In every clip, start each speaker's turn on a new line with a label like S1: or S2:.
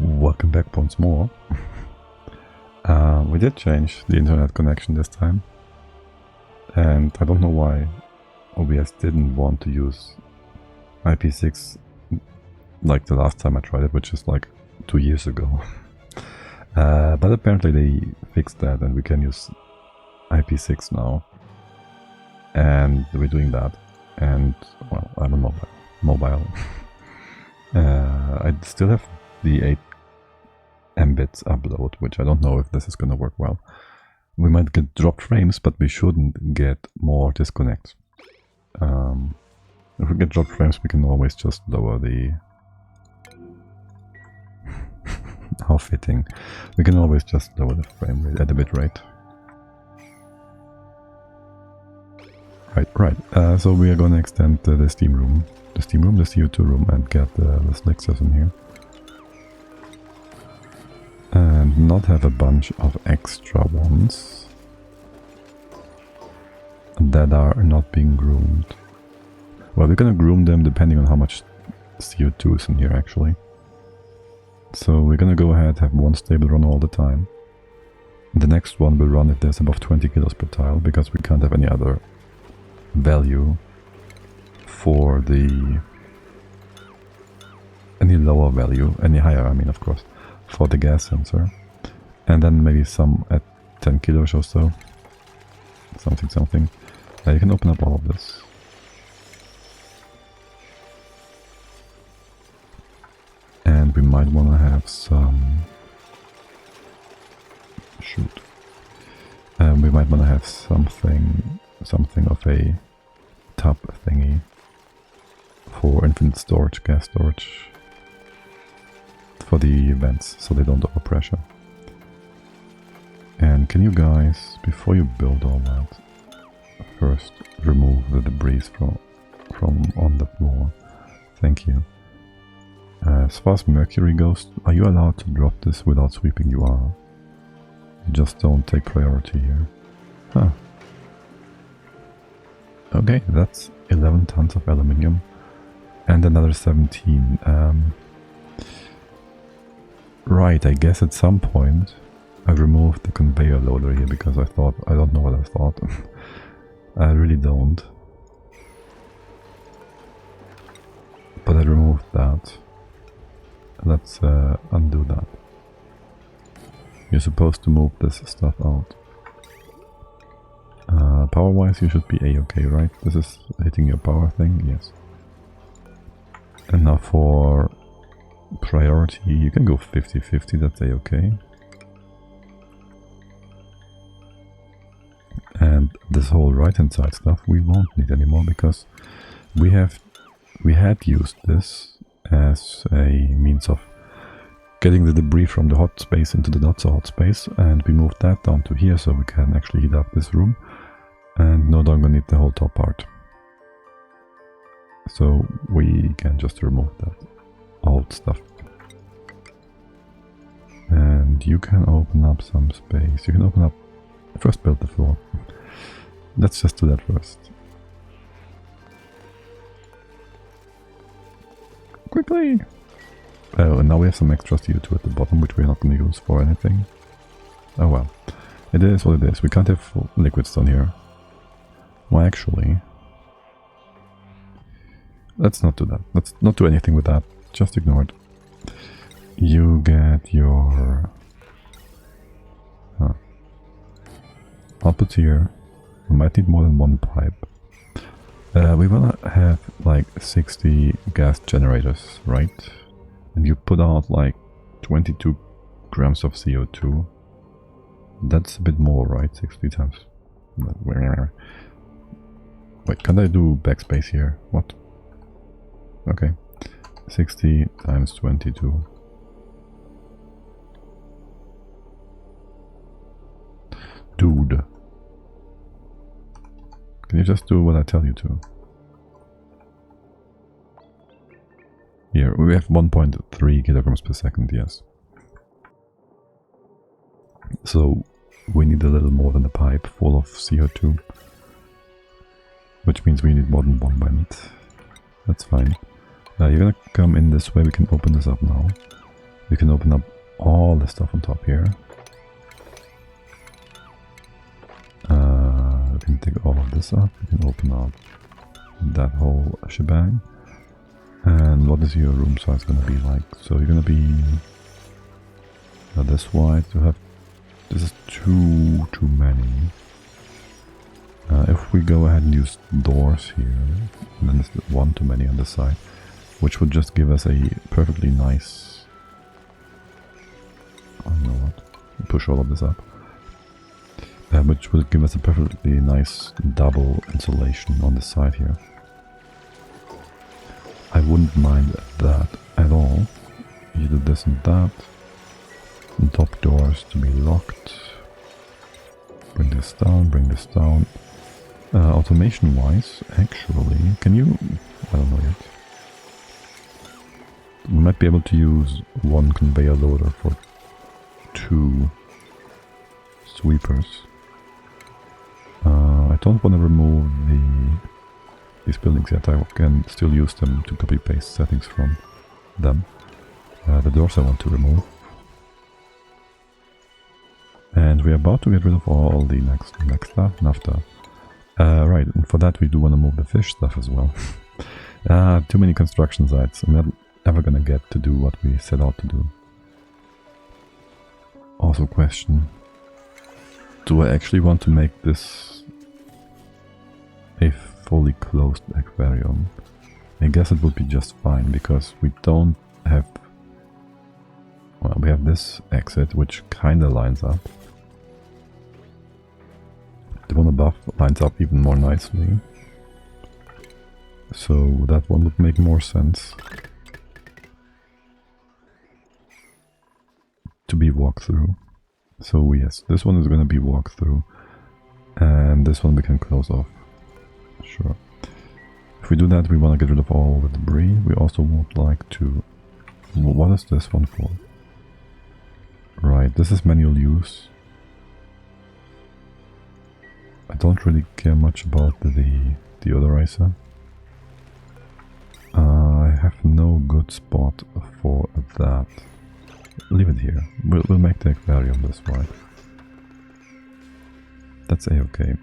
S1: Welcome back once more. We did change the internet connection this time, and I don't know why OBS didn't want to use IP6 like the last time I tried it, which is like 2 years ago. But apparently they fixed that and we can use IP6 now, and we're doing that. And well, I'm on mobile. I still have the 8 Mbits upload, which I don't know if this is gonna work well. We might get dropped frames, but we shouldn't get more disconnects. If we get dropped frames, we can always just lower the... How fitting. We can always just lower the frame rate at the bit rate. Right. So we are gonna extend the steam room, the CO2 room, and get the slickers in here. And not have a bunch of extra ones that are not being groomed. Well, we're gonna groom them depending on how much CO2 is in here actually. So we're gonna go ahead, have one stable run all the time. The next one will run if there's above 20 kilos per tile, because we can't have any other value for the... any lower value, any higher I mean of course, for the gas sensor. And then maybe some at 10 kilos or so. Something. You can open up all of this. And we might want to have some... shoot. We might want to have something of a tub thingy for infinite storage, gas storage, for the vents, so they don't overpressure. And can you guys, before you build all that, first remove the debris from on the floor? Thank you. As far as mercury goes, are you allowed to drop this without sweeping? You are. You just don't take priority here. Huh. Okay, that's 11 tons of aluminium and another 17. Right, I guess at some point I removed the conveyor loader here because I thought, I don't know what I thought. I really don't. But I removed that. Let's undo that. You're supposed to move this stuff out. Power-wise, you should be a-okay, right? This is hitting your power thing? Yes. And now for priority, you can go 50-50, that's a-okay. And this whole right-hand side stuff we won't need anymore, because we had used this as a means of getting the debris from the hot space into the not so hot space, and we moved that down to here so we can actually heat up this room and no longer need the whole top part. So we can just remove that old stuff. And you can open up some space. You can open up... First build the floor. Let's just do that first. Quickly! Oh, and now we have some extra CO2 at the bottom, which we're not going to use for anything. Oh well. It is what it is. We can't have liquids down here. Well, actually... let's not do that. Let's not do anything with that. Just ignore it. You get your... output here. We might need more than one pipe. We wanna have like 60 gas generators, right? And you put out like 22 grams of CO2. That's a bit more, right? 60 times. Wait, can't I do backspace here? What? Okay. 60 times 22. Dude. Can you just do what I tell you to? Here, we have 1.3 kilograms per second, yes. So, we need a little more than a pipe full of CO2. Which means we need more than one vent. That's fine. You're gonna come in this way, we can open this up now. We can open up all the stuff on top here. We can take all of this up. We can open up that whole shebang. And what is your room size gonna be like? So you're gonna be this wide to have. This is too many. If we go ahead and use doors here, and then there's one too many on this side, which would just give us a perfectly nice. I don't know what. Push all of this up. Which would give us a perfectly nice double insulation on the side here. I wouldn't mind that at all. You do this and that. And top doors to be locked. Bring this down, bring this down. Automation wise, actually, can you... I don't know yet. We might be able to use one conveyor loader for 2 sweepers. I don't want to remove these buildings yet. I can still use them to copy paste settings from them. The doors I want to remove. And we're about to get rid of all the next stuff, nafta. Right, and for that we do want to move the fish stuff as well. Too many construction sites. I'm not ever gonna get to do what we set out to do. Also question. Do I actually want to make this a fully closed aquarium? I guess it would be just fine, because we don't have... Well, we have this exit, which kinda lines up. The one above lines up even more nicely. So that one would make more sense to be walked through. So yes, this one is going to be walked through, and this one we can close off. Sure. If we do that, we want to get rid of all the debris. We also would like to... What is this one for? Right, this is manual use. I don't really care much about the deodorizer. I have no good spot for that. Leave it here. We'll make the aquarium this wide. That's a-okay.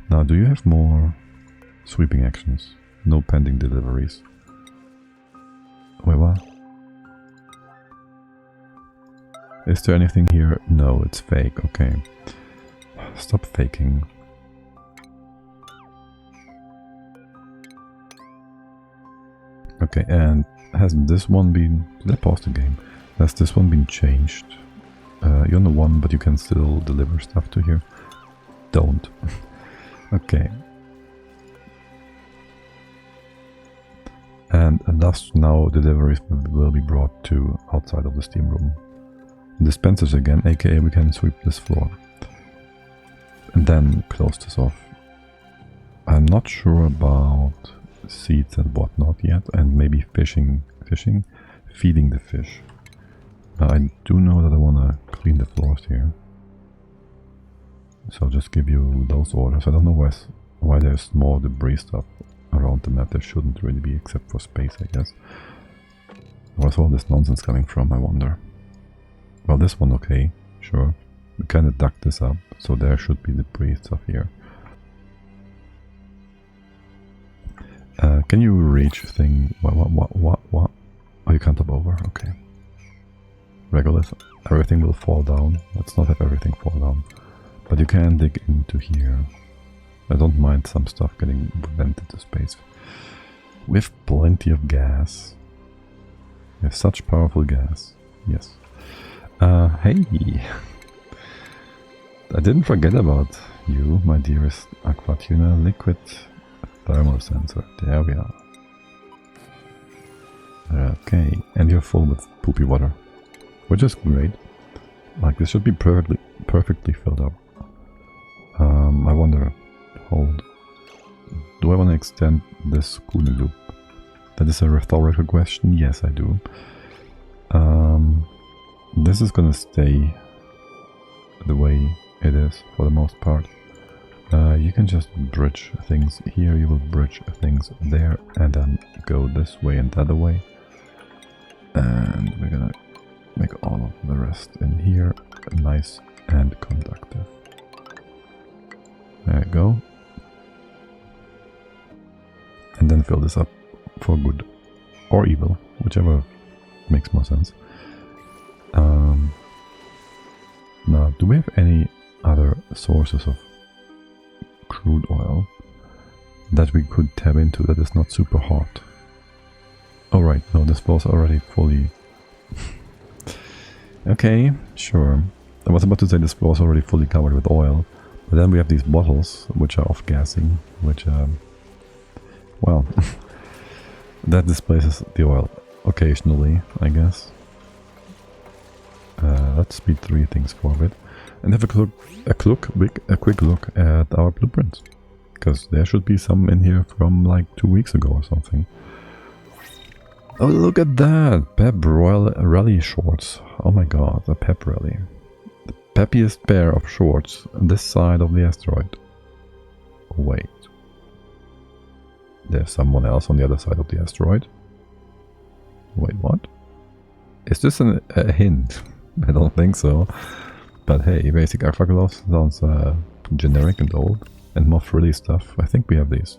S1: Now, do you have more sweeping actions? No pending deliveries. Wait, what? Is there anything here? No, it's fake. Okay. Stop faking. Okay, and has this one been... Did I pause the game? Has this one been changed? You're on the one, but you can still deliver stuff to here. Don't. Okay. And thus now deliveries will be brought to outside of the steam room. Dispensers again, aka we can sweep this floor. And then close this off. I'm not sure about seeds and whatnot yet, and maybe feeding the fish. I do know that I want to clean the floors here, so I'll just give you those orders. I don't know why there's more debris stuff around the map. There shouldn't really be, except for space, I guess. Where's all this nonsense coming from, I wonder? Well, this one, okay, sure. We kind of dug this up, so there should be debris stuff here. Can you reach thing? What? Oh, you can't hop over, okay. Regolith, everything will fall down. Let's not have everything fall down. But you can dig into here. I don't mind some stuff getting vented to space. We have plenty of gas. We have such powerful gas. Yes. Hey! I didn't forget about you, my dearest Aquatuna liquid thermal sensor. There we are. Okay, and you're full with poopy water, which is great. Like, this should be perfectly filled up. I wonder, do I want to extend this cooling loop? That is a rhetorical question. Yes, I do. This is gonna stay the way it is for the most part. You can just bridge things here, you will bridge things there, and then go this way and the other way. And we're gonna make all of the rest in here nice and conductive. There you go. And then fill this up for good or evil, whichever makes more sense. Now, do we have any other sources of crude oil that we could tap into that is not super hot? Oh right, no, this was already fully... Okay, sure. I was about to say this was already fully covered with oil, but then we have these bottles which are off-gassing, which, well, that displaces the oil occasionally, I guess. Let's speed 3 things forward and have a quick look at our blueprints, because there should be some in here from like 2 weeks ago or something. Oh, look at that! Pep Rally shorts. Oh my god, a pep rally. The peppiest pair of shorts on this side of the asteroid. Wait. There's someone else on the other side of the asteroid. Wait, what? Is this a hint? I don't think so. But hey, basic aqua gloves sounds generic and old. And more frilly stuff. I think we have these.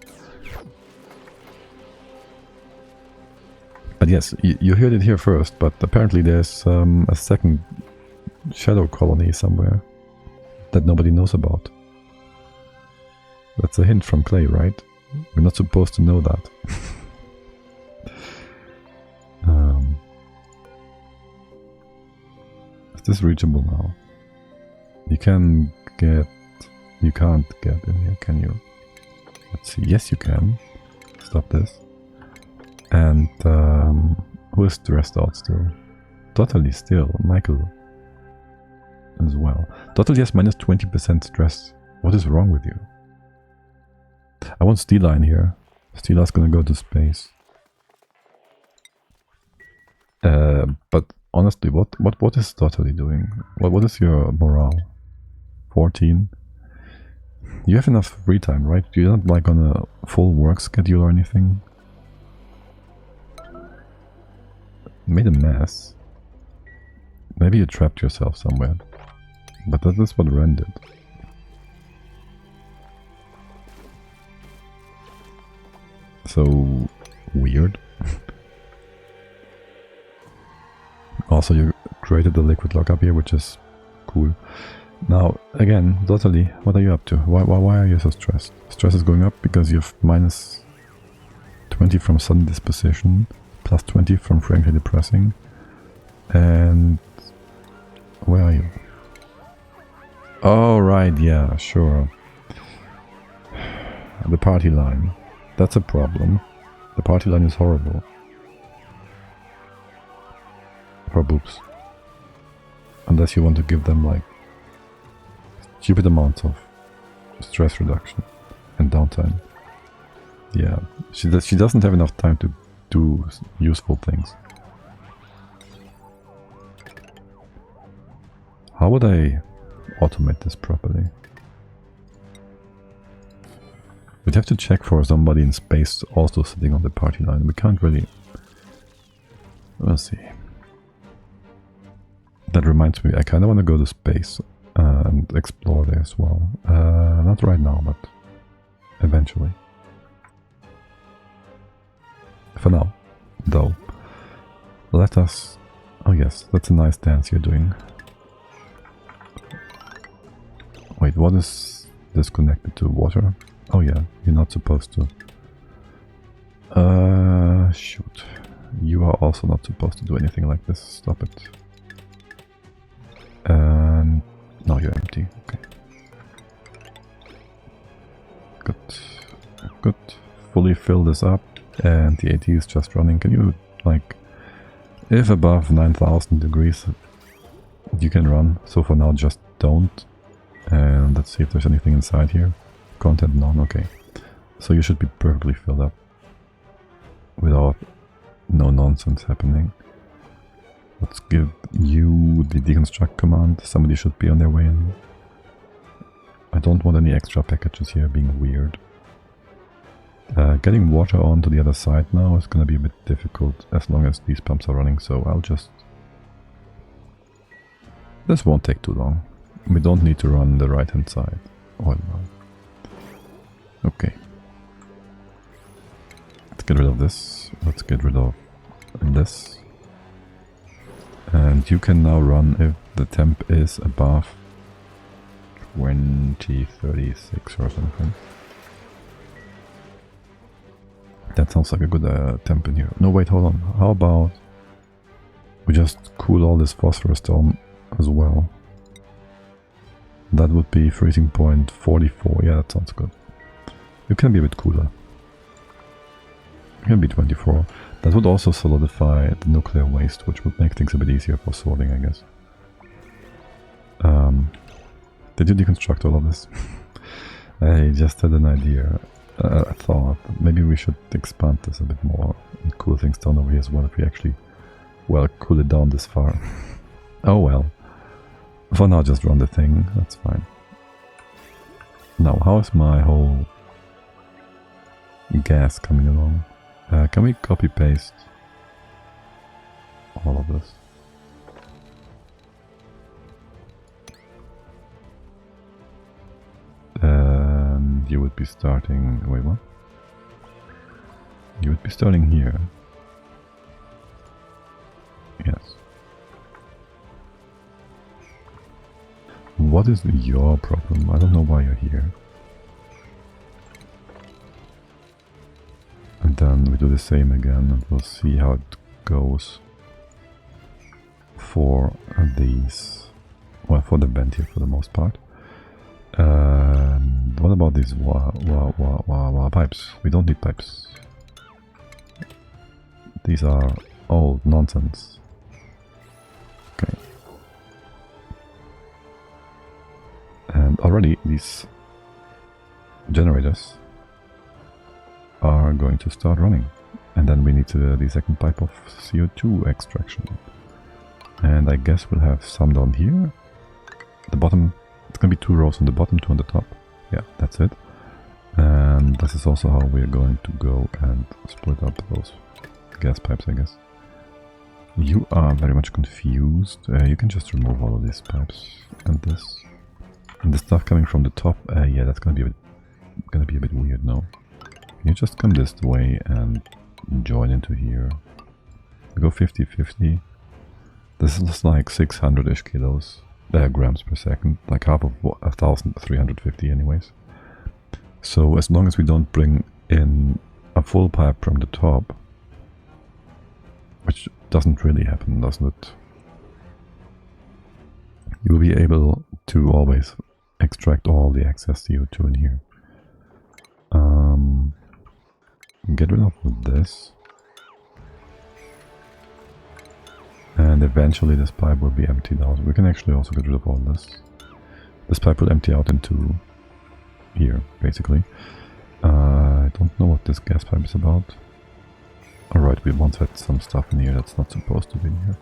S1: But yes, you heard it here first, but apparently there's a second shadow colony somewhere that nobody knows about. That's a hint from Clay, right? We're not supposed to know that. Is this reachable now? You can't get in here, can you? Let's see. Yes, you can. Stop this. And who is stressed out still? Totally still. Michael as well. Totally has minus 20% stress. What is wrong with you? I want Stila in here. Stila's gonna go to space. But honestly, what is Totally doing? What is your morale? 14? You have enough free time, right? You're not like on a full work schedule or anything? Made a mess. Maybe you trapped yourself somewhere. But that is what Ren did. So weird. Also, you created the liquid lockup here, which is cool. Now, again, Totally, what are you up to? Why are you so stressed? Stress is going up because you have minus 20 from sudden disposition, plus 20 from frankly depressing. And where are you? Oh, right, yeah, sure. The party line. That's a problem. The party line is horrible. For boobs. Unless you want to give them like stupid amounts of stress reduction and downtime. Yeah, she doesn't have enough time to do useful things. How would I automate this properly? We'd have to check for somebody in space also sitting on the party line. We can't really... Let's see. That reminds me, I kind of want to go to space and explore there as well. Not right now, but eventually. For now, though, let us... Oh yes, that's a nice dance you're doing. Wait, what is this connected to? Water? Oh yeah, you're not supposed to. Shoot. You are also not supposed to do anything like this. Stop it. No, you're empty. Okay. Good. Good. Fully fill this up. And the AT is just running. Can you, like, if above 9,000 degrees, you can run. So for now, just don't. And let's see if there's anything inside here. Content none, okay. So you should be perfectly filled up without no nonsense happening. Let's give you the deconstruct command. Somebody should be on their way in. I don't want any extra packages here being weird. Getting water onto the other side now is going to be a bit difficult as long as these pumps are running, so I'll just This won't take too long. We don't need to run the right hand side. Oil well. Okay. Let's get rid of this. Let's get rid of this. And you can now run if the temp is above 2036 or something. That sounds like a good temp in here. No, wait, hold on. How about we just cool all this phosphorus down as well? That would be freezing point 44. Yeah, that sounds good. You can be a bit cooler. It can be 24. That would also solidify the nuclear waste, which would make things a bit easier for sorting, I guess. Did you deconstruct all of this? I just had an idea. I thought maybe we should expand this a bit more and cool things down over here as well if we actually, well, cool it down this far. Oh well. For now, just run the thing. That's fine. Now, how is my whole gas coming along? Can we copy paste all of this? And you would be starting... Wait, what? You would be starting here. Yes. What is your problem? I don't know why you're here. And then we do the same again and we'll see how it goes for these, well, for the vent here for the most part. What about these pipes? We don't need pipes. These are old nonsense. Okay. And already these generators are going to start running. And then we need the second pipe of CO2 extraction. And I guess we'll have some down here. The bottom, it's going to be 2 rows on the bottom, 2 on the top. Yeah, that's it. And this is also how we're going to go and split up those gas pipes, I guess. You are very much confused. You can just remove all of these pipes and this. And the stuff coming from the top, yeah, that's going to be a bit weird now. You just come this way and join into here. We go 50-50. This is like 600-ish kilos, grams per second, like half of 1,350 anyways. So as long as we don't bring in a full pipe from the top, which doesn't really happen, doesn't it? You will be able to always extract all the excess CO2 in here. Get rid of this. And eventually this pipe will be emptied out. We can actually also get rid of all this. This pipe will empty out into here, basically. I don't know what this gas pipe is about. Alright, we once had some stuff in here that's not supposed to be in here.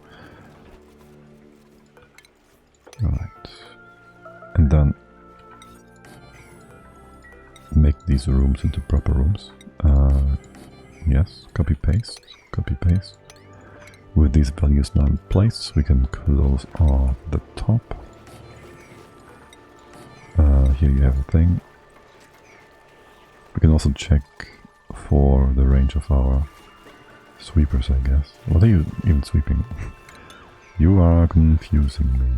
S1: Alright. And then make these rooms into proper rooms. Yes, copy paste. With these values now in place, we can close off the top. Here you have a thing. We can also check for the range of our sweepers, I guess. What are you even sweeping? You are confusing me.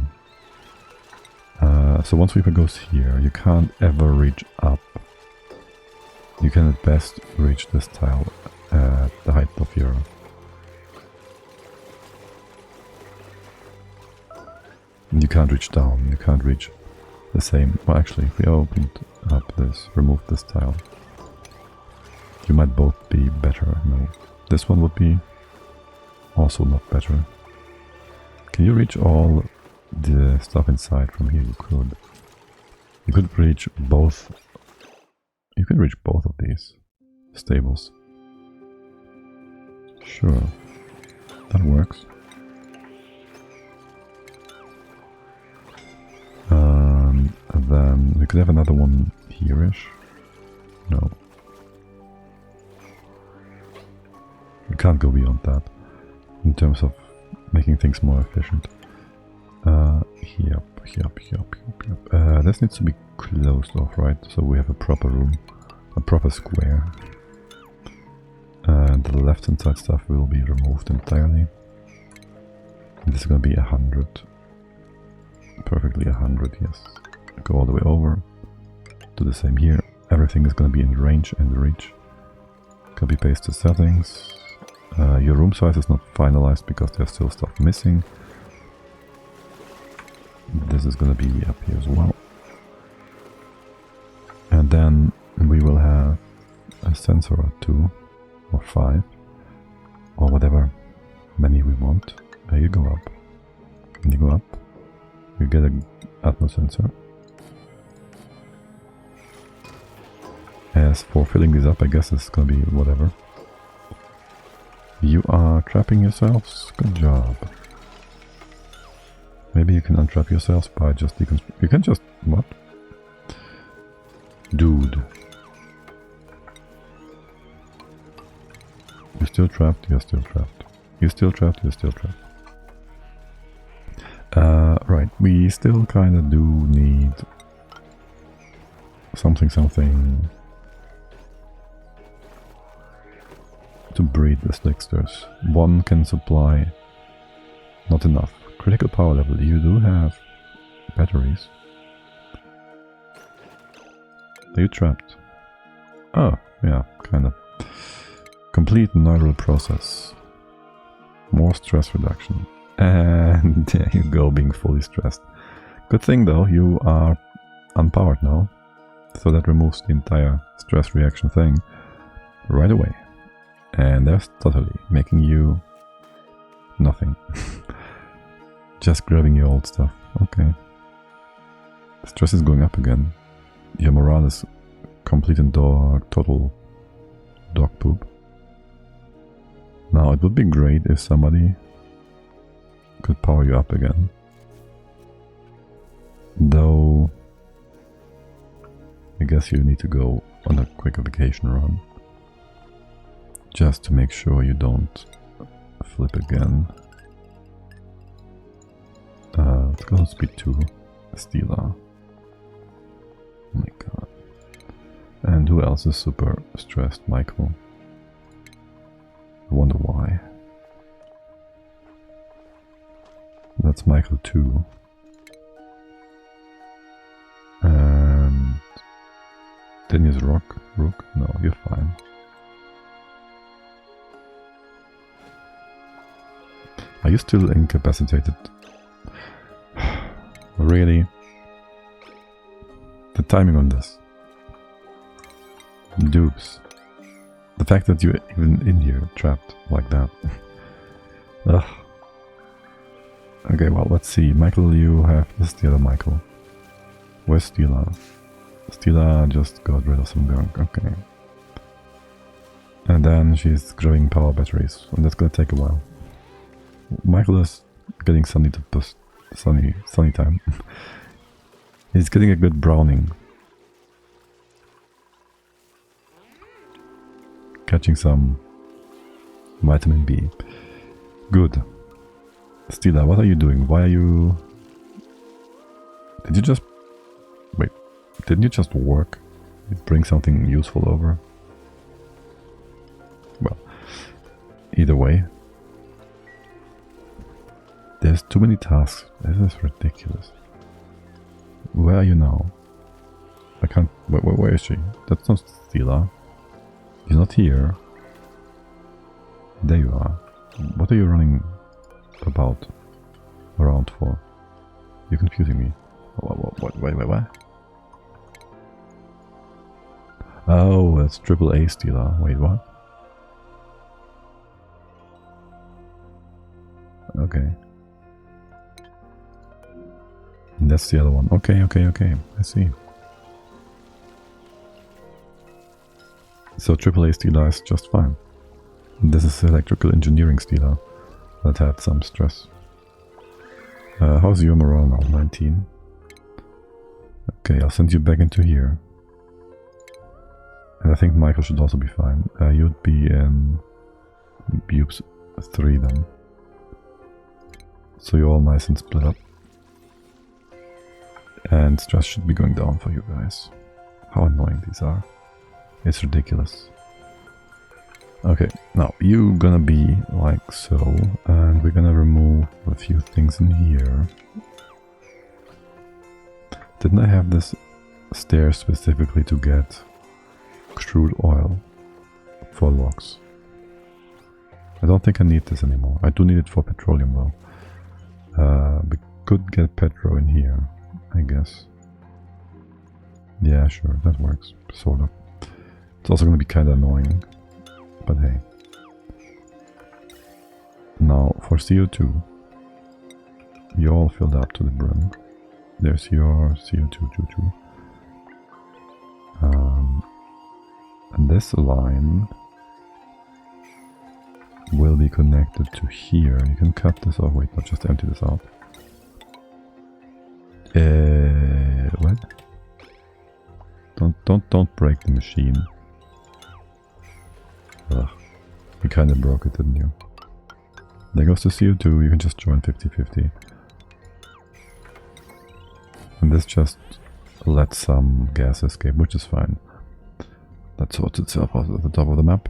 S1: So one sweeper goes here. You can't ever reach up. You can at best reach this tile at the height of your... You can't reach down, you can't reach the same... Well, actually, if we opened up this, remove this tile, you might both be better. No, this one would be also not better. Can you reach all the stuff inside from here? You could. You could reach both. You can reach both of these stables. Sure, that works. And then we could have another one here-ish. No. We can't go beyond that in terms of making things more efficient. Yep. This needs to be closed off, right? So we have a proper room, a proper square. And the left hand side stuff will be removed entirely. And this is gonna be 100. Perfectly 100, yes. Go all the way over. Do the same here. Everything is gonna be in range and reach. Copy paste the settings. Your room size is not finalized because there's still stuff missing. This is gonna be up here as well. And then we will have a sensor or 2 or 5 or whatever many we want. You go up. When you go up, you get an Atmos sensor. As for filling these up, I guess it's gonna be whatever. You are trapping yourselves. Good job. Maybe you can untrap yourselves by just you can just... what? Dude. You're still trapped, you're still trapped. You're still trapped, you're still trapped. Right, we still kinda do need... something to breed the slicksters. One can supply... not enough. Critical power level, you do have batteries. Are you trapped? Oh, yeah, kinda. Complete neural process. More stress reduction. And there you go, being fully stressed. Good thing though, you are unpowered now. So that removes the entire stress reaction thing right away. And there's totally making you nothing. Just grabbing your old stuff. Okay. Stress is going up again. Your morale is complete and total dog poop. Now it would be great if somebody could power you up again. Though I guess you need to go on a quick vacation run. Just to make sure you don't flip again. Let's go on speed 2. Steela. Oh my god. And who else is super stressed? Michael. I wonder why. That's Michael 2. And then is Rook. No, you're fine. Are you still incapacitated? Really? The timing on this. Dupes. The fact that you're even in here, trapped like that. Ugh. Okay, well, let's see. Michael, you have... this is the other Michael. Where's Steela? Steela just got rid of some gunk. Okay. And then she's growing power batteries. And that's gonna take a while. Michael is getting sunny time. He's getting a good browning. Catching some vitamin B. Good. Steela, what are you doing? Why are you... did you just... wait. Didn't you just work? Bring something useful over? Well, either way. There's too many tasks. This is ridiculous. Where are you now? I can't... where is she? That's not Steela. You're not here. There you are. What are you running around for? You're confusing me. What? Oh, that's AAA Steela. Wait, what? Okay. And that's the other one. Okay. I see. So AAA Steela is just fine. This is electrical engineering Steela that had some stress. How's your morale now? 19. Okay, I'll send you back into here. And I think Michael should also be fine. You'd be in Bubes 3 then. So you're all nice and split up. And stress should be going down for you guys. How annoying these are. It's ridiculous. Okay, now you're gonna be like so, and we're gonna remove a few things in here. Didn't I have this stair specifically to get crude oil for logs? I don't think I need this anymore. I do need it for petroleum though. We could get petro in here, I guess. Yeah, sure, that works, sort of. It's also going to be kind of annoying, but hey. Now, for CO2, you're all filled up to the brim. There's your CO2. And this line will be connected to here. You can cut this off. Wait, not just empty this out. What? Don't break the machine. Ugh. You kinda broke it, didn't you? There goes the CO2, you can just join 50-50. And this just lets some gas escape, which is fine. That sorts itself out at the top of the map.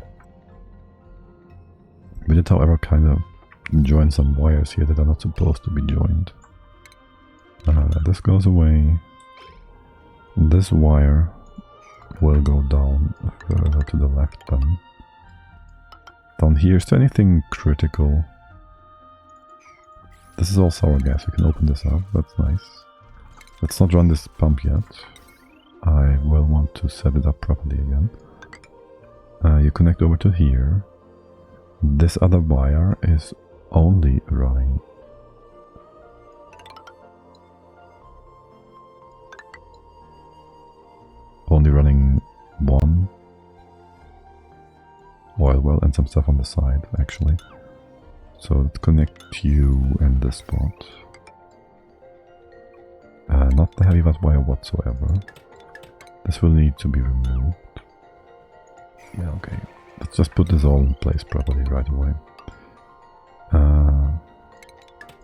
S1: We did, however, kind of join some wires here that are not supposed to be joined. This goes away. This wire will go down further to the left then. Down here, is there anything critical? This is all sour gas, we can open this up, that's nice. Let's not run this pump yet. I will want to set it up properly again. You connect over to here. This other wire is only running. Only running one oil well and some stuff on the side, actually. So let's connect you and this spot. Not the heavy watt wire whatsoever. This will need to be removed. Yeah, okay. Let's just put this all in place properly right away.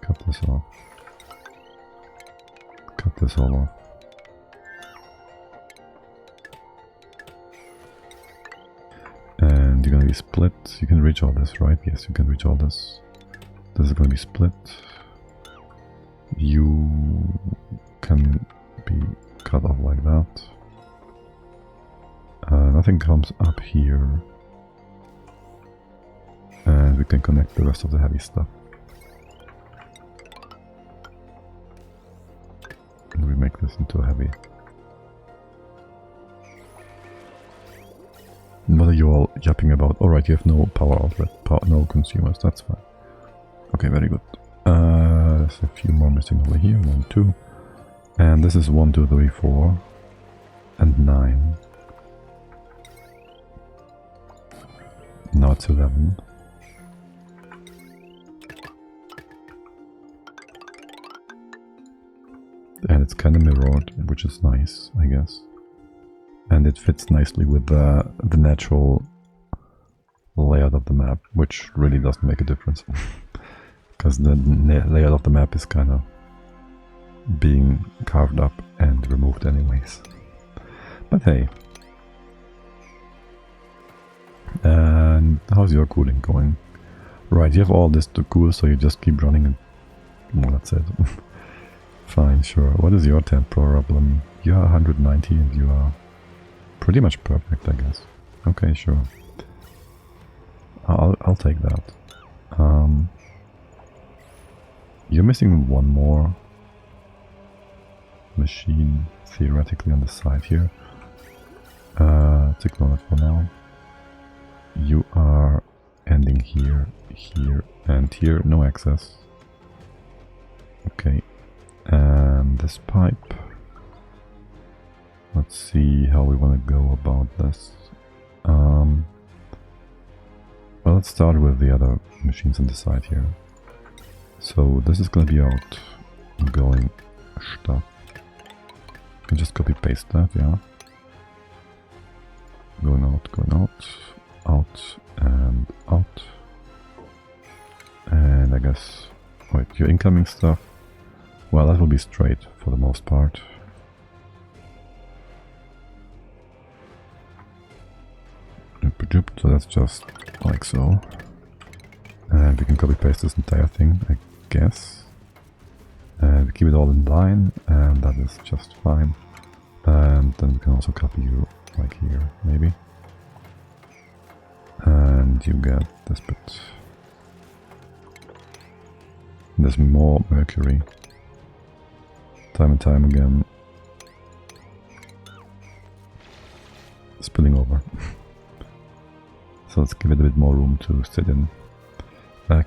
S1: Cut this off. Cut this all off. And you're gonna be split. You can reach all this, right? Yes, you can reach all this. This is gonna be split. You can be cut off like that. Nothing comes up here. And we can connect the rest of the heavy stuff. And we make this into a heavy. What are you all yapping about? Alright, you have no power outlet, no consumers, that's fine. Okay, very good. There's a few more missing over here, 1, 2. And this is 1, 2, 3, 4. And 9. Now it's 11. And it's kind of mirrored, which is nice, I guess. And it fits nicely with the natural layout of the map, which really doesn't make a difference. Because the layout of the map is kind of being carved up and removed anyways. But hey. And how's your cooling going? Right, you have all this to cool, so you just keep running and... well, that's it. Fine, sure. What is your temp problem? You are 190 and you are pretty much perfect, I guess. Okay, sure. I'll take that. You're missing one more machine, theoretically, on the side here. Let's ignore that for now. You are ending here, here, and here. No access. Okay. And this pipe. Let's see how we want to go about this. Well, let's start with the other machines on the side here. So this is going to be outgoing stuff. You can just copy paste that, yeah. Going out, out, and out. And I guess, wait, your incoming stuff. Well, that will be straight for the most part. So that's just like so. And we can copy paste this entire thing, I guess. And keep it all in line, and that is just fine. And then we can also copy you like here, maybe. And you get this bit. There's more mercury. Time and time again. Spilling over. So let's give it a bit more room to sit in.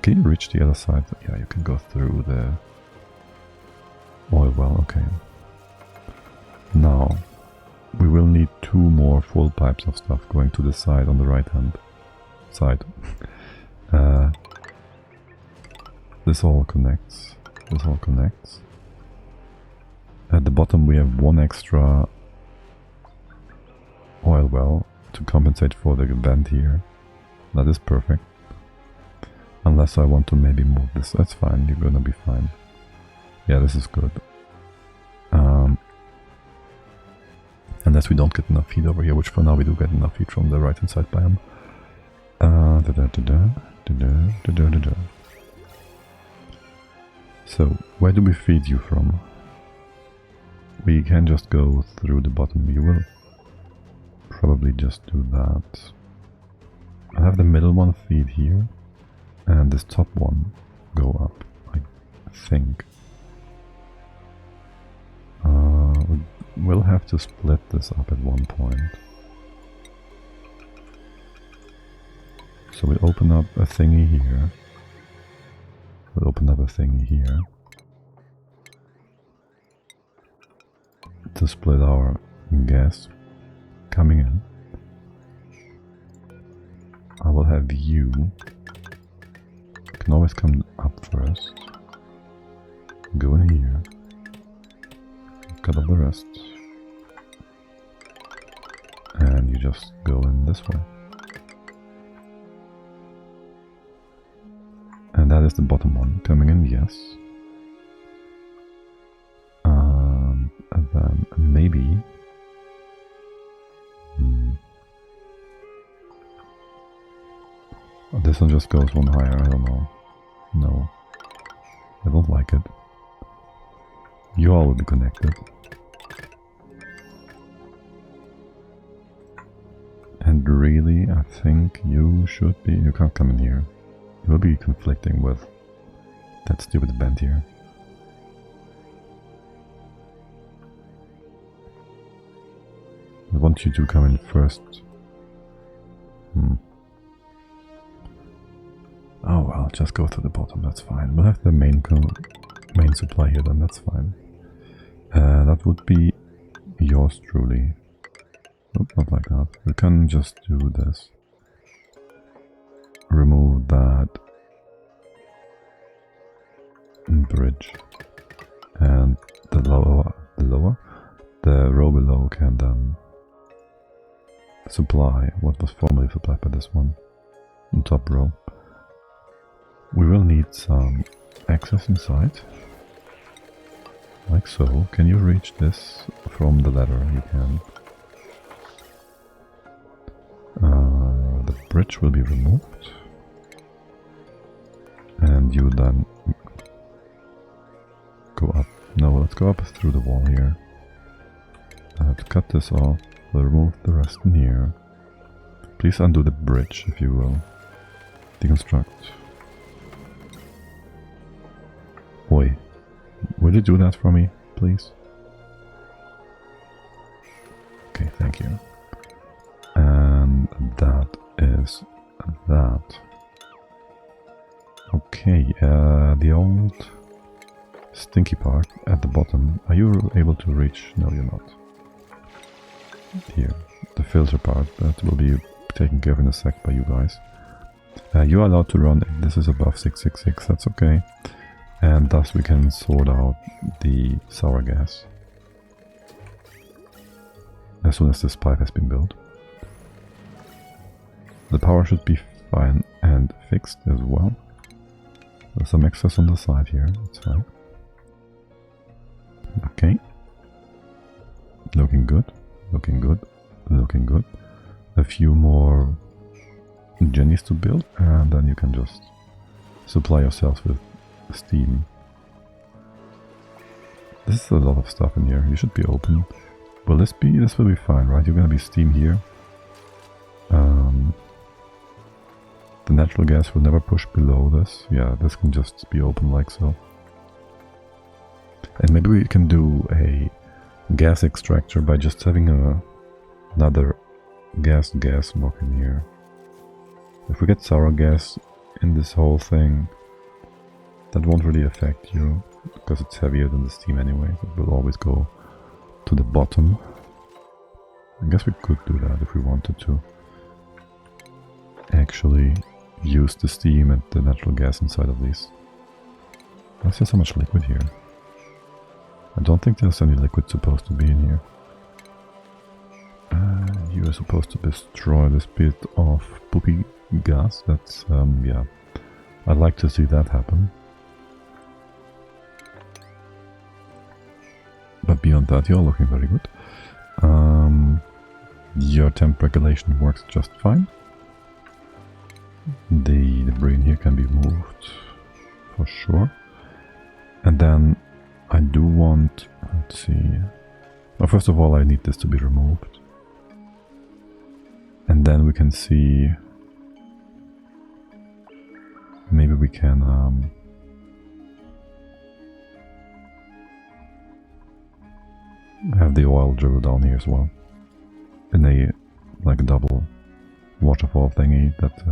S1: Can you reach the other side? Yeah, you can go through the oil well, okay. Now, we will need 2 more full pipes of stuff going to the side on the right hand side. This all connects. This all connects. At the bottom we have 1 extra oil well to compensate for the vent here. That is perfect. Unless I want to maybe move this. That's fine, you're gonna be fine. Yeah, this is good. Unless we don't get enough heat over here, which for now we do get enough heat from the right hand side biome. So, where do we feed you from? We can just go through the bottom. You will probably just do that. I'll have the middle one feed here, and this top one go up, I think. We'll have to split this up at one point. So we open up a thingy here. We'll open up a thingy here. To split our gas coming in. I will have you. You can always come up first. Go in here. Cut off the rest. And you just go in this way. And that is the bottom one. Coming in, yes. And then maybe... This one just goes one higher, I don't know. No. I don't like it. You all will be connected. And really, I think you should be... You can't come in here. You will be conflicting with that stupid vent here. I want you to come in first. Oh well, just go to the bottom, that's fine. We'll have the main supply here then, that's fine. That would be yours truly. Nope, not like that. We can just do this. Remove that bridge, and the row below can then supply what was formerly supplied by this one on top row. We will need some access inside, like so. Can you reach this from the ladder? You can. The bridge will be removed, and you then go up. No, let's go up through the wall here. To cut this off, we'll remove the rest in here. Please undo the bridge, if you will. Deconstruct. Oi, will you do that for me, please? Okay, thank you. And that is that. Okay, the old stinky part at the bottom. Are you able to reach? No, you're not. Here, the filter part, that will be taken care of in a sec by you guys. You are allowed to run if this is above 666, that's okay. And thus we can sort out the sour gas as soon as this pipe has been built. The power should be fine and fixed as well. There's some excess on the side here, that's fine. Okay. Looking good, looking good, looking good. A few more jennies to build, and then you can just supply yourselves with steam. This is a lot of stuff in here. You should be open. Will this be? This will be fine, right? You're gonna be steam here. The natural gas will never push below this. Yeah, this can just be open like so. And maybe we can do a gas extractor by just having another gas block in here. If we get sour gas in this whole thing, that won't really affect you, because it's heavier than the steam anyway. It will always go to the bottom. I guess we could do that if we wanted to. Actually use the steam and the natural gas inside of these. Why's there so much liquid here? I don't think there's any liquid supposed to be in here. You are supposed to destroy this bit of poopy gas. That's, yeah. I'd like to see that happen. But beyond that, you're looking very good. Your temp regulation works just fine. The debris in here can be moved for sure. And then I do want, let's see. Well, first of all, I need this to be removed. And then we can see, maybe we can have the oil dribble down here as well, in a like a double waterfall thingy that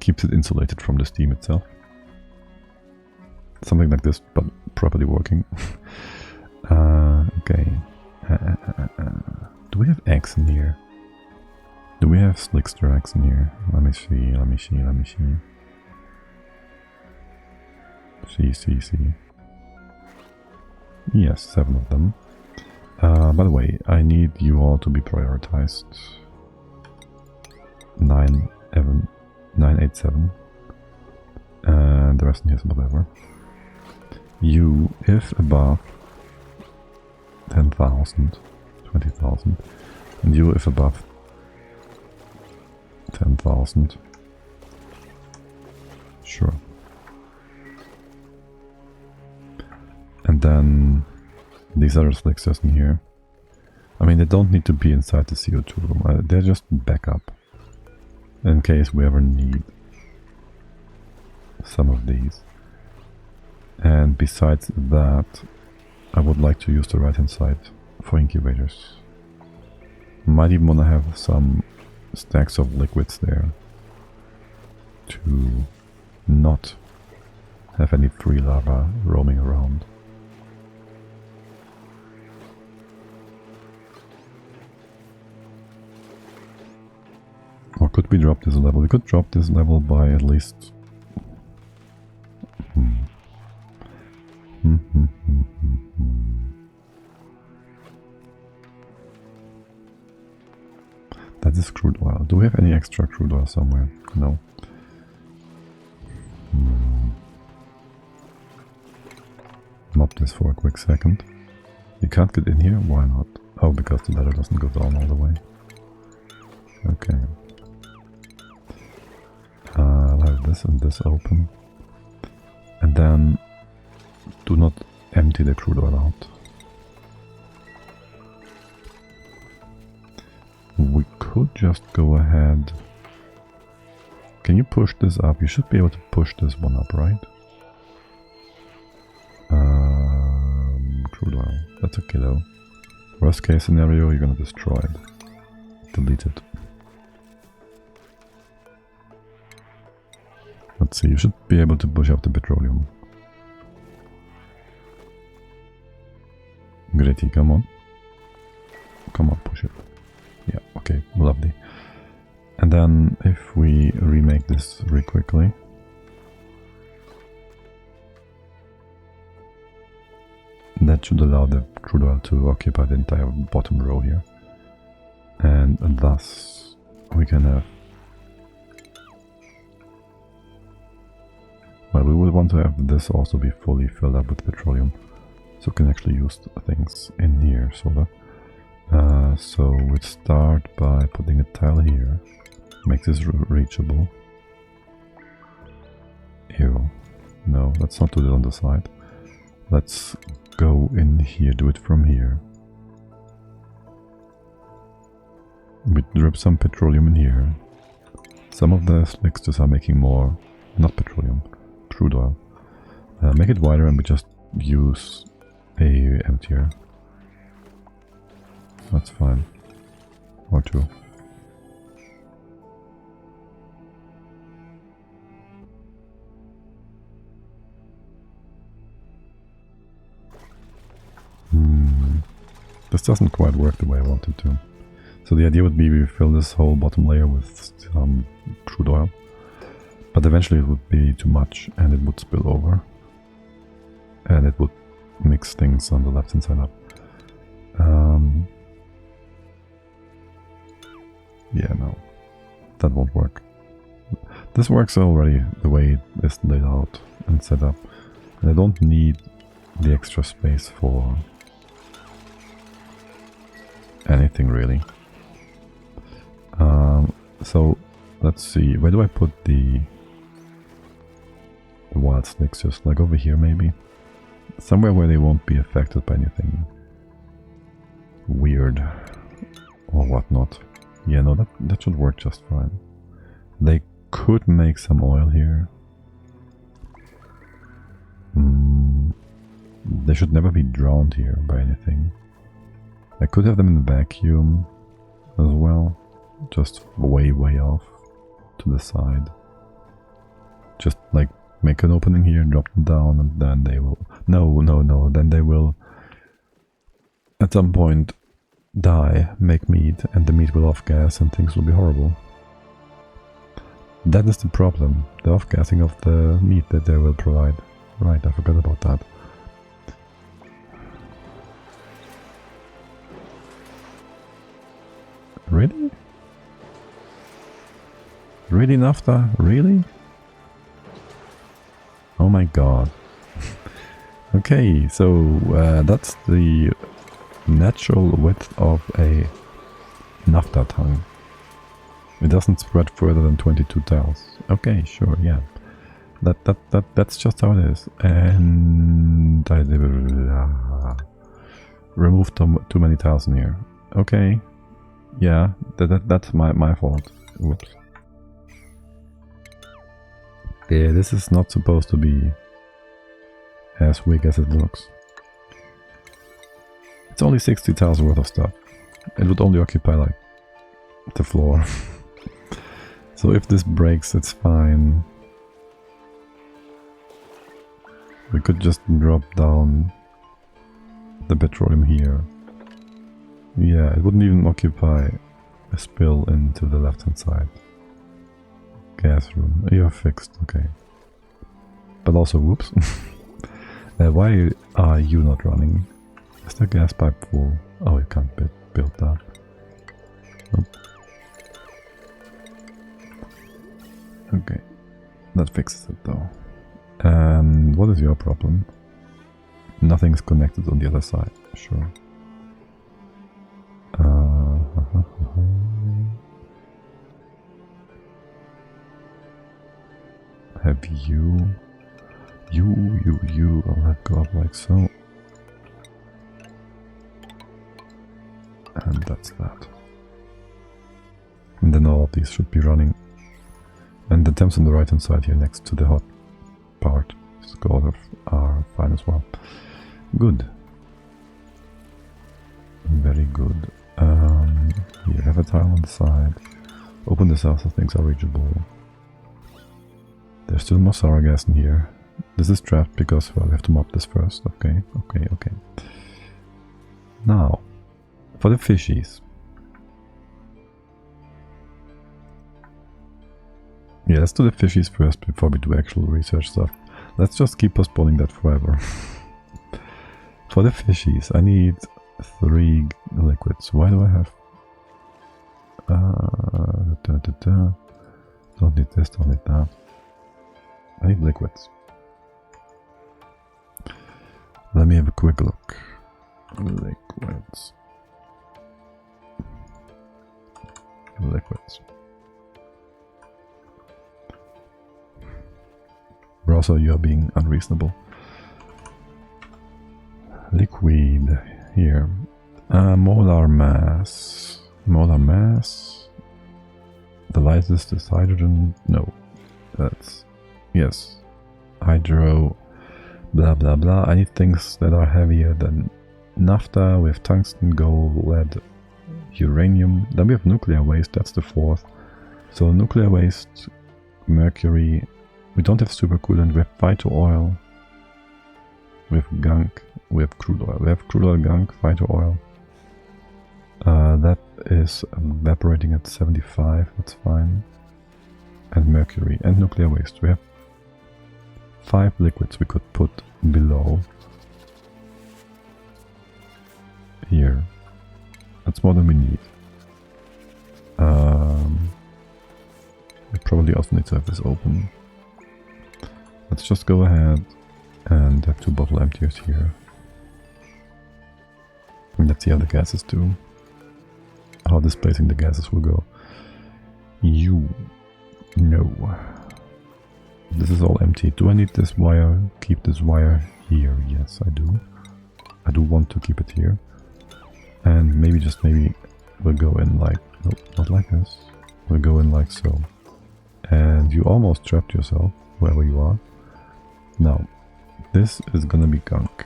S1: keeps it insulated from the steam itself. Something like this, but properly working. Okay. Do we have eggs in here? Do we have slickster eggs in here? Let me see, let me see, let me see. See. Yes, 7 of them. By the way, I need you all to be prioritized. 987. And the rest in here is whatever. You, if above 10,000, 20,000, and you, if above 10,000. Sure. And then these other slicksters in here. I mean, they don't need to be inside the CO2 room. They're just backup in case we ever need some of these. And besides that, I would like to use the right hand side for incubators. Might even want to have some stacks of liquids there to not have any free lava roaming around. Or could we drop this level? We could drop this level by at least... That is crude oil. Do we have any extra crude oil somewhere? No. Mop this for a quick second. You can't get in here? Why not? Oh, because the ladder doesn't go down all the way. Okay. I'll have this and this open. And then do not empty the crude oil out. We could just go ahead. Can you push this up? You should be able to push this one up, right? Crude oil. That's okay though. Worst case scenario, you're gonna destroy it. Delete it. Let's see, you should be able to push up the petroleum. Gritty, come on. Come on, push it. Yeah, okay, lovely. And then if we remake this really quickly. That should allow the crude oil to occupy the entire bottom row here. And thus we can have... Well, we would want to have this also be fully filled up with petroleum. So we can actually use things in here, sorta. So we'd start by putting a tile here. Make this reachable. Ew. No, let's not do it on the side. Let's go in here, do it from here. We drip some petroleum in here. Some of the mixtures are making more, not petroleum, crude oil. Make it wider and we just use a emptier. That's fine. Or two. This doesn't quite work the way I wanted to. So the idea would be we fill this whole bottom layer with some crude oil. But eventually it would be too much and it would spill over. And it would mix things on the left hand side up. Yeah, no. That won't work. This works already the way it is laid out and set up. And I don't need the extra space for anything really. So let's see, where do I put the wild snakes? Just like over here maybe? Somewhere where they won't be affected by anything weird or whatnot. Yeah, no, that should work just fine. They could make some oil here. They should never be drowned here by anything. I could have them in the vacuum as well. Just way off to the side. Just like make an opening here, drop them down, and then they will... No, then they will at some point die, make meat, and the meat will off-gas and things will be horrible. That is the problem, the off-gassing of the meat that they will provide. Right, I forgot about that. Really? Really, Naphtha? Really? Oh my god. Okay, so that's the natural width of a Naphtha tongue. It doesn't spread further than 22 tiles. Okay, sure, yeah. That's just how it is. And I removed too many tiles in here. Okay. Yeah, that's my fault. Whoops. Yeah, this is not supposed to be as weak as it looks. It's only 60 tiles worth of stuff. It would only occupy like the floor. So if this breaks, it's fine. We could just drop down the petroleum here. Yeah, it wouldn't even occupy a spill into the left hand side. Gas room. You're fixed, okay. But also, whoops. Why are you not running? Is the gas pipe full? Oh, you can't build that. Nope. Okay. That fixes it though. And what is your problem? Nothing's connected on the other side. Sure. Have you... I'll let go up like so. And that's that. And then all of these should be running. And the temps on the right hand side here next to the hot part are fine as well. Good. Very good. You have a tile on the side. Open this out so things are reachable. There's still more sour gas in here. This is trapped because, well, we have to mop this first. Okay. Now, for the fishies. Yeah, let's do the fishies first before we do actual research stuff. Let's just keep postponing that forever. For the fishies, I need 3 liquids. Why do I have... Don't need this, don't need that. I need liquids. Let me have a quick look. Liquids. Also, you're being unreasonable. Liquid here. Molar mass. Molar mass. The lightest is hydrogen. No. That's... Yes. Hydro. Blah blah blah. I need things that are heavier than naphtha. We have tungsten, gold, lead, uranium. Then we have nuclear waste. That's the fourth. So nuclear waste, mercury. We don't have supercoolant. We have phyto oil. We have gunk. We have crude oil. We have crude oil, gunk, phyto oil. That is evaporating at 75. That's fine. And mercury and nuclear waste. We have 5 liquids we could put below. Here. That's more than we need. We probably also need to have this open. Let's just go ahead and have 2 bottle emptiers here. And let's see how the gases do. How displacing the gases will go. No. This is all empty. Do I need this wire? Keep this wire here. Yes, I do. I do want to keep it here. And maybe, just maybe, we'll go in like... Nope, not like this. We'll go in like so. And you almost trapped yourself, wherever you are. Now, this is gonna be gunk,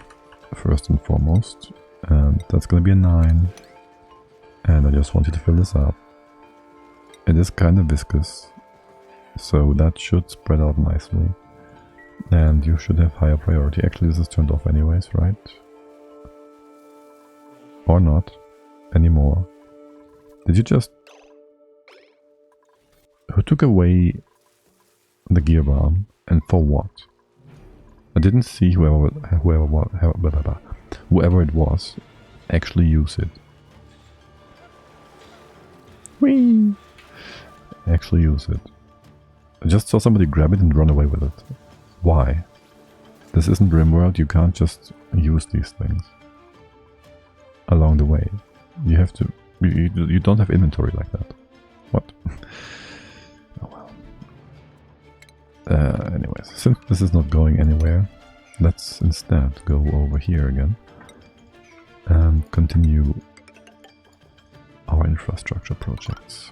S1: first and foremost. And that's gonna be a 9. And I just want you to fill this up. It is kind of viscous, so that should spread out nicely. And you should have higher priority. Actually, this is turned off anyways, right? Or not anymore. Did you just... Who took away the gear bomb? And for what? I didn't see whoever it was actually use it. Whee! Actually use it. I just saw somebody grab it and run away with it. Why? This isn't RimWorld, you can't just use these things along the way. You have to... You don't have inventory like that. What? Oh well. Anyways, since this is not going anywhere, let's instead go over here again and continue our infrastructure projects.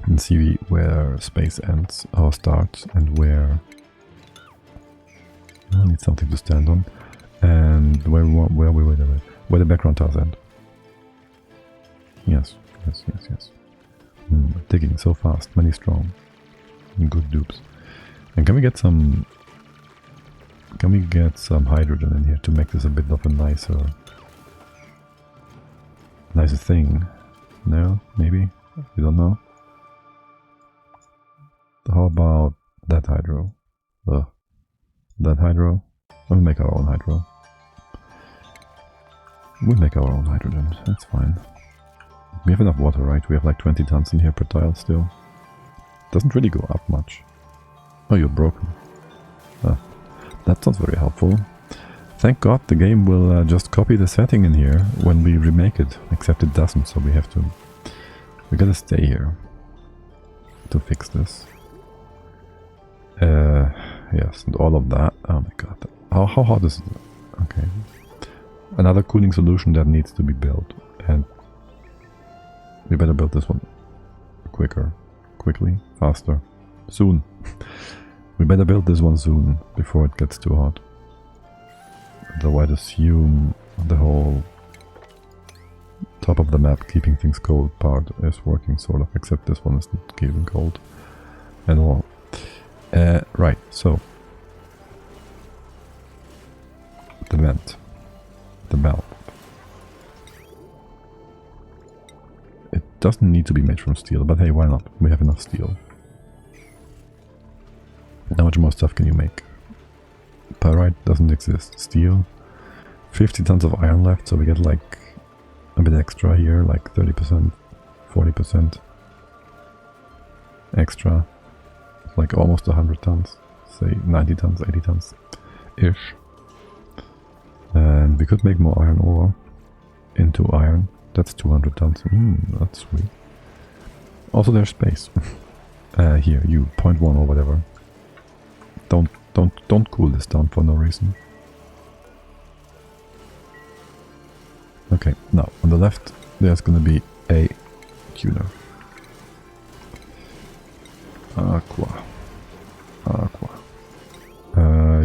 S1: And see where space ends or starts and where... I need something to stand on. And where the background tiles end. Yes. Digging so fast, many strong. Good dupes. And can we get some hydrogen in here to make this a bit of a nicer thing? No? Maybe? We don't know. How about that hydro? That hydro? We'll make our own hydro. We'll make our own hydrogen, that's fine. We have enough water, right? We have like 20 tons in here per tile still. Doesn't really go up much. Oh, you're broken. That's not very helpful. Thank God the game will just copy the setting in here when we remake it. Except it doesn't, so we have to... We gotta stay here to fix this. Yes, and all of that. Oh my god. How hot is it? Okay. Another cooling solution that needs to be built. And we better build this one quickly, faster, soon. We better build this one soon, before it gets too hot. Though I'd assume the whole top of the map keeping things cold part is working sort of, except this one isn't keeping cold at all. Right, so the vent, the valve. It doesn't need to be made from steel, but hey, why not? We have enough steel. How much more stuff can you make? Pyrite doesn't exist. Steel. 50 tons of iron left, so we get like a bit extra here, like 30%, 40% extra. Like almost 100 tons. Say 90 tons, 80 tons ish. And we could make more iron ore into iron. That's 200 tons. That's sweet. Also there's space. Here, you, 0.1 or whatever. Don't cool this down for no reason. Okay, now on the left there's gonna be a tuner. Aqua.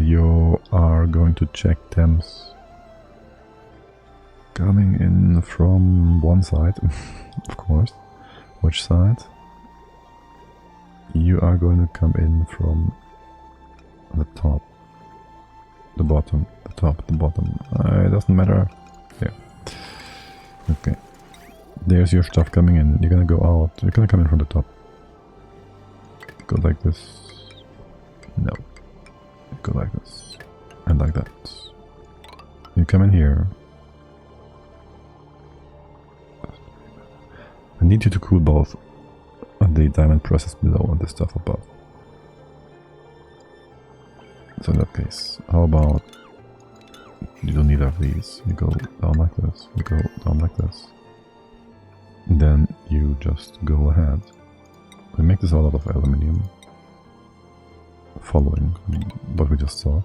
S1: You are going to check temps coming in from one side, of course. Which side? You are going to come in from the top, the bottom, the top, the bottom. It doesn't matter. Yeah. Okay. There's your stuff coming in. You're gonna go out. You're gonna come in from the top. Go like this. No. Go like this. And like that. You come in here. I need you to cool both the diamond presses below and the stuff above. So in that case, how about you do neither of these. You go down like this. You go down like this. And then you just go ahead. We make this all out of aluminium. Following what we just saw.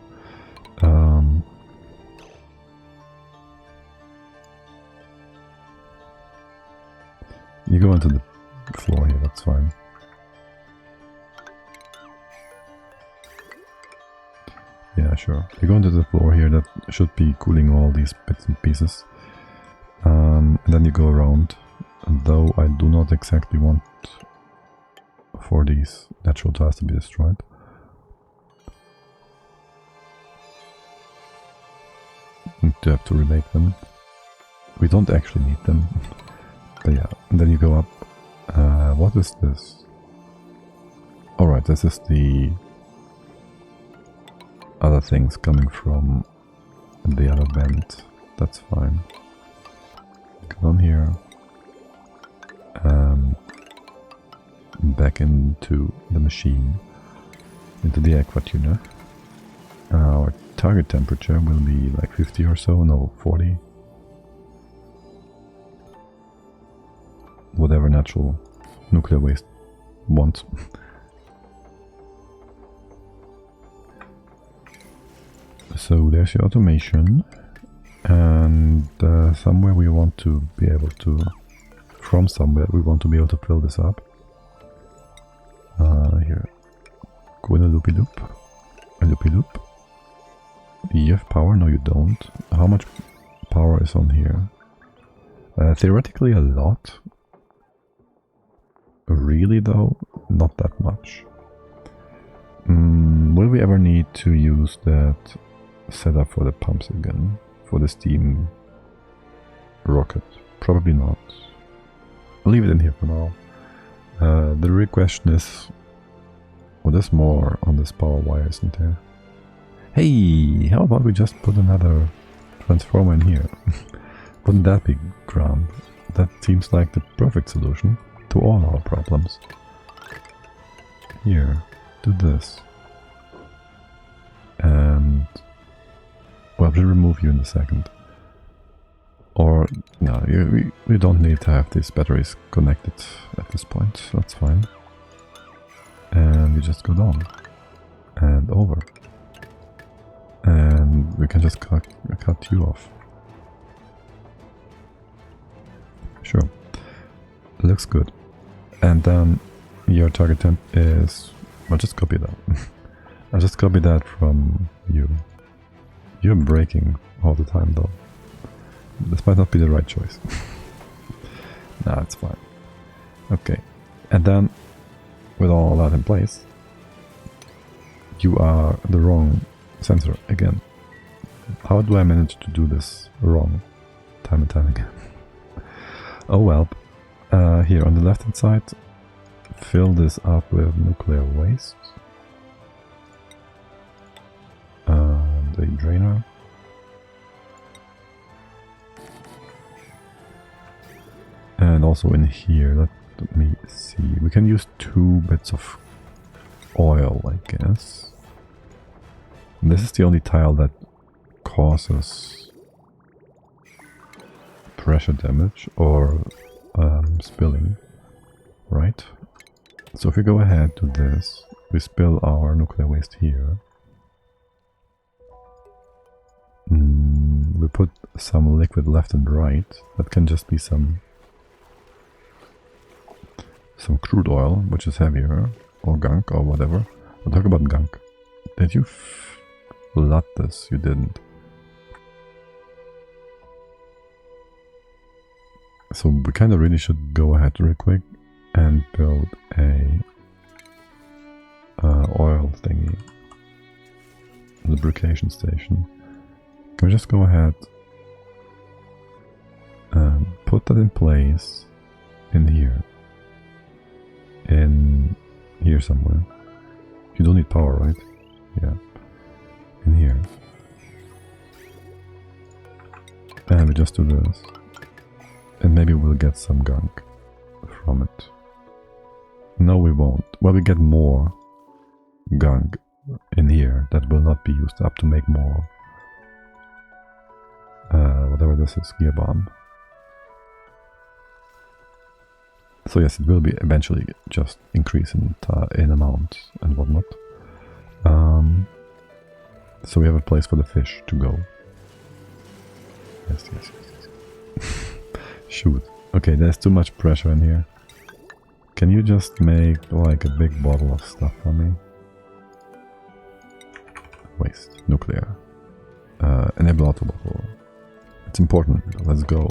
S1: You go into the floor here, that's fine. Yeah, sure. You go into the floor here, that should be cooling all these bits and pieces. And then you go around, though I do not exactly want for these natural tiles to be destroyed. To have to remake them. We don't actually need them. But yeah, and then you go up. What is this? Alright, this is the other things coming from the other vent. That's fine. Go on here. Back into the machine. Into the aqua tuner. Our target temperature will be like 50 or so, no, 40. Whatever natural nuclear waste wants. So there's your automation, and somewhere we want to be able to, from somewhere we want to be able to fill this up. Here, go in a loopy loop, a loopy loop. You have power? No, you don't. How much power is on here? Theoretically a lot. Really though, not that much. Will we ever need to use that setup for the pumps again? For the steam rocket? Probably not. I'll leave it in here for now. The real question is, well, there's more on this power wire, isn't there? Hey, how about we just put another transformer in here? Wouldn't that be grand? That seems like the perfect solution to all our problems. Here, do this. And well, we'll remove you in a second. Or no, we don't need to have these batteries connected at this point. That's fine. And you just go down and over. And we can just cut you off. Sure. Looks good. And then your target temp is... I'll just copy that. I'll just copy that from you. You're breaking all the time though. This might not be the right choice. Nah, it's fine. Okay. And then, with all that in place, you are the wrong sensor again. How do I manage to do this wrong time and time again? Oh well. Here on the left hand side, fill this up with nuclear waste. And a drainer. And also in here, let me see. We can use 2 bits of oil, I guess. And this is the only tile that causes pressure damage or spilling, right? So if we go ahead to this, we spill our nuclear waste here. put some liquid left and right. That can just be some crude oil, which is heavier, or gunk, or whatever. We'll talk about gunk. Did you flood this? You didn't. So we kind of really should go ahead real quick and build a oil thingy. Lubrication station. Can we just go ahead and put that in place in here? In here somewhere. You don't need power, right? Yeah. In here. And we just do this. And maybe we'll get some gunk from it. No, we won't. Well, we get more gunk in here that will not be used up to make more whatever this is, gear bomb. So yes, it will be eventually just increase in amount and whatnot. So we have a place for the fish to go. Yes. Shoot. Okay, there's too much pressure in here. Can you just make like a big bottle of stuff for me? Waste. Nuclear. Enable auto bottle. It's important. Let's go.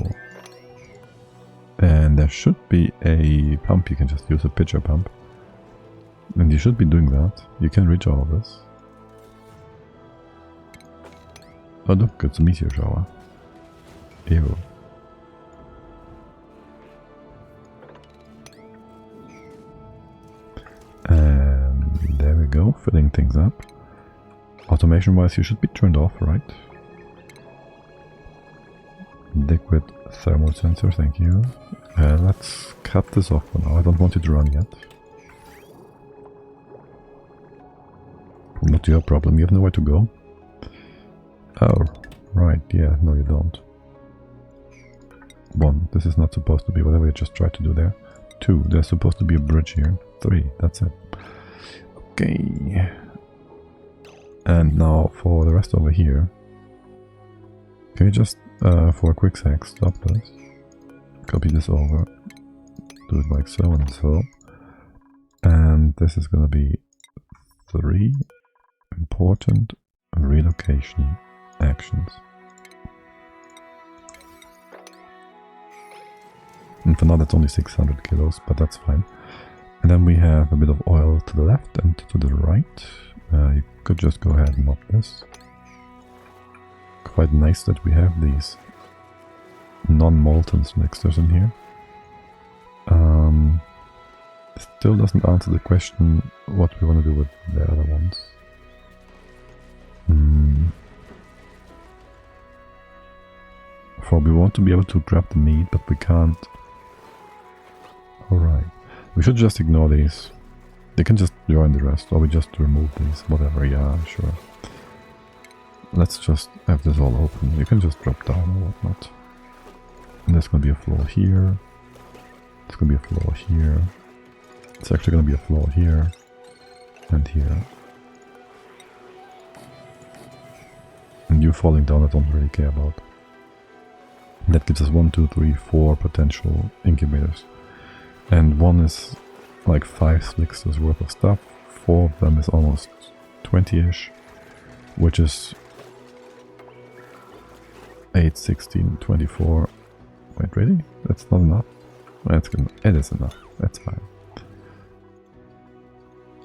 S1: And there should be a pump. You can just use a pitcher pump. And you should be doing that. You can reach all of this. Oh look, it's a meteor shower. Ew. And there we go, filling things up. Automation wise, you should be turned off, right? Liquid thermal sensor, thank you. Let's cut this off for now. I don't want it to run yet. Not your problem, you have nowhere to go. Oh, right, yeah, no you don't. 1, this is not supposed to be whatever you just tried to do there. 2, there's supposed to be a bridge here. 3, that's it. Okay. And now for the rest over here. Can you just, for a quick sec, stop this. Copy this over. Do it like so and so. And this is gonna be 3 important relocation actions. And for now that's only 600 kilos, but that's fine. And then we have a bit of oil to the left and to the right. You could just go ahead and mop this. Quite nice that we have these non-molten mixers in here. Still doesn't answer the question what we want to do with the other ones. For we want to be able to grab the meat, but we can't. Alright. We should just ignore these. They can just join the rest, or we just remove these. Whatever, yeah, sure. Let's just have this all open. You can just drop down or whatnot. And there's gonna be a floor here. It's gonna be a floor here. It's actually gonna be a floor here. And here. And you falling down I don't really care about. And that gives us 1, 2, 3, 4 potential incubators. And one is like 5 slicksters worth of stuff. 4 of them is almost 20-ish. Which is 8, 16, 24. Wait, really? That's not enough? That's good. It is enough. That's fine.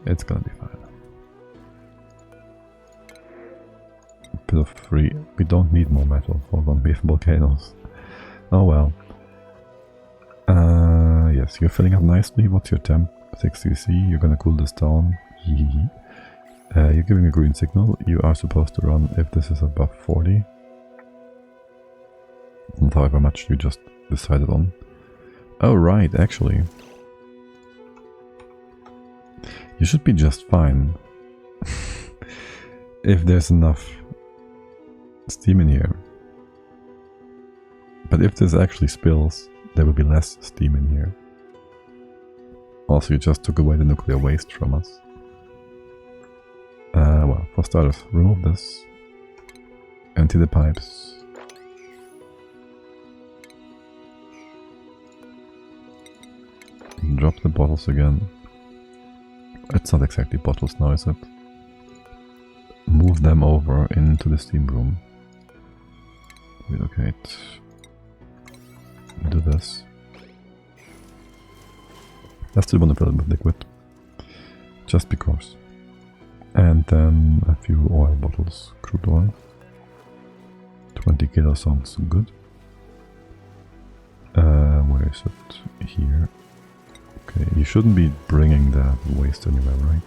S1: It's gonna be fine. A bit of free. We don't need more metal. Hold on, we have volcanoes. Oh well. Yes, you're filling up nicely. What's your temp? 60C. You're gonna cool this down. You're giving a green signal. You are supposed to run if this is above 40. Not however much you just decided on. Oh right, actually. You should be just fine. If there's enough steam in here. But if this actually spills, there will be less steam in here. Also, you just took away the nuclear waste from us. Well, for starters, remove this. Empty the pipes. Drop the bottles again. It's not exactly bottles now, is it? Move them over into the steam room. Relocate. Do this. I still want to fill it with liquid. Just because. And then a few oil bottles. Crude oil. 20 kilos sounds good. Where is it? Here. Okay, you shouldn't be bringing that waste anywhere, right?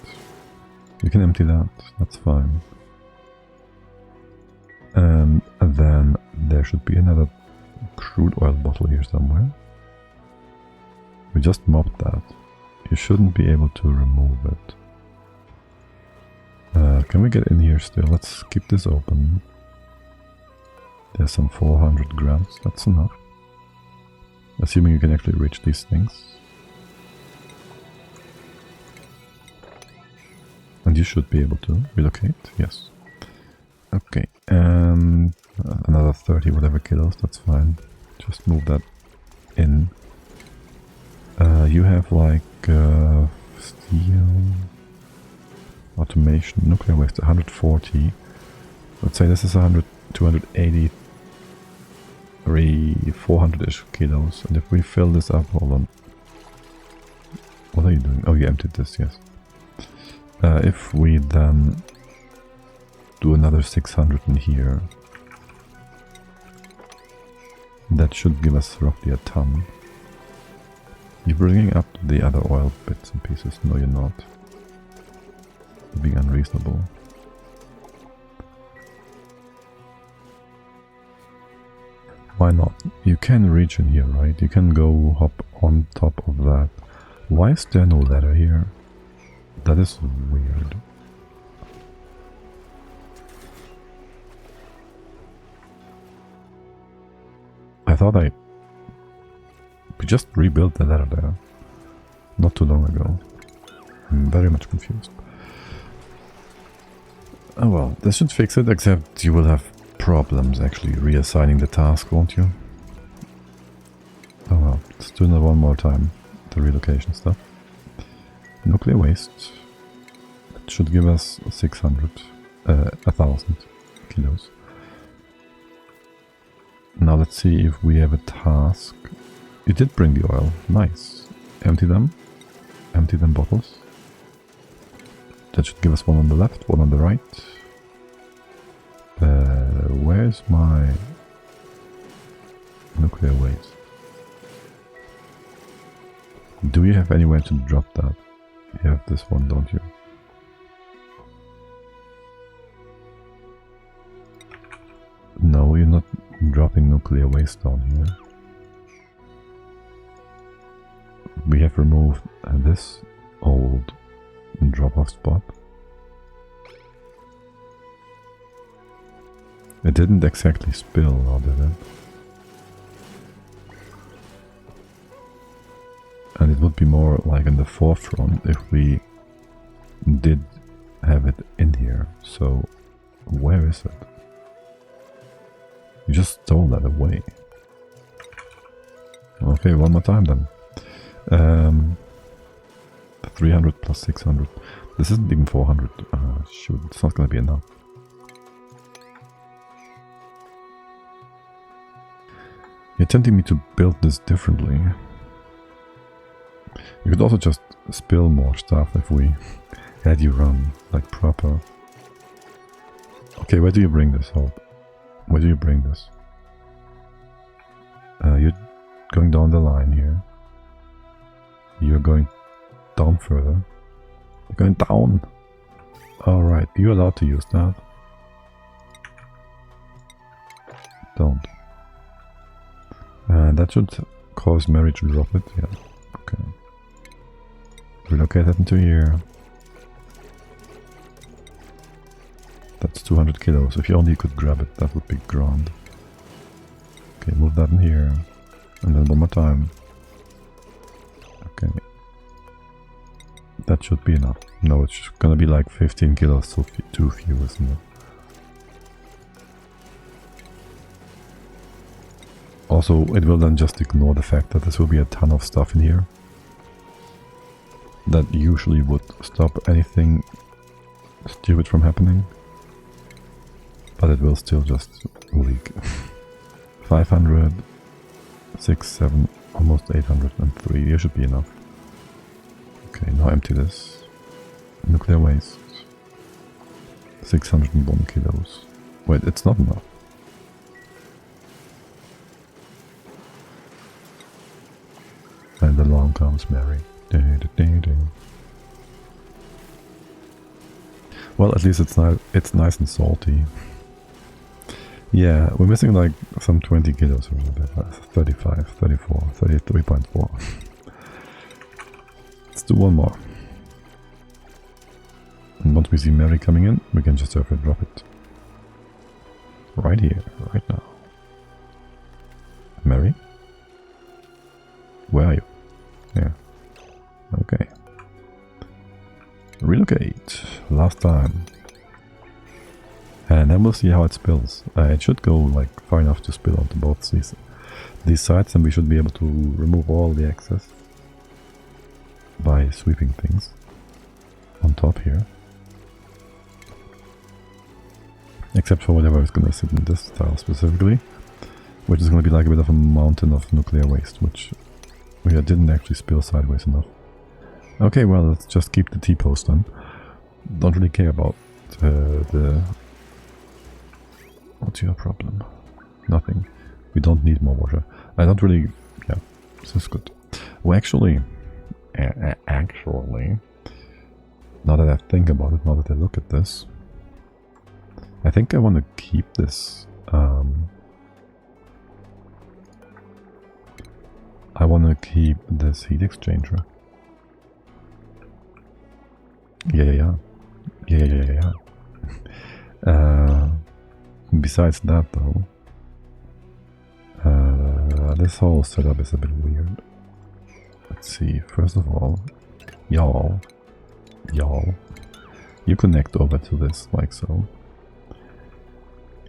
S1: You can empty that, that's fine. And then there should be another crude oil bottle here somewhere. We just mopped that. You shouldn't be able to remove it. Can we get in here still? Let's keep this open. There's some 400 grams, that's enough. Assuming you can actually reach these things. And you should be able to relocate, yes. Okay, and another 30 whatever kilos, that's fine. Just move that in. You have like steel, automation, nuclear waste, 140. Let's say this is 100, 280, 400-ish kilos. And if we fill this up, hold on. What are you doing? Oh, you emptied this, yes. If we then do another 600 in here, that should give us roughly a ton. You're bringing up the other oil bits and pieces. No, you're not. You're being unreasonable. Why not? You can reach in here, right? You can go hop on top of that. Why is there no ladder here? That is weird. I thought we just rebuilt the ladder there not too long ago. I'm very much confused. Oh well, this should fix it, except you will have problems actually reassigning the task, won't you? Oh well, let's do it one more time, the relocation stuff. Nuclear waste. It should give us 600, 1000 kilos. Now let's see if we have a task. You did bring the oil, nice. Empty them bottles. That should give us one on the left, one on the right. Where's my nuclear waste? Do you have anywhere to drop that? You have this one, don't you? No, you're not dropping nuclear waste down here. We have removed this old drop-off spot. It didn't exactly spill, or did it? And it would be more like in the forefront if we did have it in here. So, where is it? You just stole that away. Okay, one more time then. 300 plus 600. This isn't even 400. Shoot, it's not gonna be enough. You're tempting me to build this differently. You could also just spill more stuff if we had you run like proper. Okay, where do you bring this, Hope? Where do you bring this? You're going down the line here. You're going down further. You're going down! Alright, you're allowed to use that. Don't. That should cause Mary to drop it, yeah. Okay. Relocate that into here. That's 200 kilos. If you only could grab it, that would be grand. Okay, move that in here. And then one more time. Okay. That should be enough. No, it's gonna be like 15 kilos too few, isn't it? Also, it will then just ignore the fact that there will be a ton of stuff in here. that usually would stop anything stupid from happening. But it will still just leak. 500, 6, 7, almost 803. Here should be enough. Okay, now empty this. Nuclear waste. 601 kilos. Wait, it's not enough. And along comes Mary. Well, at least it's nice and salty. Yeah, we're missing like some 20 kilos or something. 35, 34, 33.4. Let's do one more. And once we see Mary coming in, we can just have her drop it. Right here, right now. Mary? Where are you? Yeah. Okay. Relocate. Last time. And then we'll see how it spills. It should go like far enough to spill onto both these sides, and we should be able to remove all the excess by sweeping things on top here. Except for whatever is going to sit in this tile specifically, which is going to be like a bit of a mountain of nuclear waste, which we didn't actually spill sideways enough. Okay, well, let's just keep the T-post on. Don't really care about the... What's your problem? Nothing. We don't need more water. I don't really... Yeah, this is good. Well, actually... Actually... Now that I think about it, now that I look at this... I think I want to keep this... I want to keep this heat exchanger. Yeah. Besides that though, this whole setup is a bit weird. Let's see, first of all, y'all, you connect over to this like so.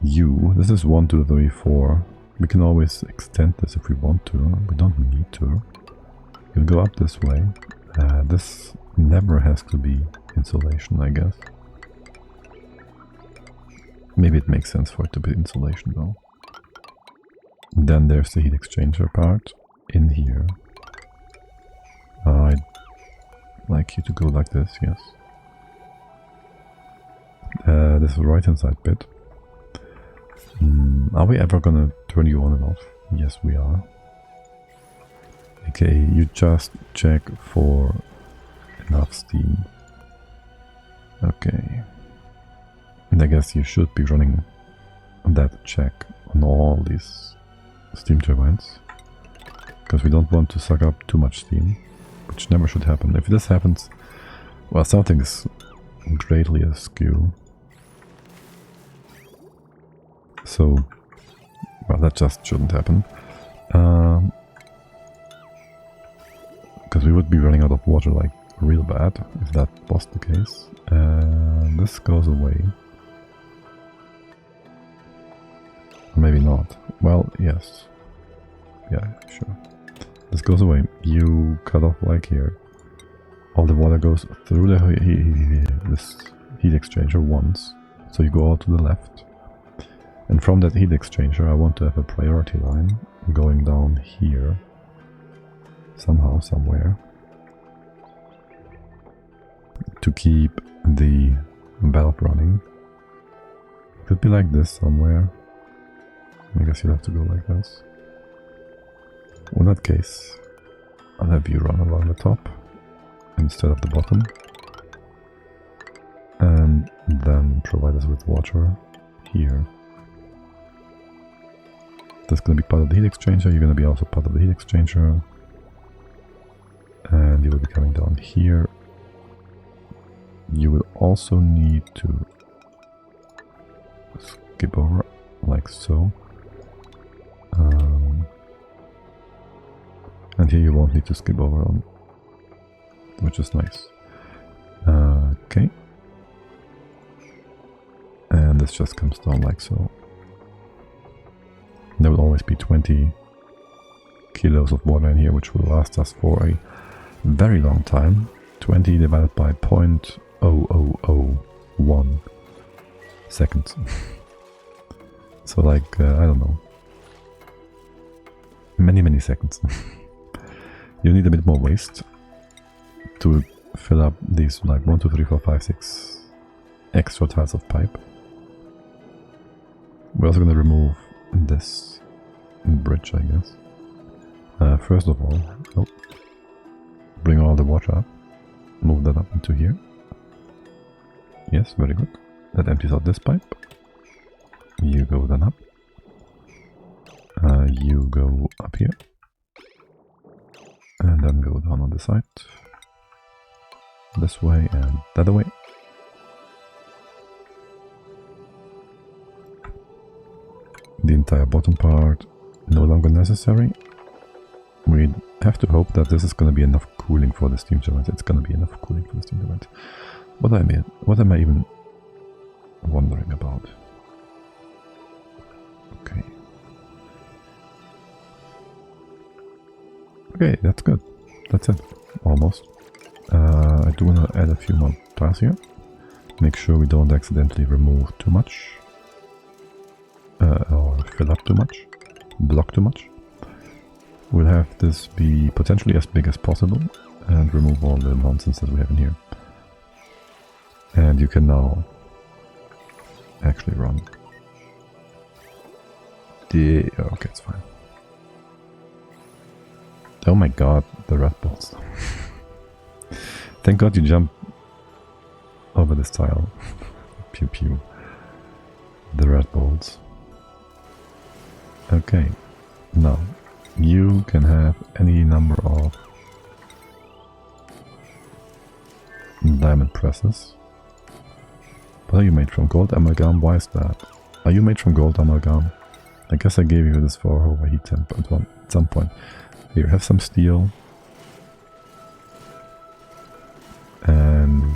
S1: This is 1, 2, 3, 4. We can always extend this if we want to. We don't need to. You'll go up this way. This never has to be insulation, I guess. Maybe it makes sense for it to be insulation though. Then there's the heat exchanger part in here. I'd like you to go like this, yes. This right hand side bit. Are we ever gonna turn you on and off? Yes, we are. Okay, you just check for enough steam. Okay. And I guess you should be running that check on all these steam turbines. Because we don't want to suck up too much steam, which never should happen. If this happens, well, something is greatly askew. So, well, that just shouldn't happen. Because we would be running out of water like real bad if that was the case. This goes away. Or maybe not. Well, yes. Yeah, sure. This goes away. You cut off like here. All the water goes through this heat exchanger once. So you go all to the left. And from that heat exchanger I want to have a priority line going down here. Somehow, somewhere. To keep the valve running. Could be like this somewhere. I guess you'll have to go like this. In that case, I'll have you run along the top instead of the bottom. And then provide us with water here. That's going to be part of the heat exchanger. You're going to be also part of the heat exchanger. And you will be coming down here. You will also need to skip over like so. And here you won't need to skip over on, which is nice. Okay. And this just comes down like so. There will always be 20 kilos of water in here, which will last us for a very long time. 20 divided by 0.0001 seconds. So like, I don't know. Many seconds. You need a bit more waste to fill up these like 1, 2, 3, 4, 5, 6 extra tiles of pipe. We're also going to remove this bridge, I guess. First of all, bring all the water up. Move that up into here. Yes, very good. That empties out this pipe. You go then up. You go up here. And then go down on the side. This way and the other way. The entire bottom part no longer necessary. We have to hope that this is going to be enough cooling for the steam turbines. It's going to be enough cooling for the steam turbines. What am I even wondering about? Okay. Okay, that's good. That's it. Almost. I do want to add a few more tiles here. Make sure we don't accidentally remove too much. Or fill up too much. Block too much. We'll have this be potentially as big as possible and remove all the nonsense that we have in here. And you can now actually run. Okay, it's fine. Oh my god, the rat balls. Thank god you jump over this tile. Pew pew. The rat balls. Okay, now you can have any number of diamond presses. What are you made from? Gold amalgam? Why is that? Are you made from gold amalgam? I guess I gave you this for overheat temp at some point. Here, have some steel. And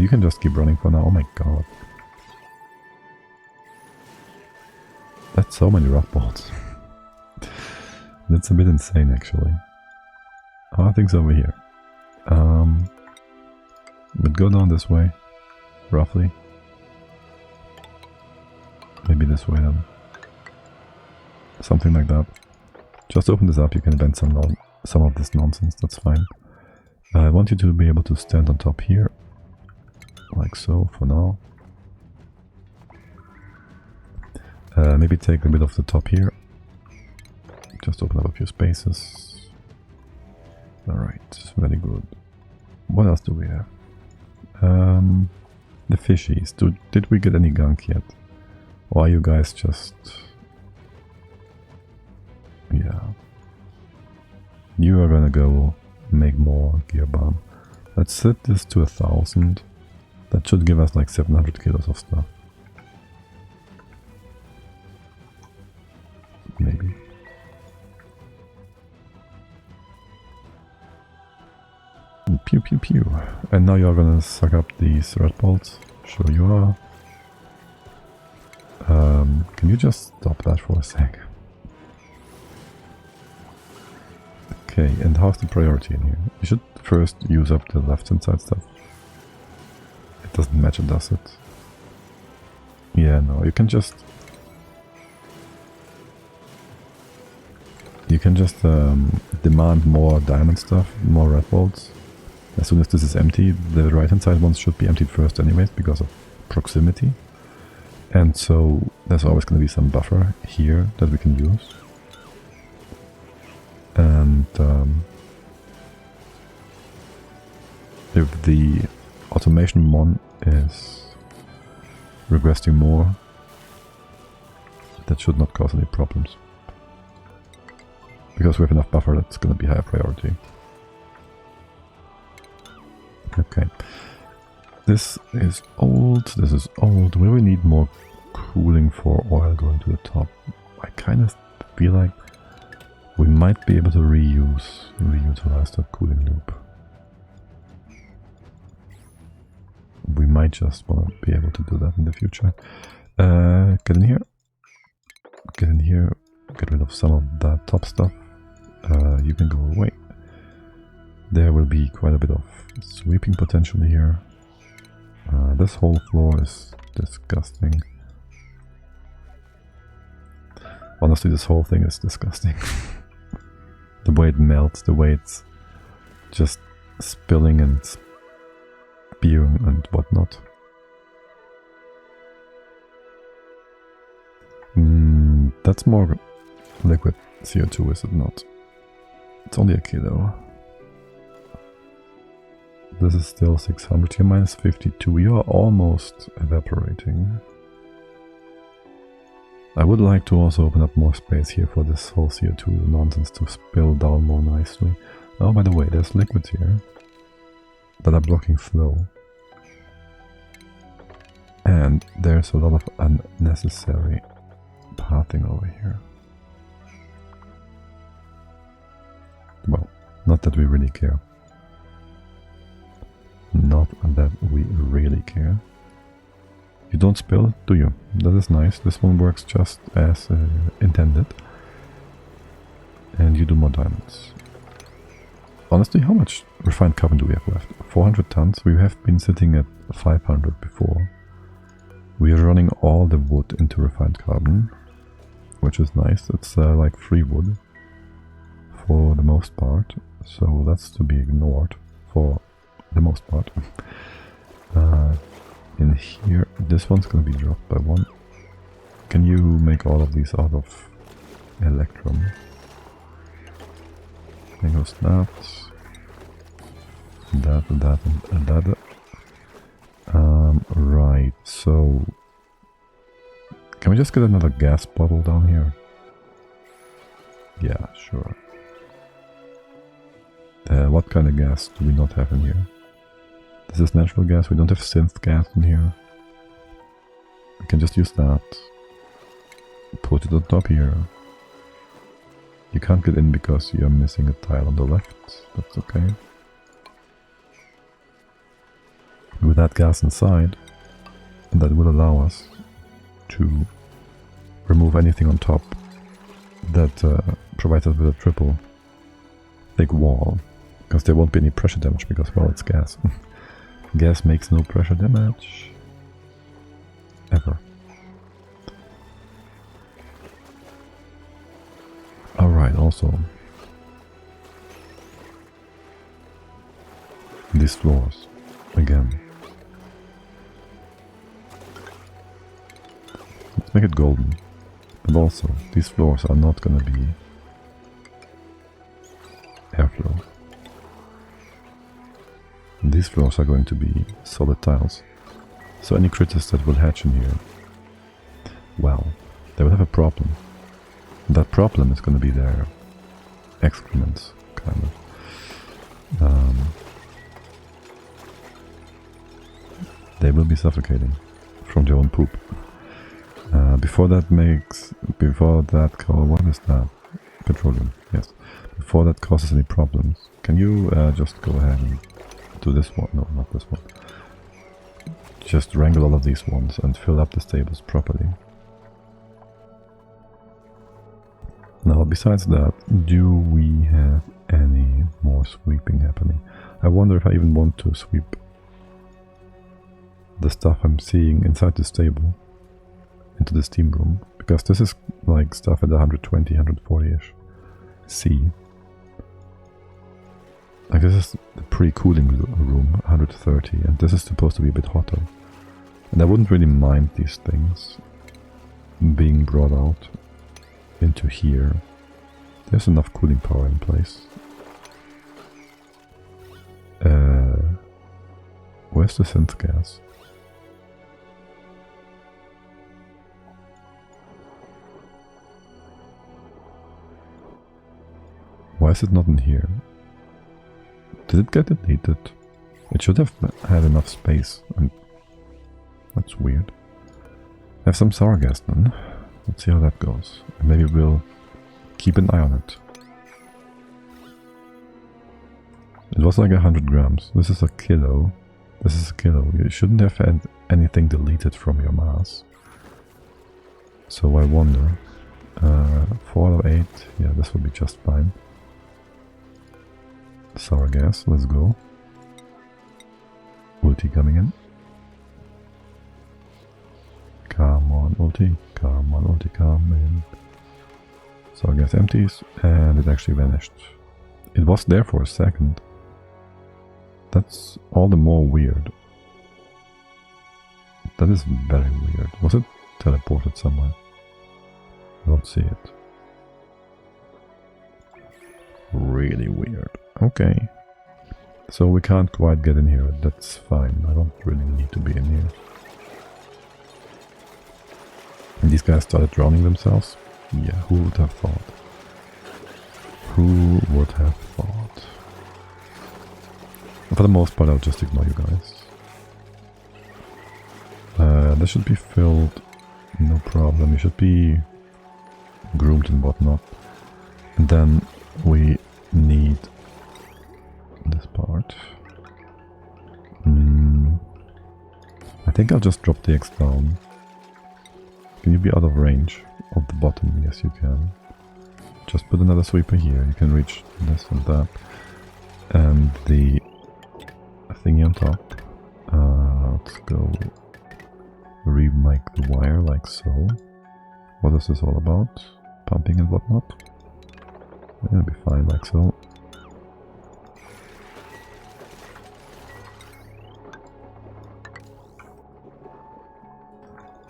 S1: you can just keep running for now. Oh my god. That's so many rough bolts. That's a bit insane actually. How are things over here? But go down this way, roughly. Maybe this way then. Something like that. Just open this up, you can bend some of this nonsense, that's fine. I want you to be able to stand on top here. Like so, for now. Maybe take a bit off the top here. Just open up a few spaces. Alright, very good. What else do we have? The fishies. Did we get any gunk yet? Or are you guys just... Yeah. You are gonna go make more gear bomb. Let's set this to 1000. That should give us like 700 kilos of stuff. Maybe. Pew pew pew. And now you're gonna suck up these red bolts. Sure you are. Can you just stop that for a sec? Okay, and how's the priority in here? You should first use up the left-hand side stuff. It doesn't match it, does it? Yeah, no, you can just... You can just demand more diamond stuff, more red bolts. As soon as this is empty, the right-hand side ones should be emptied first anyways, because of proximity. And so there's always going to be some buffer here that we can use. And if the automation one is requesting more, that should not cause any problems. Because we have enough buffer, that's going to be higher priority. Okay. This is old, this is old. Will we need more cooling for oil going to the top? I kind of feel like we might be able to reutilize that cooling loop. We might just want to be able to do that in the future. Get in here. Get in here. Get rid of some of that top stuff. You can go away. There will be quite a bit of sweeping potential here. This whole floor is disgusting. Honestly, this whole thing is disgusting. The way it melts, the way it's just spilling and spewing and whatnot. That's more liquid CO2, is it not? It's only a kilo. This is still 600 here, minus 52. You are almost evaporating. I would like to also open up more space here for this whole CO2 nonsense to spill down more nicely. Oh, by the way, there's liquids here that are blocking flow. And there's a lot of unnecessary pathing over here. Well, not that we really care. Not that we really care. You don't spill, do you? That is nice. This one works just as intended. And you do more diamonds. Honestly, how much refined carbon do we have left? 400 tons? We have been sitting at 500 before. We are running all the wood into refined carbon, which is nice. It's like free wood for the most part. So that's to be ignored for the most part. In here, this one's gonna be dropped by 1. Can you make all of these out of electrum? There goes that, and that. Right, so can we just get another gas bottle down here? Yeah, sure. What kind of gas do we not have in here? This is natural gas, we don't have synth gas in here. We can just use that. Put it on top here. You can't get in because you're missing a tile on the left. That's okay. With that gas inside, that will allow us to remove anything on top that provides us with a triple thick wall. Because there won't be any pressure damage because, well, it's gas. Gas makes no pressure damage. Ever. Alright, also. These floors. Again. Let's make it golden. But also, these floors are not gonna be airflow. These floors are going to be solid tiles. So any critters that will hatch in here, well, they will have a problem. That problem is going to be their excrements, kind of. They will be suffocating from their own poop. Before that, what is that? Petroleum, yes. Before that causes any problems, can you just go ahead and do this one? No, not this one. Just wrangle all of these ones and fill up the stables properly. Now, besides that, do we have any more sweeping happening? I wonder if I even want to sweep the stuff I'm seeing inside the stable into the steam room, because this is like stuff at 120, 140-ish C. Like this is the pre-cooling room, 130, and this is supposed to be a bit hotter. And I wouldn't really mind these things being brought out into here. There's enough cooling power in place. Where's the synth gas? Why is it not in here? Did it get deleted? It should have had enough space, and that's weird. I have some sour gas then. Let's see how that goes. And maybe we'll keep an eye on it. It was like 100 grams. This is a kilo. This is a kilo. You shouldn't have had anything deleted from your mass. So I wonder. 4 out of 8. Yeah, this will be just fine. Sour gas, let's go. Ulti coming in. Come on, ulti. Come on, ulti, come in. Sour gas empties, and it actually vanished. It was there for a second. That's all the more weird. That is very weird. Was it teleported somewhere? I don't see it. Really weird. Okay. So we can't quite get in here. That's fine. I don't really need to be in here. And these guys started drowning themselves? Yeah, who would have thought? Who would have thought? For the most part, I'll just ignore you guys. This should be filled, no problem. You should be groomed and whatnot. And then we need this part. I think I'll just drop the X down. Can you be out of range of the bottom? Yes, you can. Just put another sweeper here. You can reach this and that. And the thingy on top. Let's go remake the wire like so. What is this all about? Pumping and whatnot? It'll be fine like so.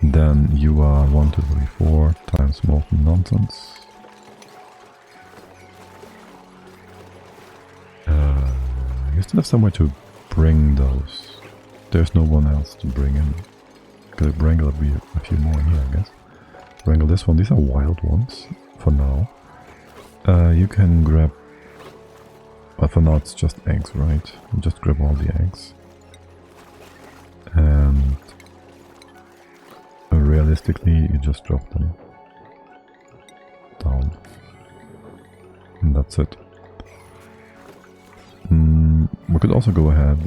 S1: Then you are 1, 2, 3, 4 times molten nonsense. You still have somewhere to bring those. There's no one else to bring in. Could wrangle a few more in here, I guess. Wrangle this one. These are wild ones for now. You can grab. But for now, it's just eggs, right? You just grab all the eggs. And realistically, you just drop them down. And that's it. We could also go ahead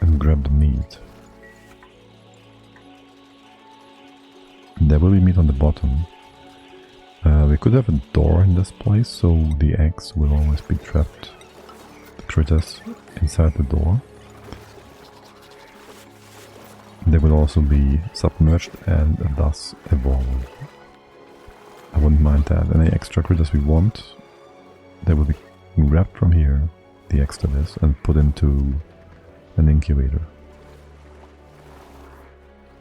S1: and grab the meat. There will be meat on the bottom. We could have a door in this place, so the eggs will always be trapped, the critters, inside the door. They will also be submerged and thus evolve. I wouldn't mind that. Any extra critters we want, they will be grabbed from here, the extra this, and put into an incubator.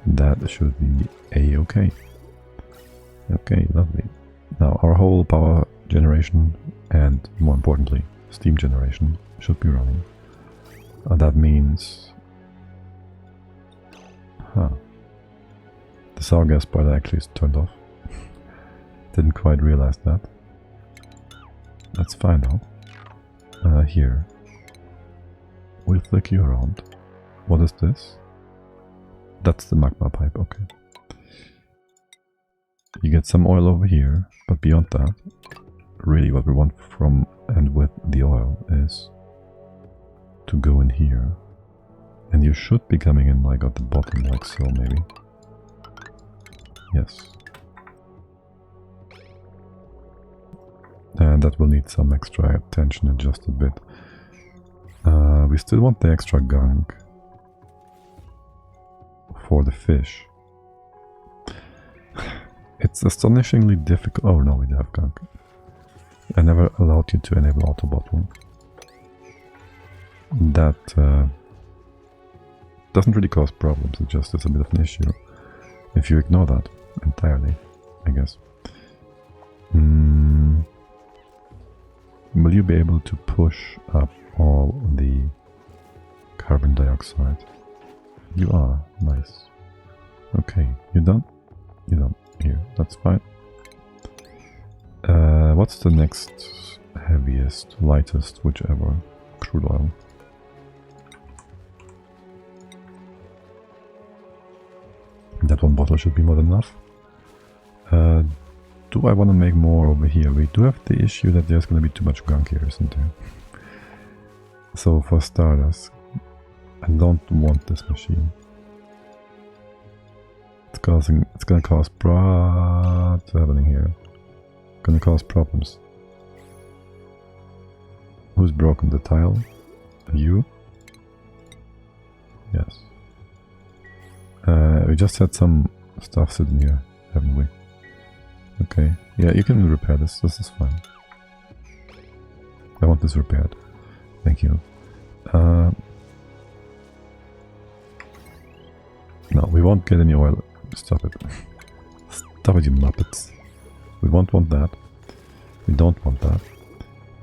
S1: That should be a-okay. Okay, lovely. Now our whole power generation and, more importantly, steam generation should be running. That means... The sour gas boiler actually is turned off. Didn't quite realize that. That's fine though. Here. We'll flick you around. What is this? That's the magma pipe, okay. You get some oil over here, but beyond that, really what we want from and with the oil is to go in here. And you should be coming in like at the bottom, like so maybe. Yes. And that will need some extra attention in just a bit. We still want the extra gunk for the fish. It's astonishingly difficult. Oh no, we do have gunk. I never allowed you to enable auto bottle. That doesn't really cause problems, it just is a bit of an issue. If you ignore that entirely, I guess. Will you be able to push up all the carbon dioxide? You are. Nice. Okay, you done? You done. Here, that's fine. What's the next heaviest, lightest, whichever, crude oil? That one bottle should be more than enough. Do I want to make more over here? We do have the issue that there's going to be too much gunk here, isn't there? So for starters, I don't want this machine. It's gonna cause what's happening here? Gonna cause problems. Who's broken the tile? You? Yes. We just had some stuff sitting here, haven't we? Okay. Yeah, you can repair this. This is fine. I want this repaired. Thank you. No, we won't get any oil. Stop it. Stop it, you muppets. We won't want that. We don't want that.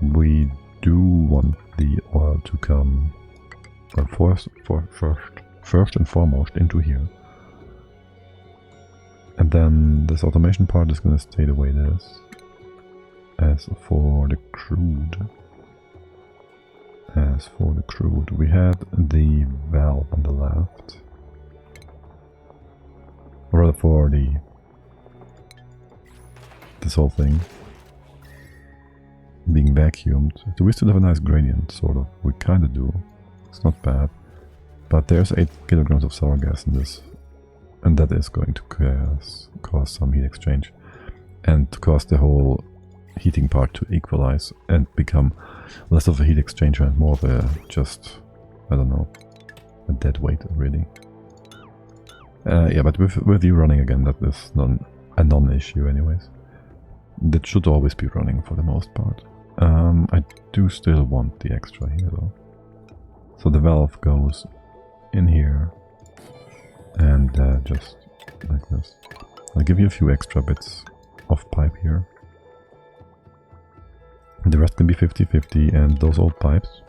S1: We do want the oil to come first and foremost into here. And then this automation part is going to stay the way it is. As for the crude, we had the valve on the left. Or rather for this whole thing being vacuumed. Do we still have a nice gradient, sort of? We kind of do. It's not bad. But there's 8 kilograms of sour gas in this. And that is going to cause some heat exchange. And to cause the whole heating part to equalize and become less of a heat exchanger and more of a just, I don't know, a dead weight really. Yeah, but with you running again, that is a non-issue anyways. That should always be running for the most part. I do still want the extra here though. So the valve goes in here and just like this. I'll give you a few extra bits of pipe here. The rest can be 50-50, and those old pipes.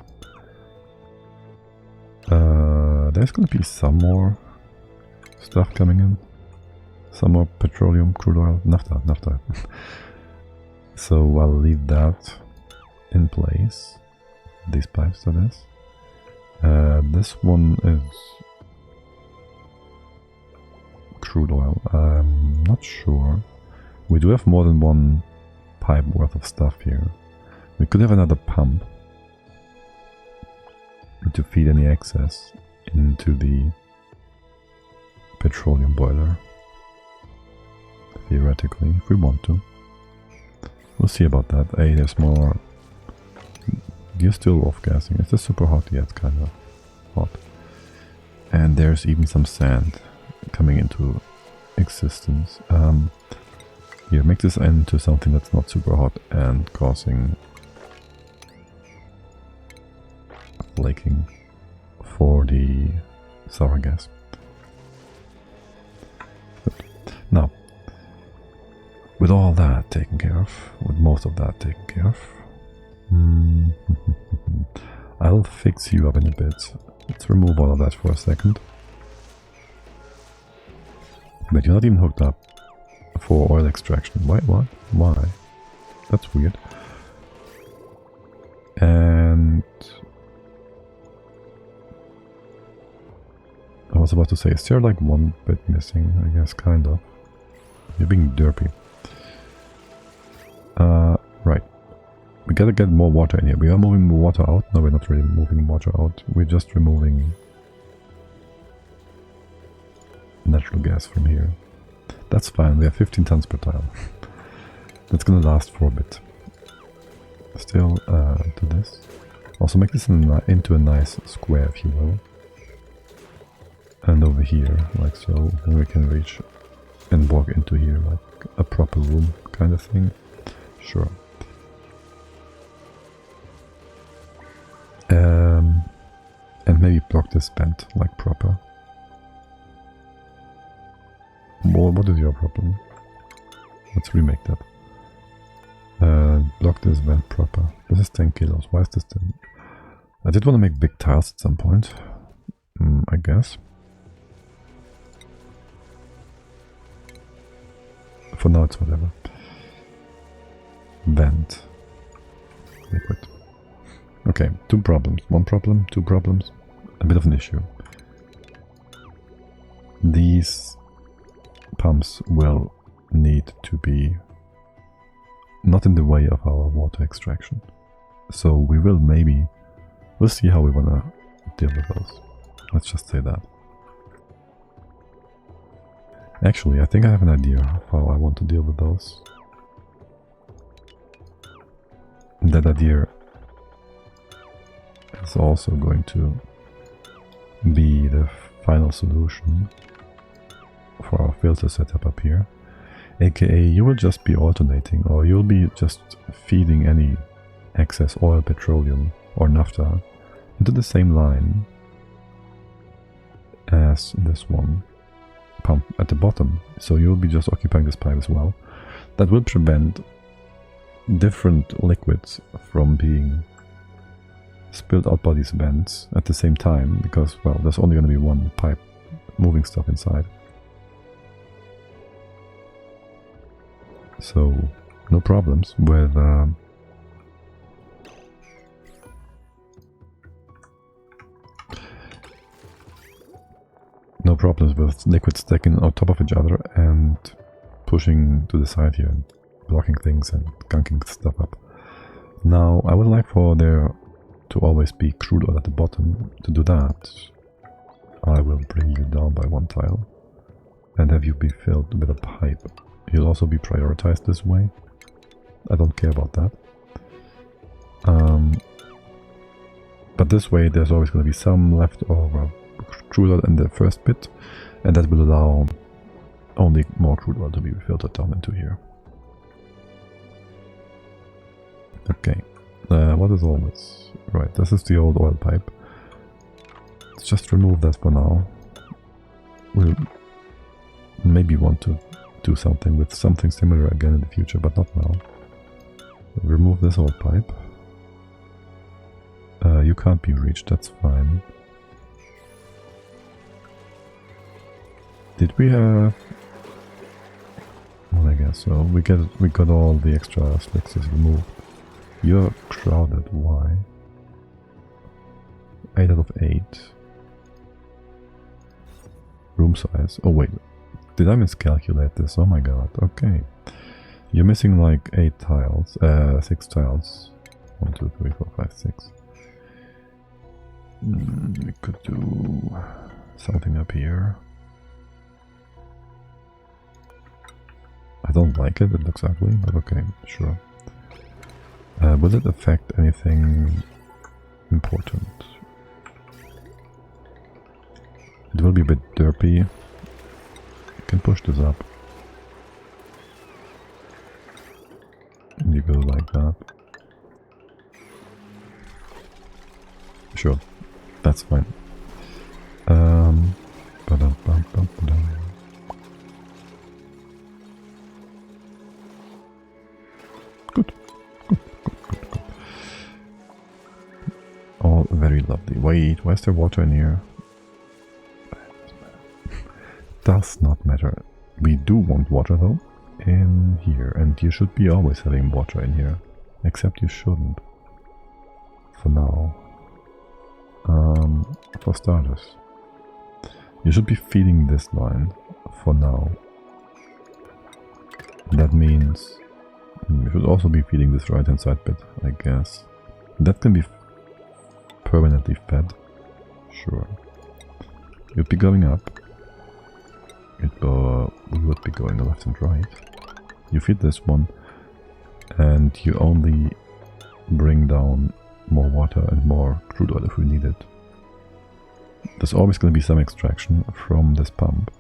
S1: There's gonna be some more stuff coming in. Some more petroleum, crude oil, naphtha. So I'll leave that in place. These pipes, that is. This one is crude oil. I'm not sure. We do have more than one pipe worth of stuff here. We could have another pump to feed any excess into the petroleum boiler. Theoretically, if we want to. We'll see about that. Hey, there's more. You're still off-gassing. Is this super hot? Yeah, it's kind of hot. And there's even some sand coming into existence. Here, make this into something that's not super hot and causing flaking for the sour gas. Good. Now, with all that taken care of, with most of that taken care of, I'll fix you up in a bit. Let's remove all of that for a second. But you're not even hooked up for oil extraction. Why? What? Why? That's weird. And I was about to say, is there like one bit missing? I guess, kind of. You're being derpy. Right. We gotta get more water in here. We are moving more water out. No, we're not really moving water out. We're just removing natural gas from here. That's fine. We have 15 tons per tile. That's gonna last for a bit. Still, do this. Also make this into a nice square, if you will. And over here, like so, and we can reach and walk into here like a proper room kind of thing. Sure. And maybe block this vent like proper. What is your problem? Let's remake that. Block this vent proper. This is 10 kilos. Why is this 10? I did want to make big tiles at some point. I guess. For now it's whatever. Vent. Liquid. Okay, 2 problems. 1 problem, 2 problems. A bit of an issue. These pumps will need to be not in the way of our water extraction. So we will we'll see how we want to deal with those. Let's just say that. Actually, I think I have an idea of how I want to deal with those. That idea is is also going to be the final solution for our filter setup up here. AKA, you will just be alternating, or you'll be just feeding any excess oil, petroleum, or naphtha into the same line as this one pump at the bottom. So you'll be just occupying this pipe as well. That will prevent different liquids from being spilled out by these vents at the same time, because, well, there's only going to be one pipe moving stuff inside. So, no problems with liquids stacking on top of each other and pushing to the side here and blocking things and gunking stuff up. Now, I would like for there to always be crude oil at the bottom. To do that, I will bring you down by one tile and have you be filled with a pipe. You'll also be prioritized this way. I don't care about that. But this way there's always going to be some leftover crude oil in the first bit, and that will allow only more crude oil to be filtered down into here. Okay, what is all this? Right, this is the old oil pipe. Let's just remove that for now. We'll maybe want to do something with something similar again in the future, but not now. Remove this old pipe. You can't be reached, that's fine. Did we have... Well, I guess so. We got all the extra slicks removed. You're crowded, why? 8 out of 8. Room size. Oh wait, did I miscalculate this? Oh my god, okay. You're missing like 8 tiles, 6 tiles. 1, 2, 3, 4, 5, 6. We could do something up here. I don't like it, it looks ugly, but okay, sure. Will it affect anything important? It will be a bit derpy. You can push this up. And you go like that. Sure, that's fine. Good. All very lovely. Wait, why is there water in here? Does not matter. We do want water though in here, and you should be always having water in here, except you shouldn't for now. For starters, you should be feeding this line for now. That means you should also be feeding this right hand side bit, I guess. That can be permanently fed. Sure. You'd be going up. We would be going left and right. You feed this one, and you only bring down more water and more crude oil if we need it. There's always going to be some extraction from this pump,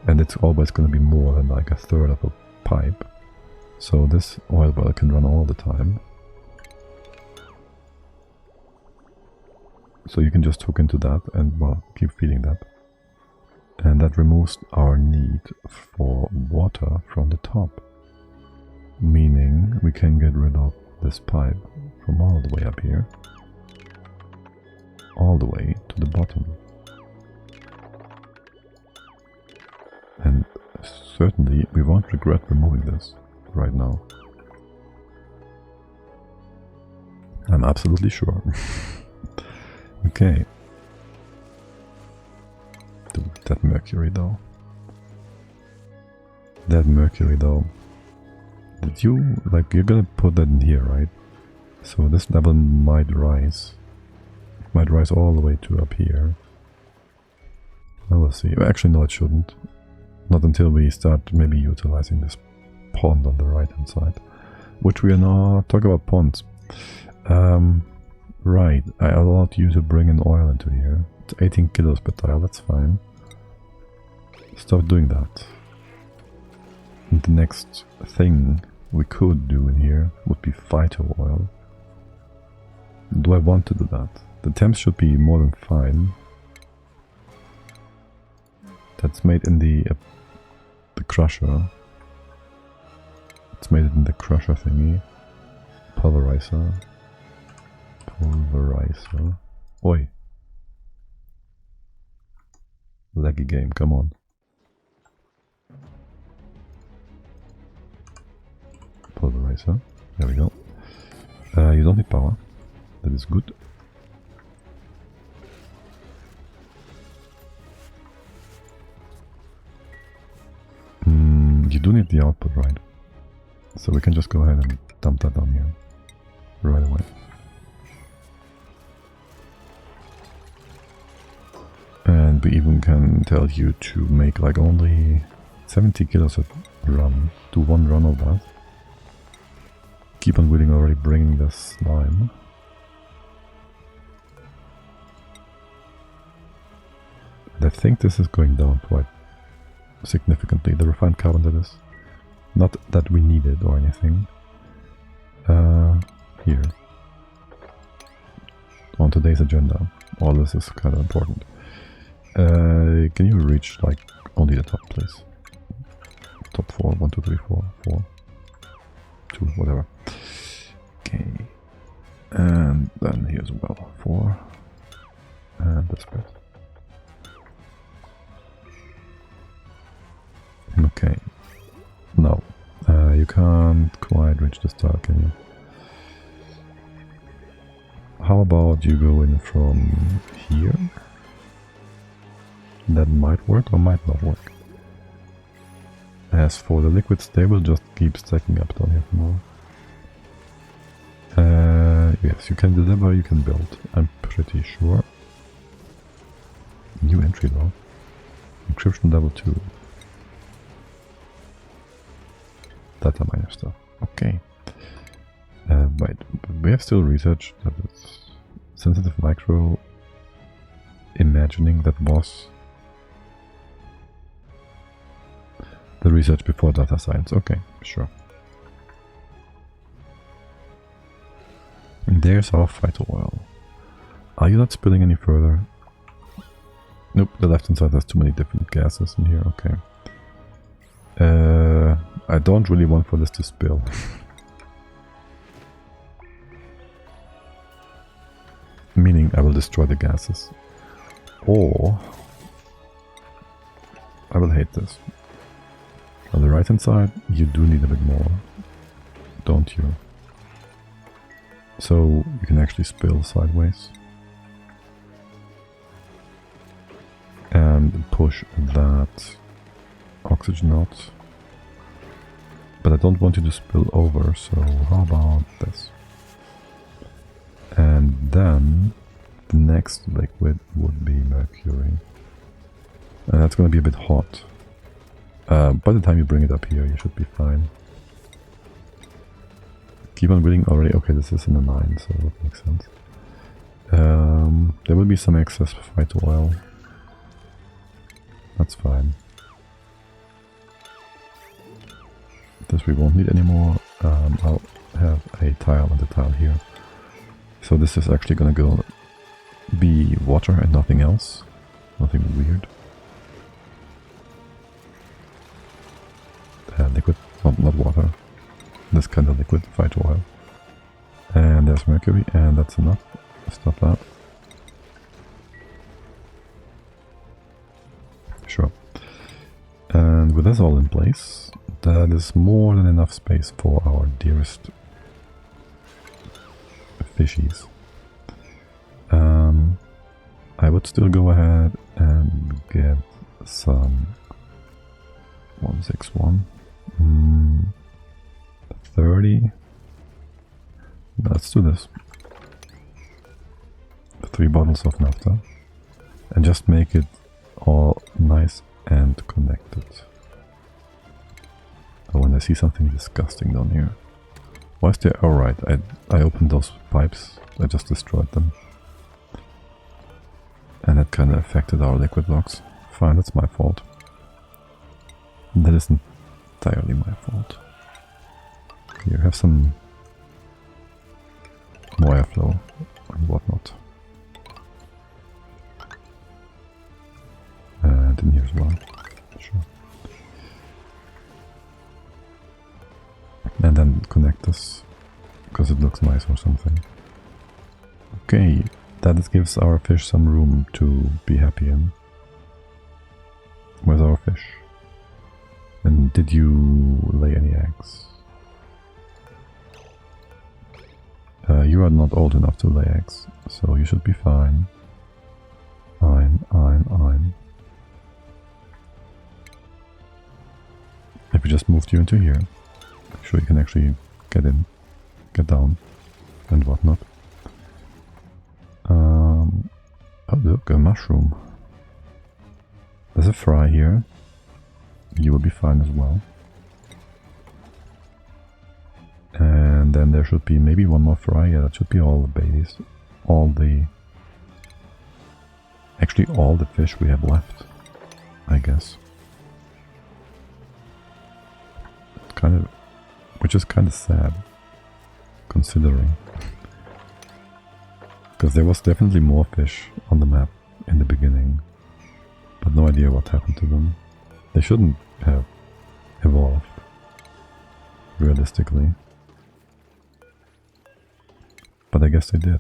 S1: and it's always going to be more than like a third of a pipe. So this oil well can run all the time. So you can just hook into that and, well, keep feeding that. And that removes our need for water from the top. Meaning we can get rid of this pipe from all the way up here, all the way to the bottom. And certainly we won't regret removing this right now. I'm absolutely sure. Okay. Dude, that mercury though. That mercury though. Did you, like, you're gonna put that in here, right? So this level might rise. It might rise all the way to up here. I will see. Actually, no, it shouldn't. Not until we start maybe utilizing this pond on the right hand side. Which we are not talking about ponds. Right, I allowed you to bring in oil into here. It's 18 kilos per tile, that's fine. Stop doing that. And the next thing we could do in here would be phyto oil. Do I want to do that? The temps should be more than fine. That's made in the crusher. It's made in the crusher thingy. Pulverizer. Pulverizer. Oi. Laggy game, come on. Pulverizer. There we go. You don't need power. That is good. You do need the output, right? So we can just go ahead and dump that down here right away. And we even can tell you to make like only 70 kilos a run. Do one run of that. Keep on wheeling, already bringing the slime. And I think this is going down quite significantly, the refined carbon that is. Not that we need it or anything. Here. On today's agenda. All this is kind of important. Can you reach like only the top, please? Top 4, 1, 2, 3, 4, 4, 2, whatever. Okay. And then here as well. 4. And this bit. Okay. No. You can't quite reach the star, can you? How about you go in from here? That might work or might not work. As for the liquids, they will just keep stacking up down here for now. Yes, you can deliver, you can build. I'm pretty sure. New entry though. Encryption level 2. Data miner stuff. Okay. Wait, but we have still research that it's sensitive micro imagining that was the research before data science. Okay, sure. And there's our phyto oil. Are you not spilling any further? Nope, the left hand side has too many different gases in here. Okay. I don't really want for this to spill. Meaning I will destroy the gases. Or I will hate this. On the right hand side, you do need a bit more, don't you? So you can actually spill sideways. And push that oxygen out. But I don't want you to spill over, so how about this? And then the next liquid would be mercury. And that's going to be a bit hot. By the time you bring it up here, you should be fine. Keep on reading already. Okay, this is in the 9, so that makes sense. There will be some excess phyto oil. That's fine. This we won't need anymore. I'll have a tile and a tile here. So this is actually gonna go be water and nothing else. Nothing weird. Liquid, not water. This kind of liquid, phyto oil. And there's mercury, and that's enough. Stop that. Sure. And with this all in place, that is more than enough space for our dearest fishies. I would still go ahead and get some 161, 30. Let's do this. 3 bottles of naphtha and just make it all nice and connected. Oh, and I see something disgusting down here. Why is there... Oh right, I opened those pipes, I just destroyed them. And that kinda affected our liquid blocks. Fine, that's my fault. That isn't entirely my fault. Here, have some wire flow and whatnot. And in here as well. Sure. And then connect this, because it looks nice or something. Okay, that gives our fish some room to be happy in. Where's our fish? And did you lay any eggs? You are not old enough to lay eggs, so you should be fine. Fine. If we just moved you into here, make sure you can actually get in, get down, and whatnot. Oh look, a mushroom. There's a fry here. You will be fine as well. And then there should be maybe one more fry. Yeah, that should be all the babies. Actually all the fish we have left, I guess. Which is kind of sad, considering. Because there was definitely more fish on the map in the beginning, but no idea what happened to them. They shouldn't have evolved, realistically. But I guess they did.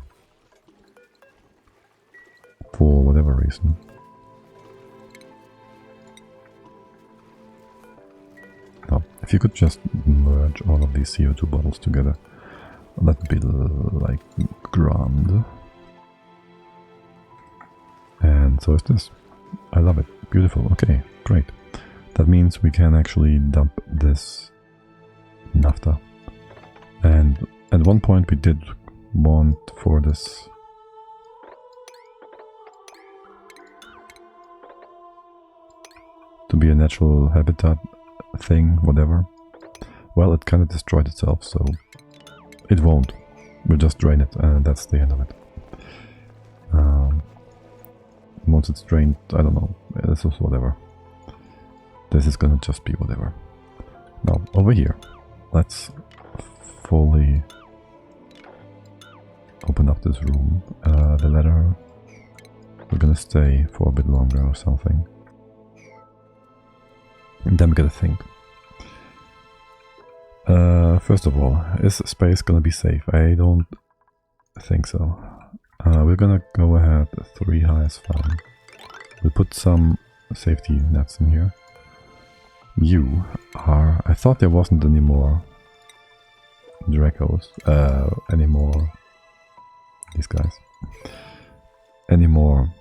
S1: For whatever reason. Now, if you could just merge all of these CO2 bottles together, that would be like grand. And so is this. I love it. Beautiful. Okay, great. That means we can actually dump this naphtha. And at one point we did want for this to be a natural habitat thing, whatever. Well, it kind of destroyed itself, so it won't. We'll just drain it, and that's the end of it. Once it's drained, I don't know, this is whatever. This is gonna just be whatever. Now, over here, let's fully open up this room. The ladder, we're gonna stay for a bit longer or something. And then we gotta think. First of all, is space gonna be safe? I don't think so. We're gonna go ahead, 3 high is fine. We'll put some safety nets in here. You are... I thought there wasn't any more Dracos, anymore... these guys. Any more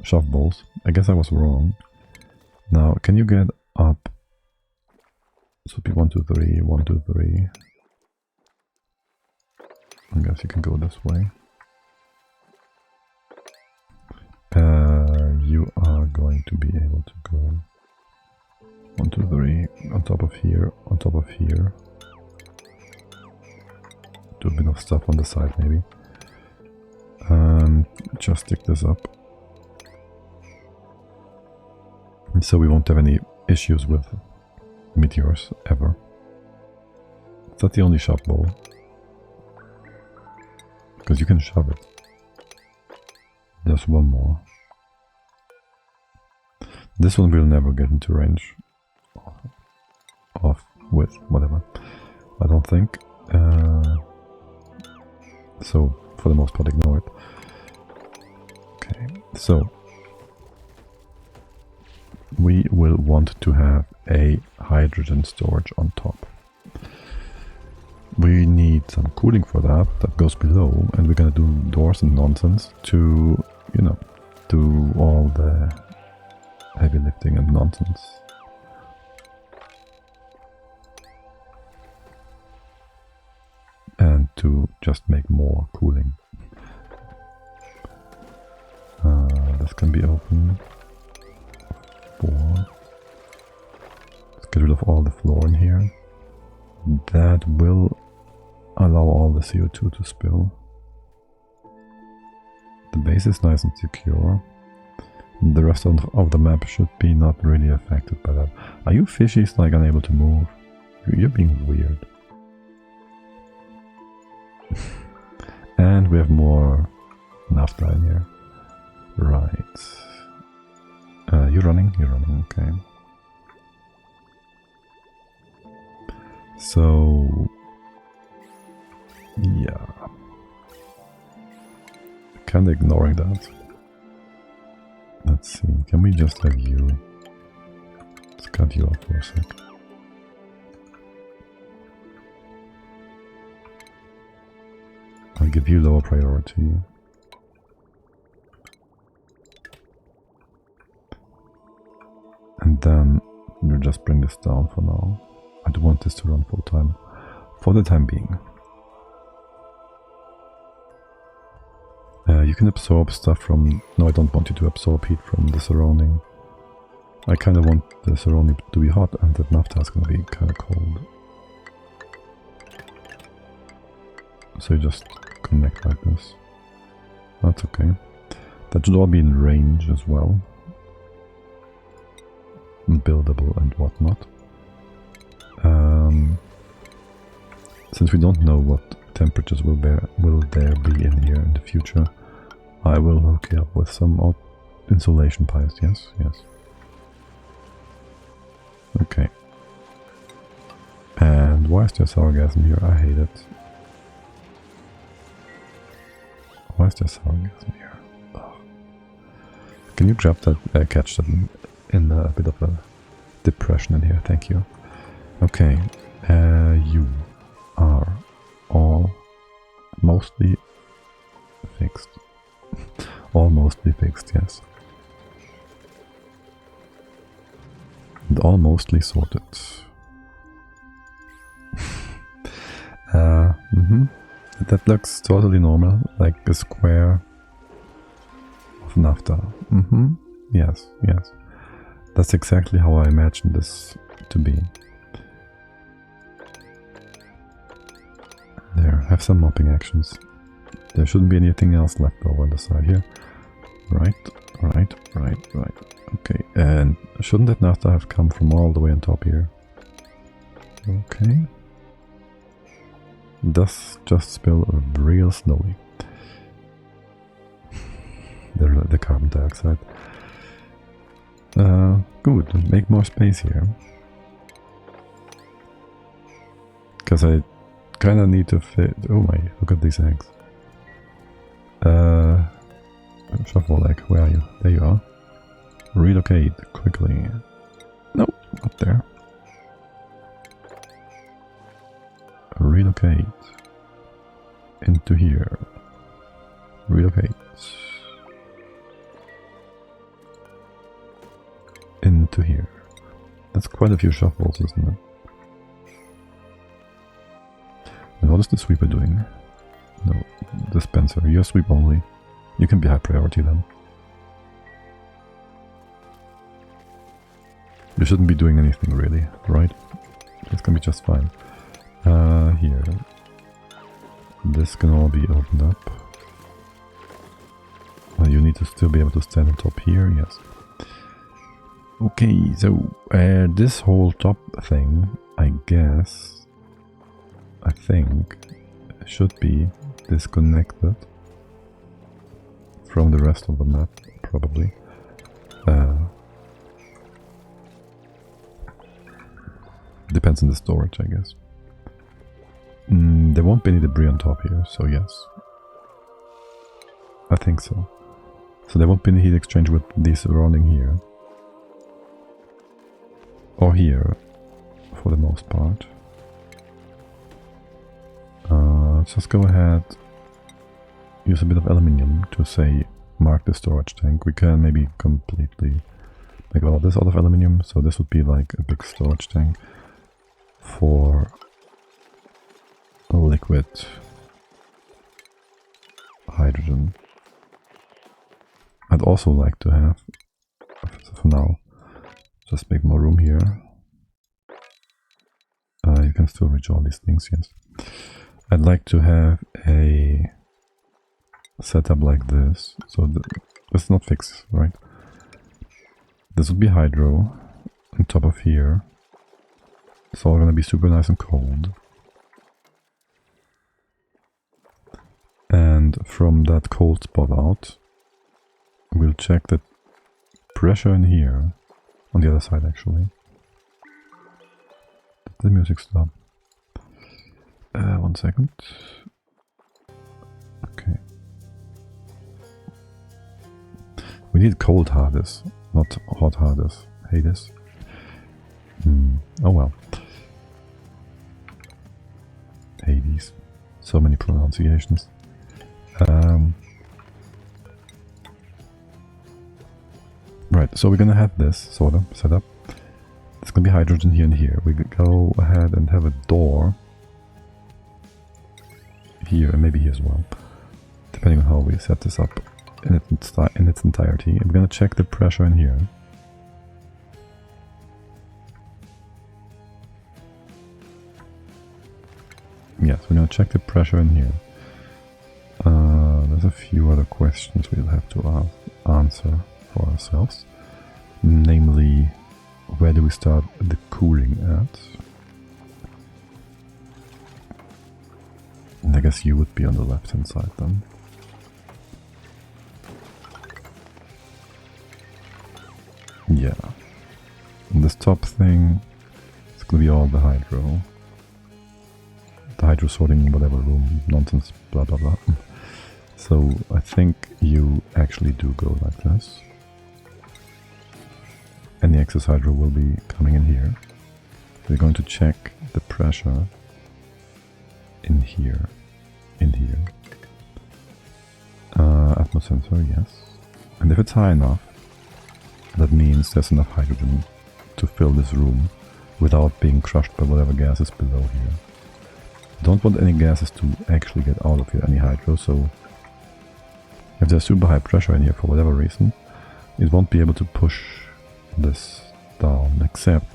S1: shove balls. I guess I was wrong. Now, can you get up? This would be 1, 2, 3, 1, 2, 3. I guess you can go this way. You are going to be able to go 1, 2, 3 on top of here, on top of here. Do a bit of stuff on the side maybe. Just stick this up. And so we won't have any issues with meteors ever. Is that the only shove ball? Because you can shove it. There's one more. This one will never get into range of with whatever. I don't think. So for the most part, ignore it. Okay, so we will want to have a hydrogen storage on top. We need some cooling for that. That goes below, and we're gonna do doors and nonsense to, you know, do all the heavy lifting and nonsense. And to just make more cooling. This can be open. 4. Let's get rid of all the floor in here. That will allow all the CO2 to spill. The base is nice and secure. The rest of the map should be not really affected by that. Are you fishies like unable to move? You're being weird. And we have more naphtha in here. Right. You're running? You're running, okay. So... yeah. Kinda ignoring that. Let's see, can we just have you? Let's cut you off for a sec. I'll give you lower priority. And then we'll just bring this down for now. I don't want this to run full time. For the time being. You can absorb stuff from... no, I don't want you to absorb heat from the surrounding. I kind of want the surrounding to be hot and that naphtha is going to be kind of cold. So you just connect like this. That's okay. That should all be in range as well. Buildable and whatnot. Since we don't know what temperatures will there be in here in the future, I will hook you up with some insulation pipes. Yes, yes. Okay. And why is there sargassum here? I hate it. Why is there sargassum here? Ugh. Can you grab that, catch that in a bit of a depression in here? Thank you. Okay. You are all mostly fixed. All mostly fixed, yes. And all mostly sorted. That looks totally normal, like a square of naphtha. Yes, yes. That's exactly how I imagined this to be. There, have some mopping actions. There shouldn't be anything else left over on the side here. Right, right, right, right. Okay, and shouldn't that naphtha have come from all the way on top here? Okay. Does just spill real slowly. The carbon dioxide. Good, make more space here. Because I kind of need to fit... oh my, look at these eggs. Shuffle leg, where are you? There you are. Relocate quickly. Nope, not there. Relocate into here. Relocate into here. That's quite a few shuffles, isn't it? And what is the sweeper doing? No, dispenser. You're sweep only. You can be high priority then. You shouldn't be doing anything really, right? This can be just fine. Here. This can all be opened up. Well, you need to still be able to stand on top here, yes. Okay, so this whole top thing, I think, should be disconnected from the rest of the map, probably. Depends on the storage, I guess. There won't be any debris on top here, so yes. I think so. So there won't be any heat exchange with the surrounding here. Or here, for the most part. Let's just go ahead, use a bit of aluminium to say mark the storage tank. We can maybe completely make all of this out of aluminium, so this would be like a big storage tank for liquid hydrogen. I'd also like to have, for now, just make more room here. You can still reach all these things, yes. I'd like to have a setup like this. So this is not fixed, right? This would be hydro on top of here. It's all gonna be super nice and cold. And from that cold spot out, we'll check the pressure in here, on the other side actually. Did the music stop? 1 second. Okay. We need cold Hades, not hot Hades. Hades. Oh well. Hades. So many pronunciations. Right, so we're gonna have this sort of set up. There's gonna be hydrogen here and here. We could go ahead and have a door here and maybe here as well, depending on how we set this up in its entirety. I'm gonna check the pressure in here. Yes, we're gonna check the pressure in here. There's a few other questions we'll have to answer for ourselves. Namely, where do we start the cooling at? And I guess you would be on the left hand side then. Yeah. And this top thing is gonna be all the hydro. The hydro sorting whatever room nonsense, blah blah blah. So I think you actually do go like this. And the excess hydro will be coming in here. We're going to check the pressure in here. Atmosensor, yes. And if it's high enough, that means there's enough hydrogen to fill this room without being crushed by whatever gas is below here. Don't want any gases to actually get out of here, any hydro, so if there's super high pressure in here for whatever reason, it won't be able to push this down, except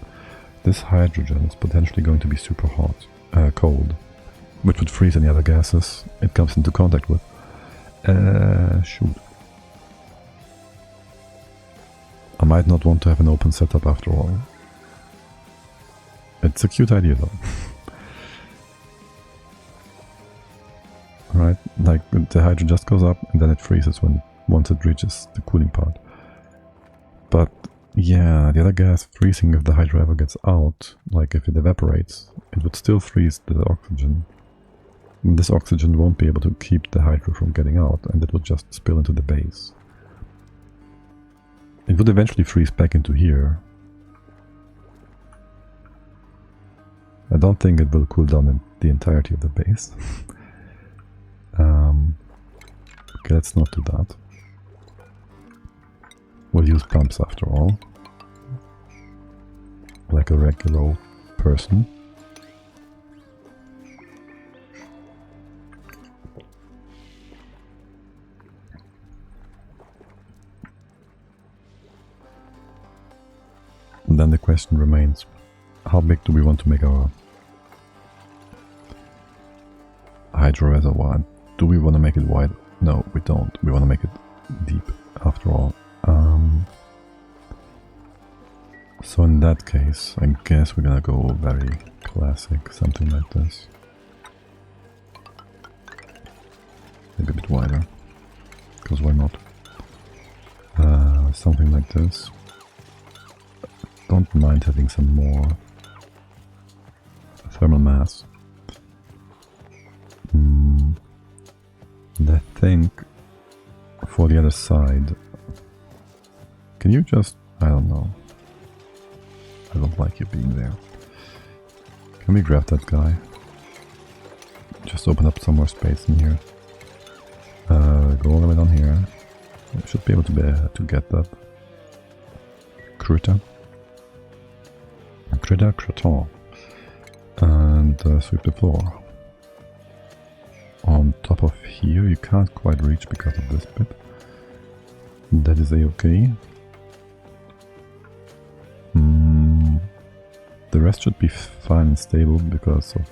S1: this hydrogen is potentially going to be super hot, cold, which would freeze any other gases it comes into contact with. Shoot. I might not want to have an open setup after all. It's a cute idea though. Right, like the hydro just goes up and then it freezes once it reaches the cooling part. But yeah, the other gas freezing if the hydro ever gets out, like if it evaporates, it would still freeze the oxygen. And this oxygen won't be able to keep the hydro from getting out, and it would just spill into the base. It would eventually freeze back into here. I don't think it will cool down in the entirety of the base. Okay, let's not do that. We'll use pumps after all. Like a regular person. And then the question remains, how big do we want to make our hydro reservoir? Do we want to make it wide? No, we don't. We want to make it deep after all. So in that case, I guess we're gonna go very classic, something like this. Maybe a bit wider, because why not? Something like this. Don't mind having some more thermal mass. And I think for the other side, can you just, I don't know. I don't like you being there. Can we grab that guy? Just open up some more space in here. Go all the way down here. I should be able to get that. Critter. Critter. And sweep the floor. On top of here, you can't quite reach because of this bit. That is a-okay. The rest should be fine and stable because of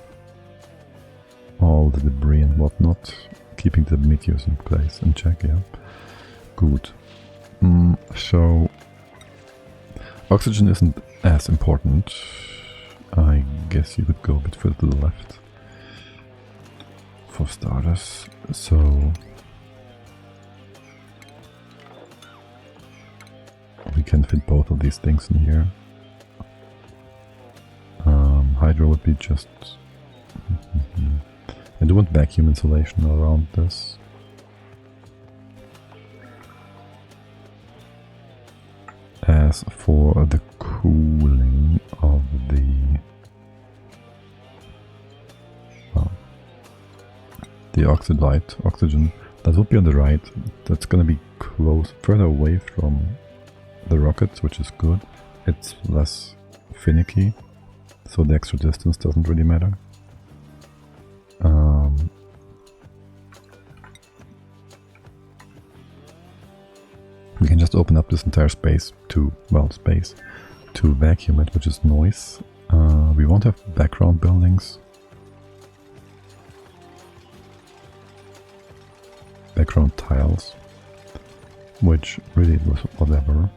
S1: all the debris and whatnot, keeping the meteors in place and check, yeah. Good. So oxygen isn't as important. I guess you could go a bit further to the left for starters. So we can fit both of these things in here. Hydro would be just... I do want vacuum insulation around this. As for the cooling of the... the oxygen, that would be on the right. That's gonna be close, further away from the rockets, which is good. It's less finicky, so the extra distance doesn't really matter. We can just open up this entire space to, well, space to vacuum it, which is noise. We won't have background buildings. Background tiles, which really was whatever.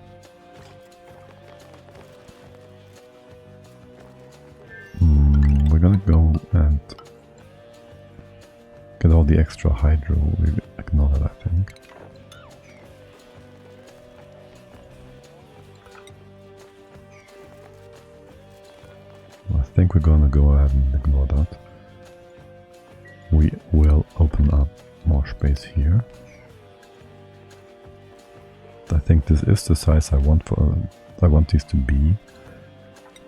S1: We're gonna go and get all the extra hydro. We ignore that, I think. I think we're gonna go ahead and ignore that. We will open up more space here. I think this is the size I want these to be,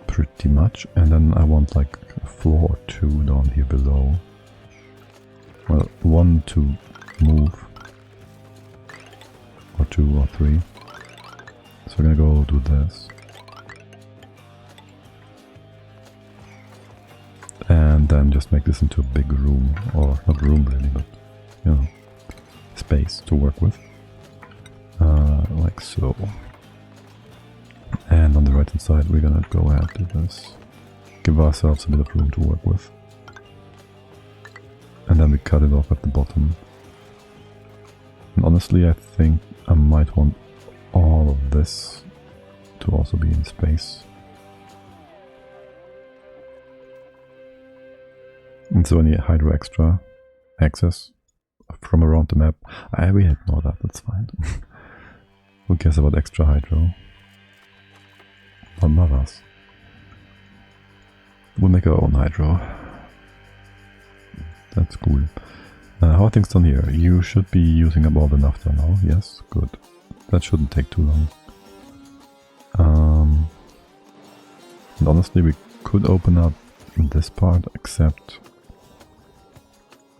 S1: pretty much, and then I want like a floor or two down here below. Well, one to move, or two or three. So we're gonna go do this. And then just make this into a big room, or not room really, but you know, space to work with, like so. And on the right hand side we're gonna go ahead and do this, give ourselves a bit of room to work with, and then we cut it off at the bottom. And honestly I think I might want all of this to also be in space. And so any hydro extra access from around the map, we ignore that, that's fine. Who cares about extra hydro? Not us. We'll make our own hydro. That's cool. How are things done here? You should be using up all the naphtha now, yes? Good. That shouldn't take too long. And honestly we could open up this part, except...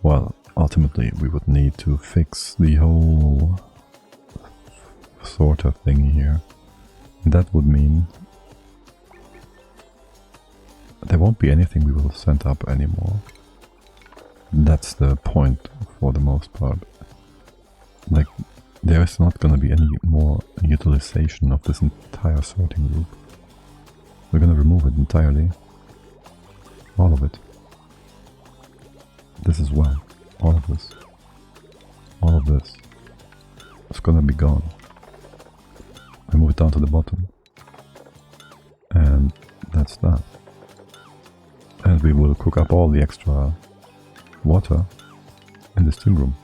S1: well, ultimately we would need to fix the whole sort of thing here. And that would mean there won't be anything we will send up anymore. That's the point for the most part. Like, there is not gonna be any more utilization of this entire sorting loop. We're gonna remove it entirely. All of it. This as well. All of this. All of this. It's gonna be gone. I move it down to the bottom. And that's that. And we will cook up all the extra water in the steam room.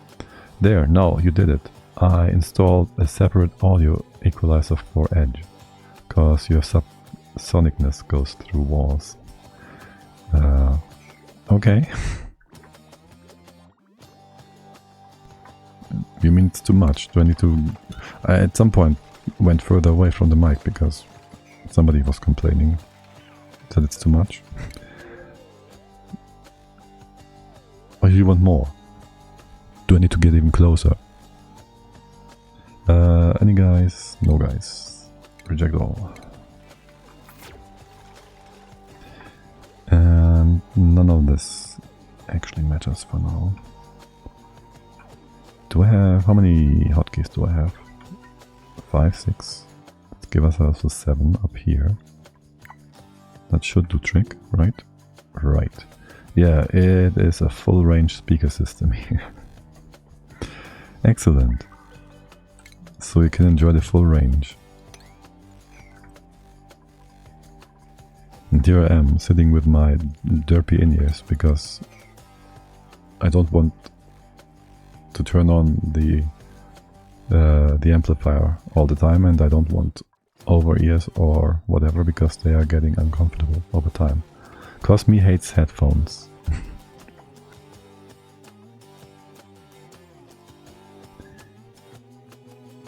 S1: There, now you did it. I installed a separate audio equalizer for Edge, because your sonicness goes through walls. Okay. You mean it's too much? Do I need to... I at some point went further away from the mic because somebody was complaining that it's too much. Or do you want more? Do I need to get even closer? Any guys? No guys. Reject all. And none of this actually matters for now. Do I have... how many hotkeys do I have? 5, 6. Let's give ourselves a 7 up here. That should do trick, right? Right. Yeah, it is a full range speaker system here. Excellent. So you can enjoy the full range. And here I am, sitting with my derpy in-ears, because I don't want to turn on the amplifier all the time, and I don't want over-ears or whatever, because they are getting uncomfortable over time. Cause me hates headphones.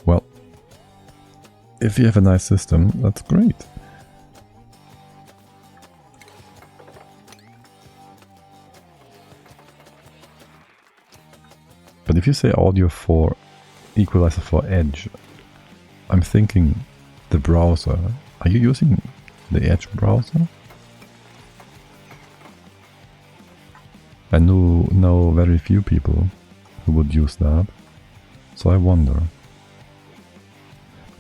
S1: Well, if you have a nice system, that's great. But if you say audio for equalizer for Edge, I'm thinking the browser. Are you using the Edge browser? I know very few people who would use that, so I wonder.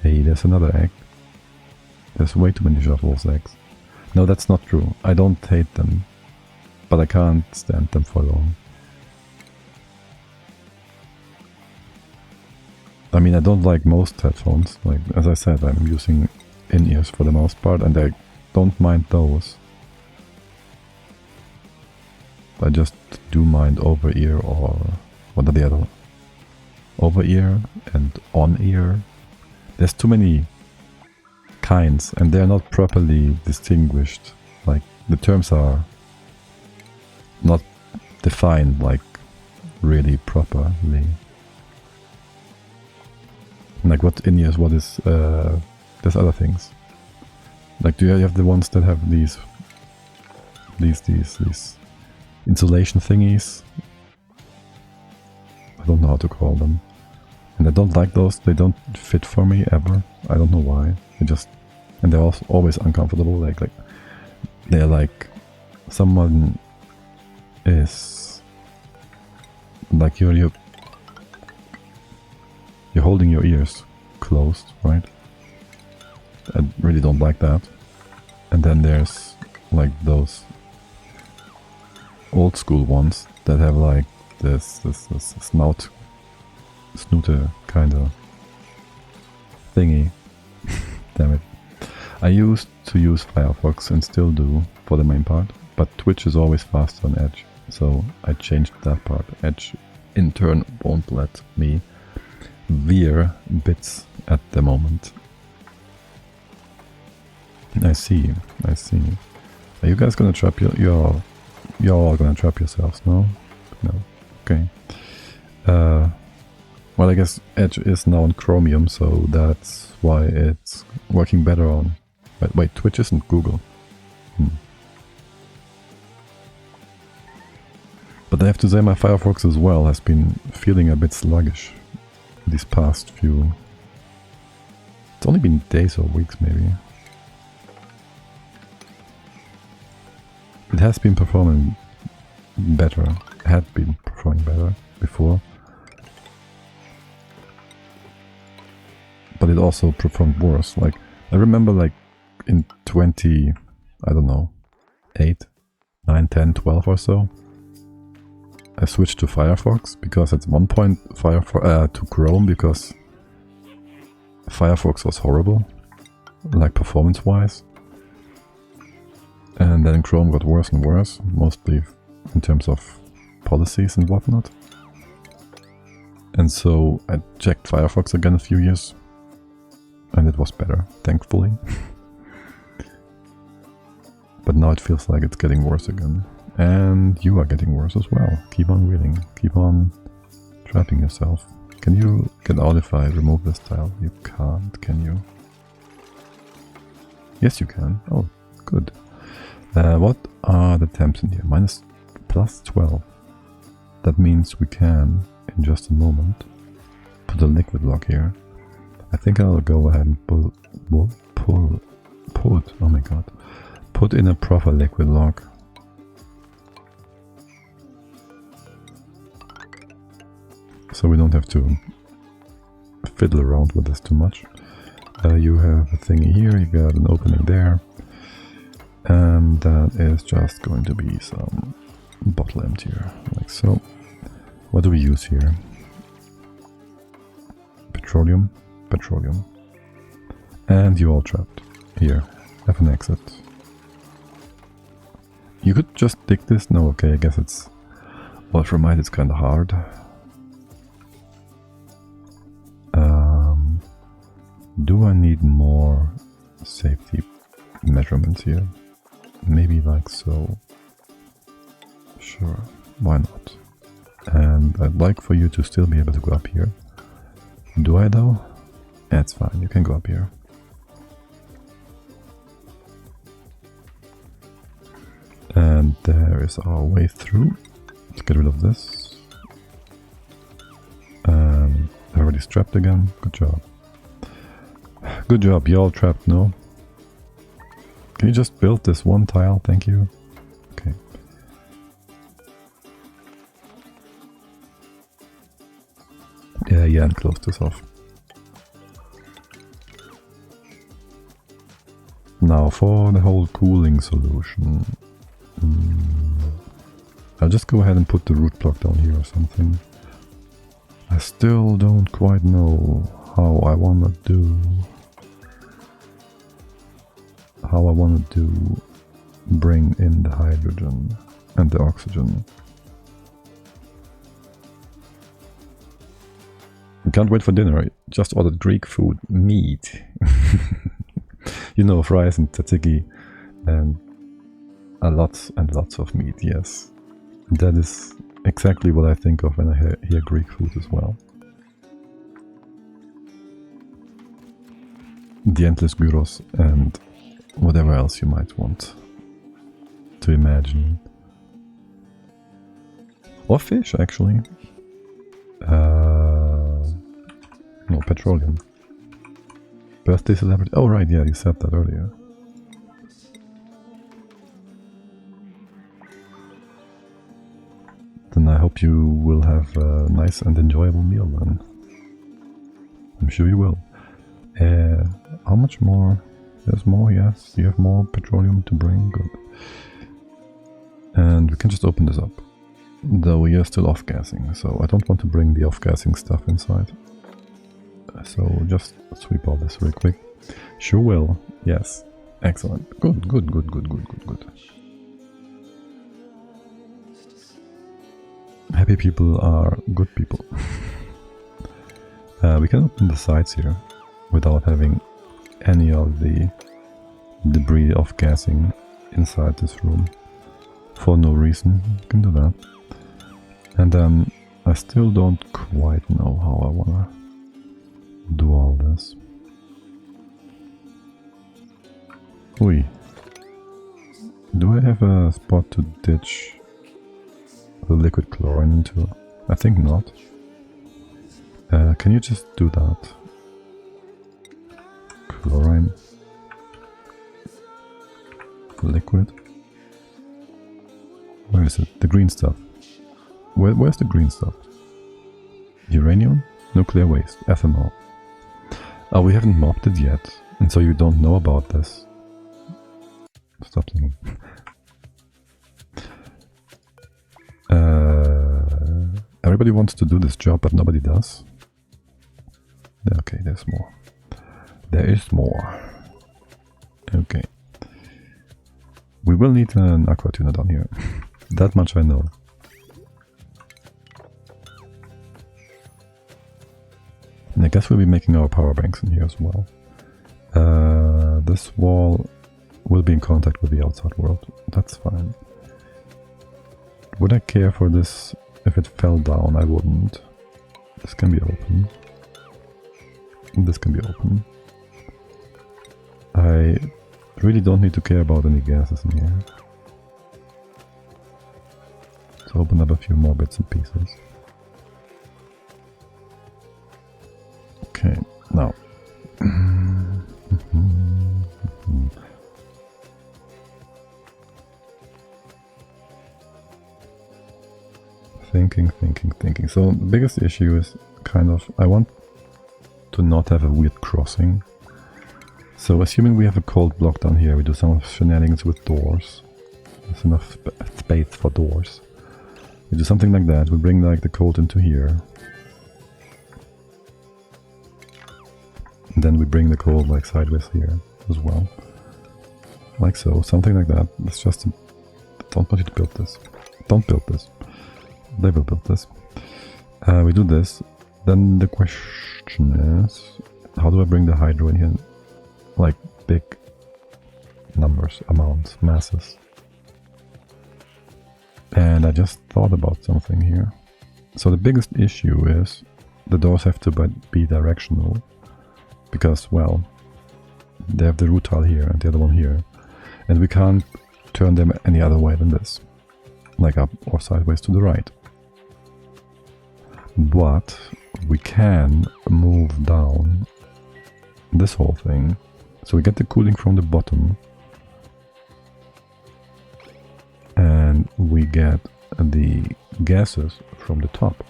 S1: Hey, there's another egg. There's way too many Shuffles eggs. No, that's not true. I don't hate them, but I can't stand them for long. I mean, I don't like most headphones. Like, as I said, I'm using in-ears for the most part, and I don't mind those. I just do mind over-ear, or what are the other? Over-ear and on-ear. There's too many kinds, and they're not properly distinguished. Like, the terms are not defined, like, really properly. Like, what in-ears, what is, there's other things. Like, do you have the ones that have these insulation thingies? I don't know how to call them. And I don't like those, they don't fit for me ever. I don't know why. And they're also always uncomfortable, like they're like someone is like you're holding your ears closed, right? I really don't like that. And then there's like those old school ones that have like this snooter kind of thingy. Damn it. I used to use Firefox and still do for the main part, but Twitch is always faster on Edge, so I changed that part. Edge in turn won't let me veer bits at the moment. I see. Are you guys gonna trap you're all gonna trap yourselves, no? No. Okay. Well, I guess Edge is now on Chromium, so that's why it's working better on... Wait, Twitch isn't Google. But I have to say my Firefox as well has been feeling a bit sluggish these past few... It's only been days or weeks maybe. It has been performing better, had been performing better before. But it also performed worse. Like, I remember like in 20, I don't know, 8, 9, 10, 12 or so, I switched to Firefox because at one point to Chrome because Firefox was horrible, like performance-wise. And then Chrome got worse and worse, mostly in terms of policies and whatnot. And so I checked Firefox again a few years, and it was better, thankfully. But now it feels like it's getting worse again. And you are getting worse as well. Keep on wheeling, keep on trapping yourself. Can you get out if I remove this tile? You can't, can you? Yes, you can. Oh, good. What are the temps in here? Plus 12. That means we can, in just a moment, put a liquid lock here. I think I'll go ahead and put in a proper liquid lock. So we don't have to fiddle around with this too much. You have a thingy here, you got an opening there. And that is just going to be some bottle emptier, like so. What do we use here? Petroleum, petroleum. And you all trapped. Here, have an exit. You could just dig this? No, okay, I guess it's... Ultramite, it's kinda hard. Do I need more safety measurements here? Maybe like so. Sure, why not? And I'd like for you to still be able to go up here. Do I though? That's fine, you can go up here. And there is our way through. Let's get rid of this. Already strapped again. Good job. Good job, you all trapped, no? Can you just build this one tile? Thank you. Okay. Yeah, and close this off. Now for the whole cooling solution. I'll just go ahead and put the root block down here or something. I still don't quite know how I wanna do bring in the hydrogen and the oxygen. Can't wait for dinner. I just ordered Greek food, meat. You know, fries and tzatziki and lots and lots of meat, yes. That is exactly what I think of when I hear Greek food as well. The endless gyros and whatever else you might want to imagine. Or fish, actually. No, petroleum. Birthday celebrity. Oh, right, yeah, you said that earlier. Then I hope you will have a nice and enjoyable meal then. I'm sure you will. How much more? There's more, yes. You have more petroleum to bring, good. And we can just open this up. Though we are still off-gassing, so I don't want to bring the off-gassing stuff inside. So just sweep all this real quick. Sure will, yes. Excellent. Good, good, good, good, good, good, good. Happy people are good people. We can open the sides here without having any of the debris of gassing inside this room. For no reason, you can do that. And then I still don't quite know how I wanna do all this. Oi. Do I have a spot to ditch the liquid chlorine into? I think not. Can you just do that? Chlorine. Liquid. Where is it? The green stuff. Where's the green stuff? Uranium? Nuclear waste. Ethanol. Oh, we haven't mopped it yet. And so you don't know about this. Stop thinking. Everybody wants to do this job, but nobody does. Okay, there's more. There is more. Okay. We will need an aqua tuner down here. That much I know. And I guess we'll be making our power banks in here as well. This wall will be in contact with the outside world. That's fine. Would I care for this if it fell down? I wouldn't. This can be open. This can be open. I really don't need to care about any gases in here. Let's open up a few more bits and pieces. Okay, now. Thinking. So the biggest issue is kind of, I want to not have a weird crossing. So assuming we have a cold block down here, we do some shenanigans with doors. There's enough space for doors. We do something like that. We bring like the cold into here. And then we bring the cold like sideways here as well. Like so, something like that. It's just... don't want you to build this. Don't build this. They will build this. We do this. Then the question is... how do I bring the hydro in here? Like big numbers, amounts, masses. And I just thought about something here. So the biggest issue is the doors have to be directional. Because, well, they have the root tile here and the other one here. And we can't turn them any other way than this. Like up or sideways to the right. But we can move down this whole thing. So we get the cooling from the bottom. And we get the gases from the top.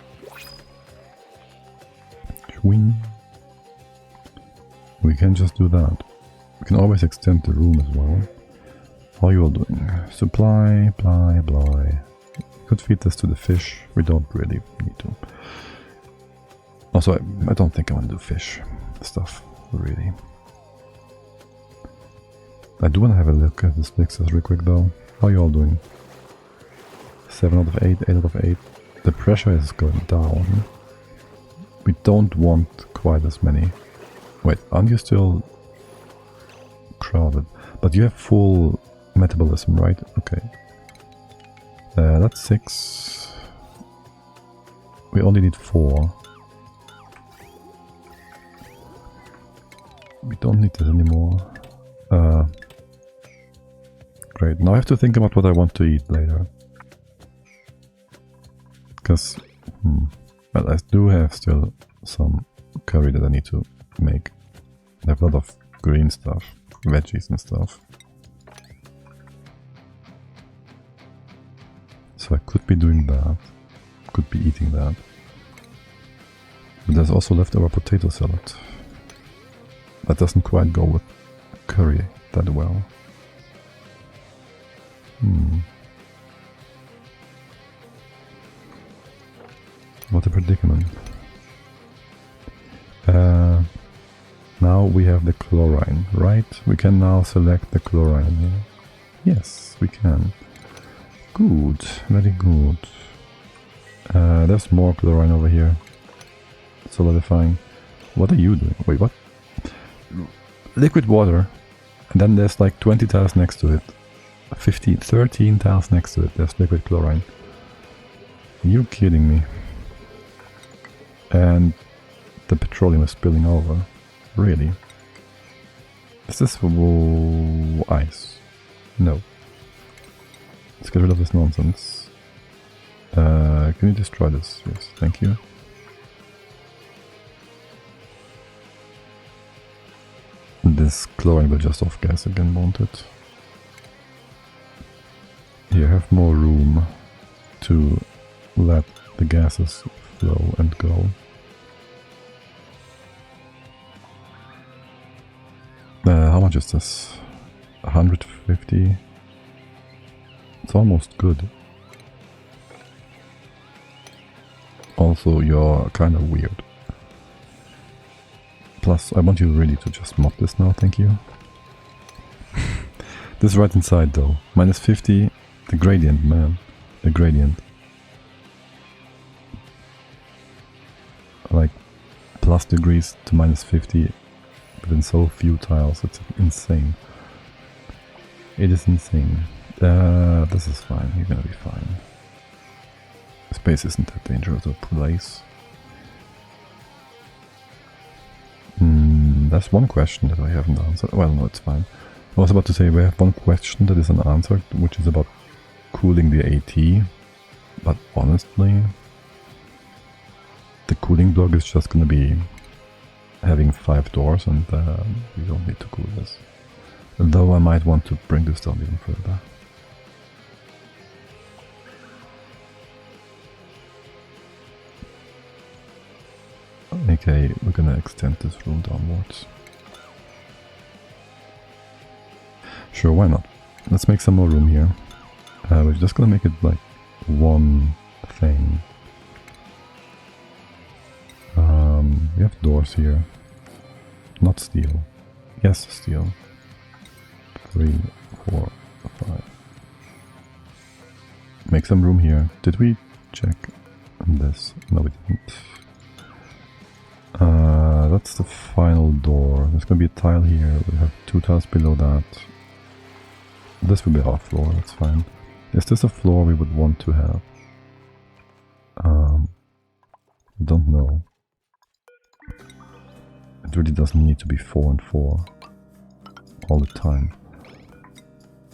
S1: Swing. We can just do that. We can always extend the room as well. How are you all doing? Supply, ply, ply. We could feed this to the fish. We don't really need to. Also, I don't think I want to do fish stuff, really. I do want to have a look at this Nexus real quick though. How are you all doing? 7 out of 8, 8 out of 8. The pressure is going down. We don't want quite as many. Wait, aren't you still crowded? But you have full metabolism, right? Okay. That's 6. We only need 4. We don't need this anymore. Great. Now I have to think about what I want to eat later. Because, well, I do have still some curry that I need to make. I have a lot of green stuff, veggies and stuff. So I could be doing that, could be eating that. But there's also leftover potato salad. That doesn't quite go with curry that well. What a predicament. Now we have the chlorine, right? We can now select the chlorine here. Yes, we can. Good, very good. There's more chlorine over here. Solidifying. What are you doing? Wait, what? Liquid water. And then there's like 20 tiles next to it. 15, 13 tiles next to it. There's liquid chlorine. You kidding me? And the petroleum is spilling over. Really? Is this ice? No. Let's get rid of this nonsense. Can you destroy this? Yes, thank you. This chlorine will just off-gas again, won't it? You have more room to let the gases flow and go. How much is this? 150? It's almost good. Also, you're kind of weird. Plus, I want you really to just mop this now, thank you. This is right inside though. Minus 50, the gradient, man. The gradient. Like, plus degrees to minus 50 within so few tiles, it's insane. It is insane. This is fine, you're gonna be fine. Space isn't that dangerous a place. There's one question that I haven't answered. Well, no, it's fine. I was about to say we have one question that is unanswered, which is about cooling the AT. But honestly, the cooling block is just gonna be having 5 doors, and we don't need to cool this. Though I might want to bring this down even further. Okay, we're gonna extend this room downwards. Sure, why not? Let's make some more room here. We're just gonna make it like 1 thing. We have doors here. Not steel. Yes, steel. 3, 4, 5. Make some room here. Did we check this? No, we didn't. That's the final door. There's gonna be a tile here. We have 2 tiles below that. This will be our floor, that's fine. Is this a floor we would want to have? I don't know. It really doesn't need to be 4 and 4 all the time.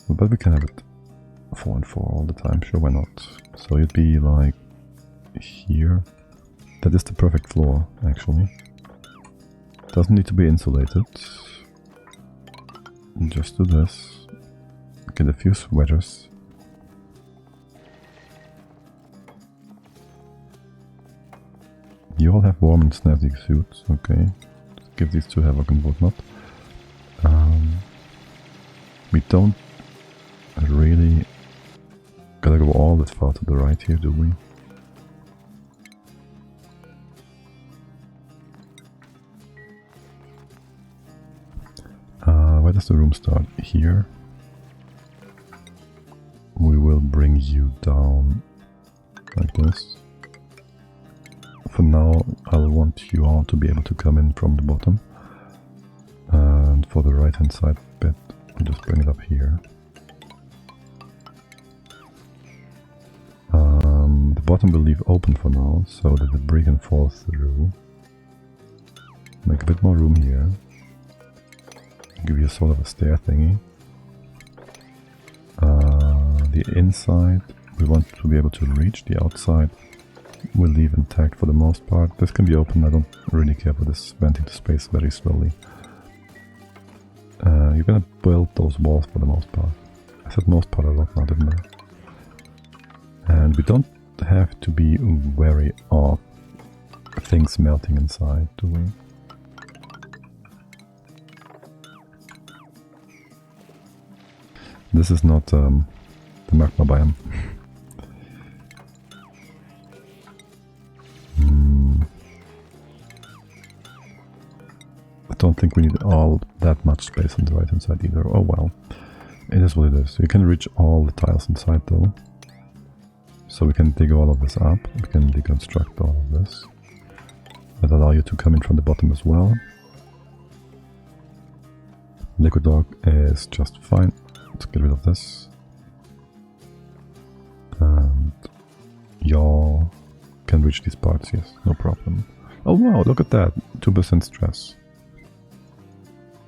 S1: But we can have it 4 and 4 all the time, sure, why not? So it'd be like here. That is the perfect floor, actually. Doesn't need to be insulated. Just do this. Get a few sweaters. You all have warm and snazzy suits, okay. Just give these to Havoc and whatnot. We don't really gotta go all that far to the right here, do we? Where does the room start? Here. We will bring you down like this. For now, I'll want you all to be able to come in from the bottom. And for the right hand side bit, I'll just bring it up here. The bottom will leave open for now, so that the brick can fall through. Make a bit more room here. Give you sort of a stair thingy. The inside we want to be able to reach. The outside we'll leave intact for the most part. This can be open, I don't really care for this venting to space very slowly. You're gonna build those walls for the most part. I said most part a lot now, didn't I? And we don't have to be wary of things melting inside, do we? This is not the magma biome. I don't think we need all that much space on the right hand side either. Oh well, it is what it is. You can reach all the tiles inside though. So we can dig all of this up, we can deconstruct all of this. That allow you to come in from the bottom as well. Liquid dog is just fine. Let's get rid of this. And y'all can reach these parts, yes, no problem. Oh wow, look at that, 2% stress.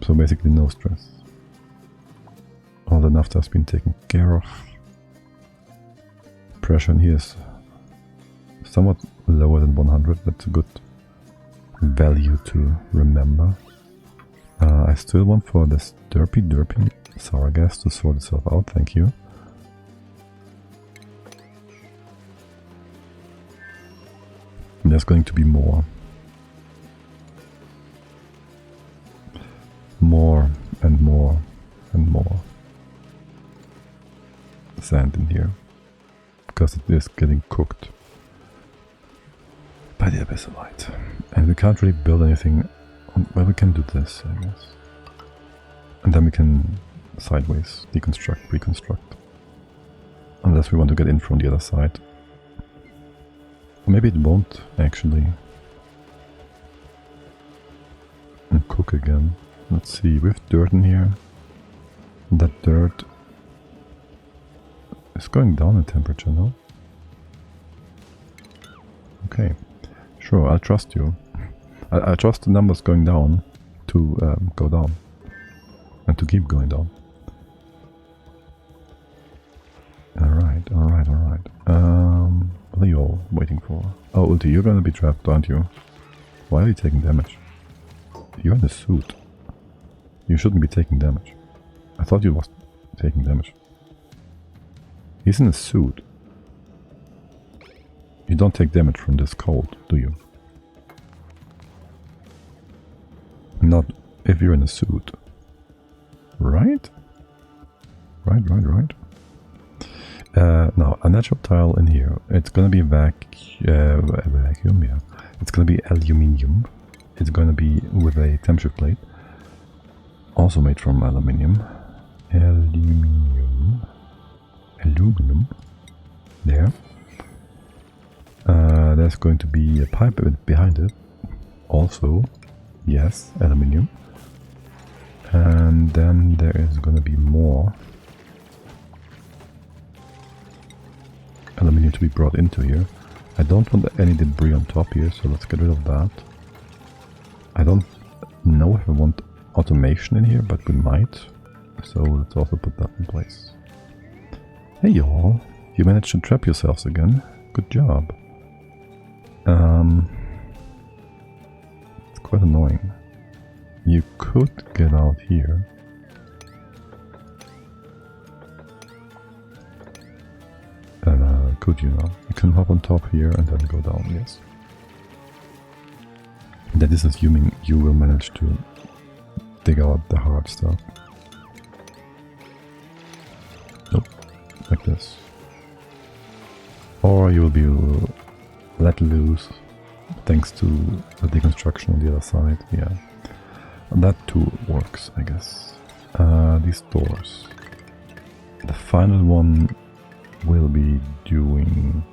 S1: So basically no stress. All the naphtha has been taken care of. Pressure in here is somewhat lower than 100, that's a good value to remember. I still want for this derpy sour gas to sort itself out, thank you. And there's going to be more. More and more and more sand in here. Because it is getting cooked by the abyssal light. And we can't really build anything. Well, we can do this, I guess. And then we can sideways deconstruct, reconstruct. Unless we want to get in from the other side. Maybe it won't actually. And cook again. Let's see, we have dirt in here. That dirt is going down in temperature, no? Okay, sure, I'll trust you. I trust the numbers going down to go down. And to keep going down. Alright, alright, alright. What are you all waiting for? Oh, Ulti, you're gonna be trapped, aren't you? Why are you taking damage? You're in a suit. You shouldn't be taking damage. I thought you was taking damage. He's in a suit. You don't take damage from this cold, do you? Not if you're in a suit. Right? Right. Now, a natural tile in here. It's gonna be vacuum, yeah. It's gonna be aluminium. It's gonna be with a temperature plate. Also made from aluminium. Aluminum. There. There's going to be a pipe behind it. Also, yes, aluminium. And then there is gonna be more aluminium to be brought into here. I don't want any debris on top here, so let's get rid of that. I don't know if I want automation in here, but we might. So let's also put that in place. Hey y'all, you managed to trap yourselves again. Good job. It's quite annoying. You could get out here. Could you now? You can hop on top here and then go down, yes. That is assuming you will manage to dig out the hard stuff. Nope, like this. Or you will be let loose thanks to the deconstruction on the other side, yeah. That too works, I guess. These doors. The final one will be doing...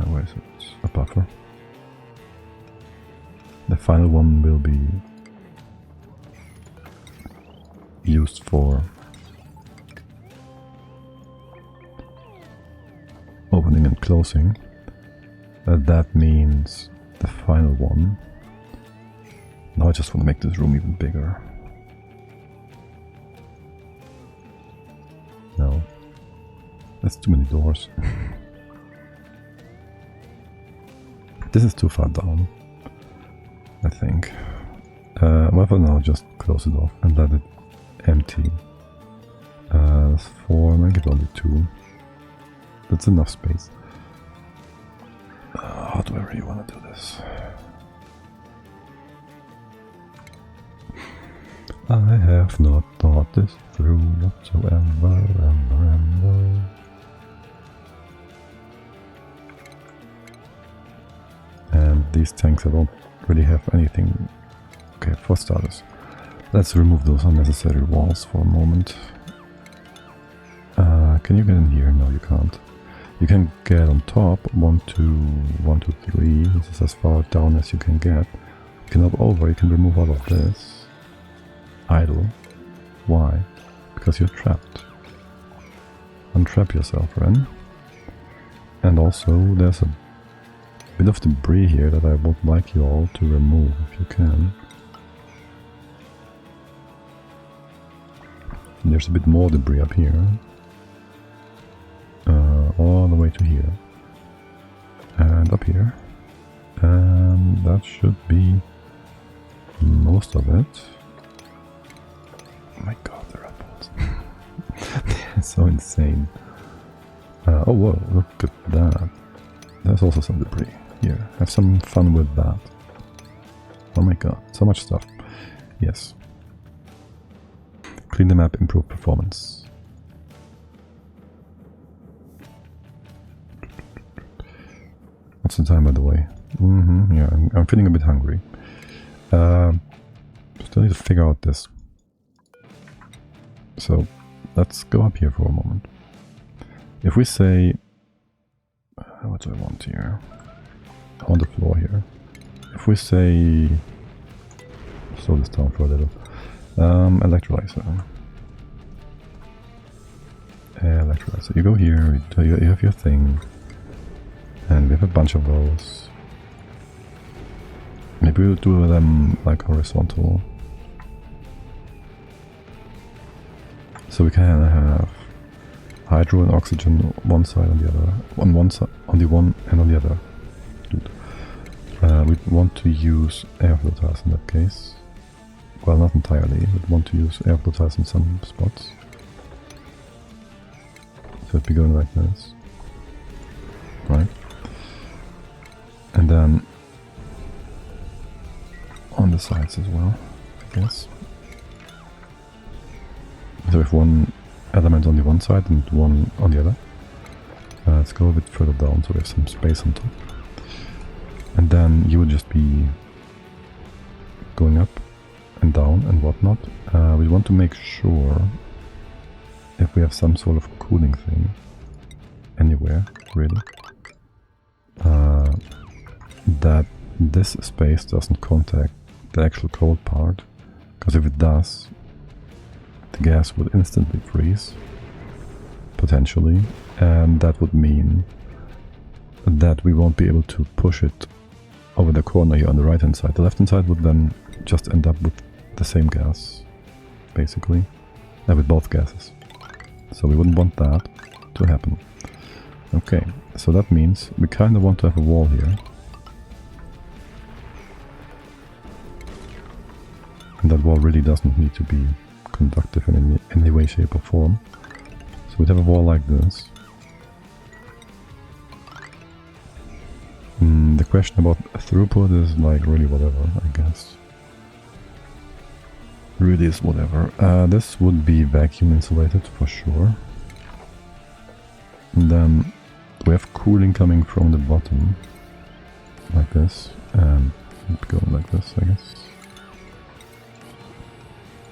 S1: where is it? A buffer. The final one will be used for opening and closing. That means the final one. Now I just want to make this room even bigger. No. That's too many doors. This is too far down, I think. Well, for now, just close it off and let it empty. That's 4, make it only 2. That's enough space. How do I really want to do this? I have not thought this through whatsoever, ever. And these tanks, I don't really have anything. Okay, for starters, let's remove those unnecessary walls for a moment. Can you get in here? No, you can't. You can get on top. 1, 2, 1, 2, 3. This is as far down as you can get. You can hop over. You can remove all of this. Idle. Why? Because you're trapped. Untrap yourself, Ren. And also, there's a bit of debris here that I would like you all to remove if you can. And there's a bit more debris up here. All the way to here. And up here. And that should be most of it. Oh my god, the rappels. They're so insane. Oh whoa, look at that. There's also some debris. Here, have some fun with that. Oh my god, so much stuff. Yes. Clean the map, improve performance. What's the time, by the way? Yeah, I'm feeling a bit hungry. Still need to figure out this. So, let's go up here for a moment. If we say... what do I want here? I want the floor here. If we say... slow this down for a little. Electrolyzer. Electrolyzer. You go here, you have your thing. And we have a bunch of those. Maybe we'll do them like horizontal. So we can have hydro and oxygen one side on the other. On one side, on the one and on the other. Dude. We want to use airflow tiles in that case. Well, not entirely. We'd want to use airflow tiles in some spots. So it'd be going like this. Right. And then on the sides as well, I guess. So if one elements on the one side and one on the other. Let's go a bit further down so we have some space on top. And then you would just be going up and down and whatnot. We want to make sure if we have some sort of cooling thing anywhere, really, that this space doesn't contact the actual cold part, because if it does, the gas would instantly freeze, potentially, and that would mean that we won't be able to push it over the corner here on the right hand side. The left hand side would then just end up with the same gas, basically, with both gases. So we wouldn't want that to happen. Okay, so that means we kind of want to have a wall here. And that wall really doesn't need to be conductive in any way, shape or form. So we'd have a wall like this. The question about throughput is like really whatever, I guess. Really is whatever. This would be vacuum insulated for sure. And then we have cooling coming from the bottom, like this, and going like this, I guess.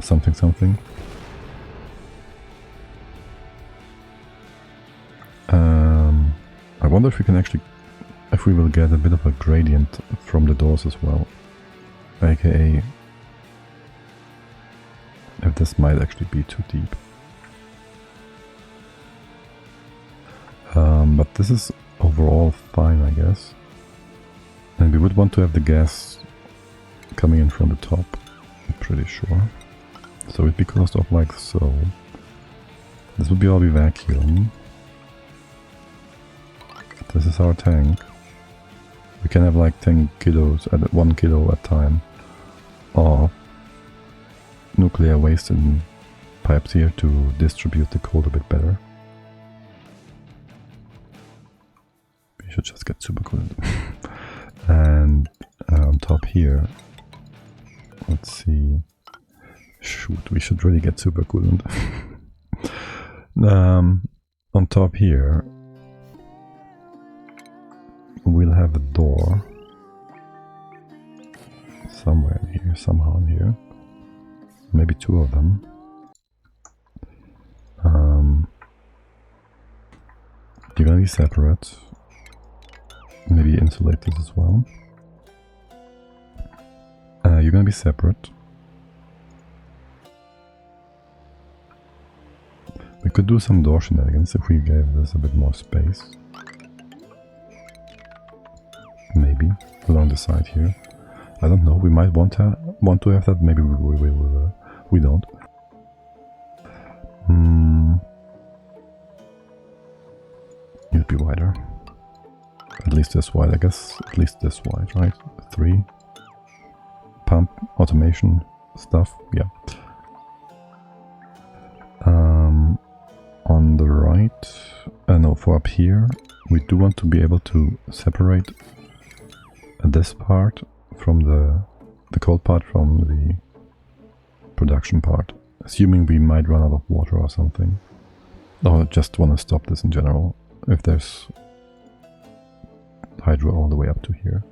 S1: Something, something. I wonder if we can actually, if we will get a bit of a gradient from the doors as well, aka if this might actually be too deep. But this is overall fine, I guess. And we would want to have the gas coming in from the top, I'm pretty sure. So it'd be closed off like so. This would be all be vacuum. This is our tank. We can have like 10 kilos at 1 kilo at a time of nuclear waste in pipes here to distribute the cold a bit better. We should just get super coolant. And on top here, let's see. Shoot, we should really get super coolant. On top here, we'll have a door somewhere in here, somehow in here. Maybe two of them. You're gonna be separate. Maybe insulate this as well. You're gonna be separate. We could do some door shenanigans if we gave this a bit more space. Maybe along the side here. I don't know. We might want to have that. Maybe we don't. It'd be wider. At least this wide, I guess. At least this wide, right? 3. Pump automation stuff. Yeah. On the right, no, for up here, we do want to be able to separate this part from the cold part from the production part, assuming we might run out of water or something. Or just want to stop this in general, if there's hydro all the way up to here.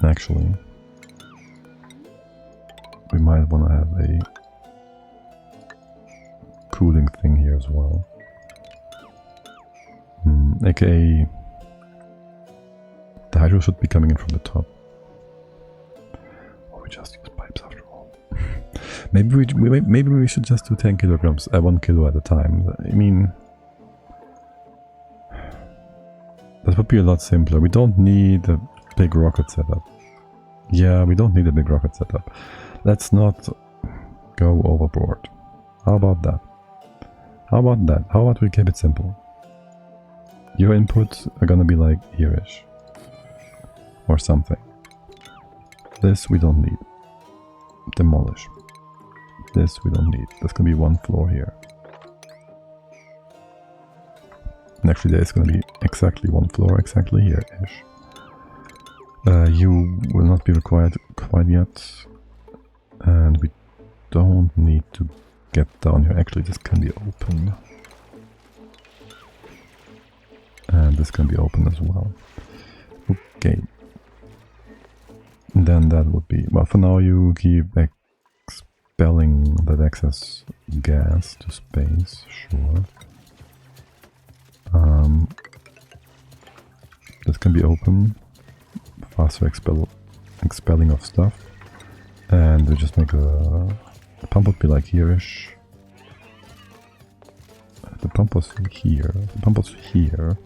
S1: Actually, we might want to have a cooling thing here as well. AKA, the hydro should be coming in from the top. Or we just use pipes after all. maybe we should just do 10 kilograms, 1 kilo at a time. I mean, that would be a lot simpler. We don't need a big rocket setup. Yeah, we don't need a big rocket setup. Let's not go overboard. How about that? How about that? How about we keep it simple? Your inputs are gonna be like here-ish. Or something. This we don't need. Demolish. This we don't need. There's gonna be one floor here. And actually there's gonna be exactly one floor exactly here-ish. You will not be required quite yet. don't need to get down here. Actually, this can be open. And this can be open as well. Okay. Then that would be... Well, for now you keep expelling that excess gas to space, sure. This can be open. Faster expelling of stuff. And we just make a... The pump would be like here-ish. The pump was here. The pump was here.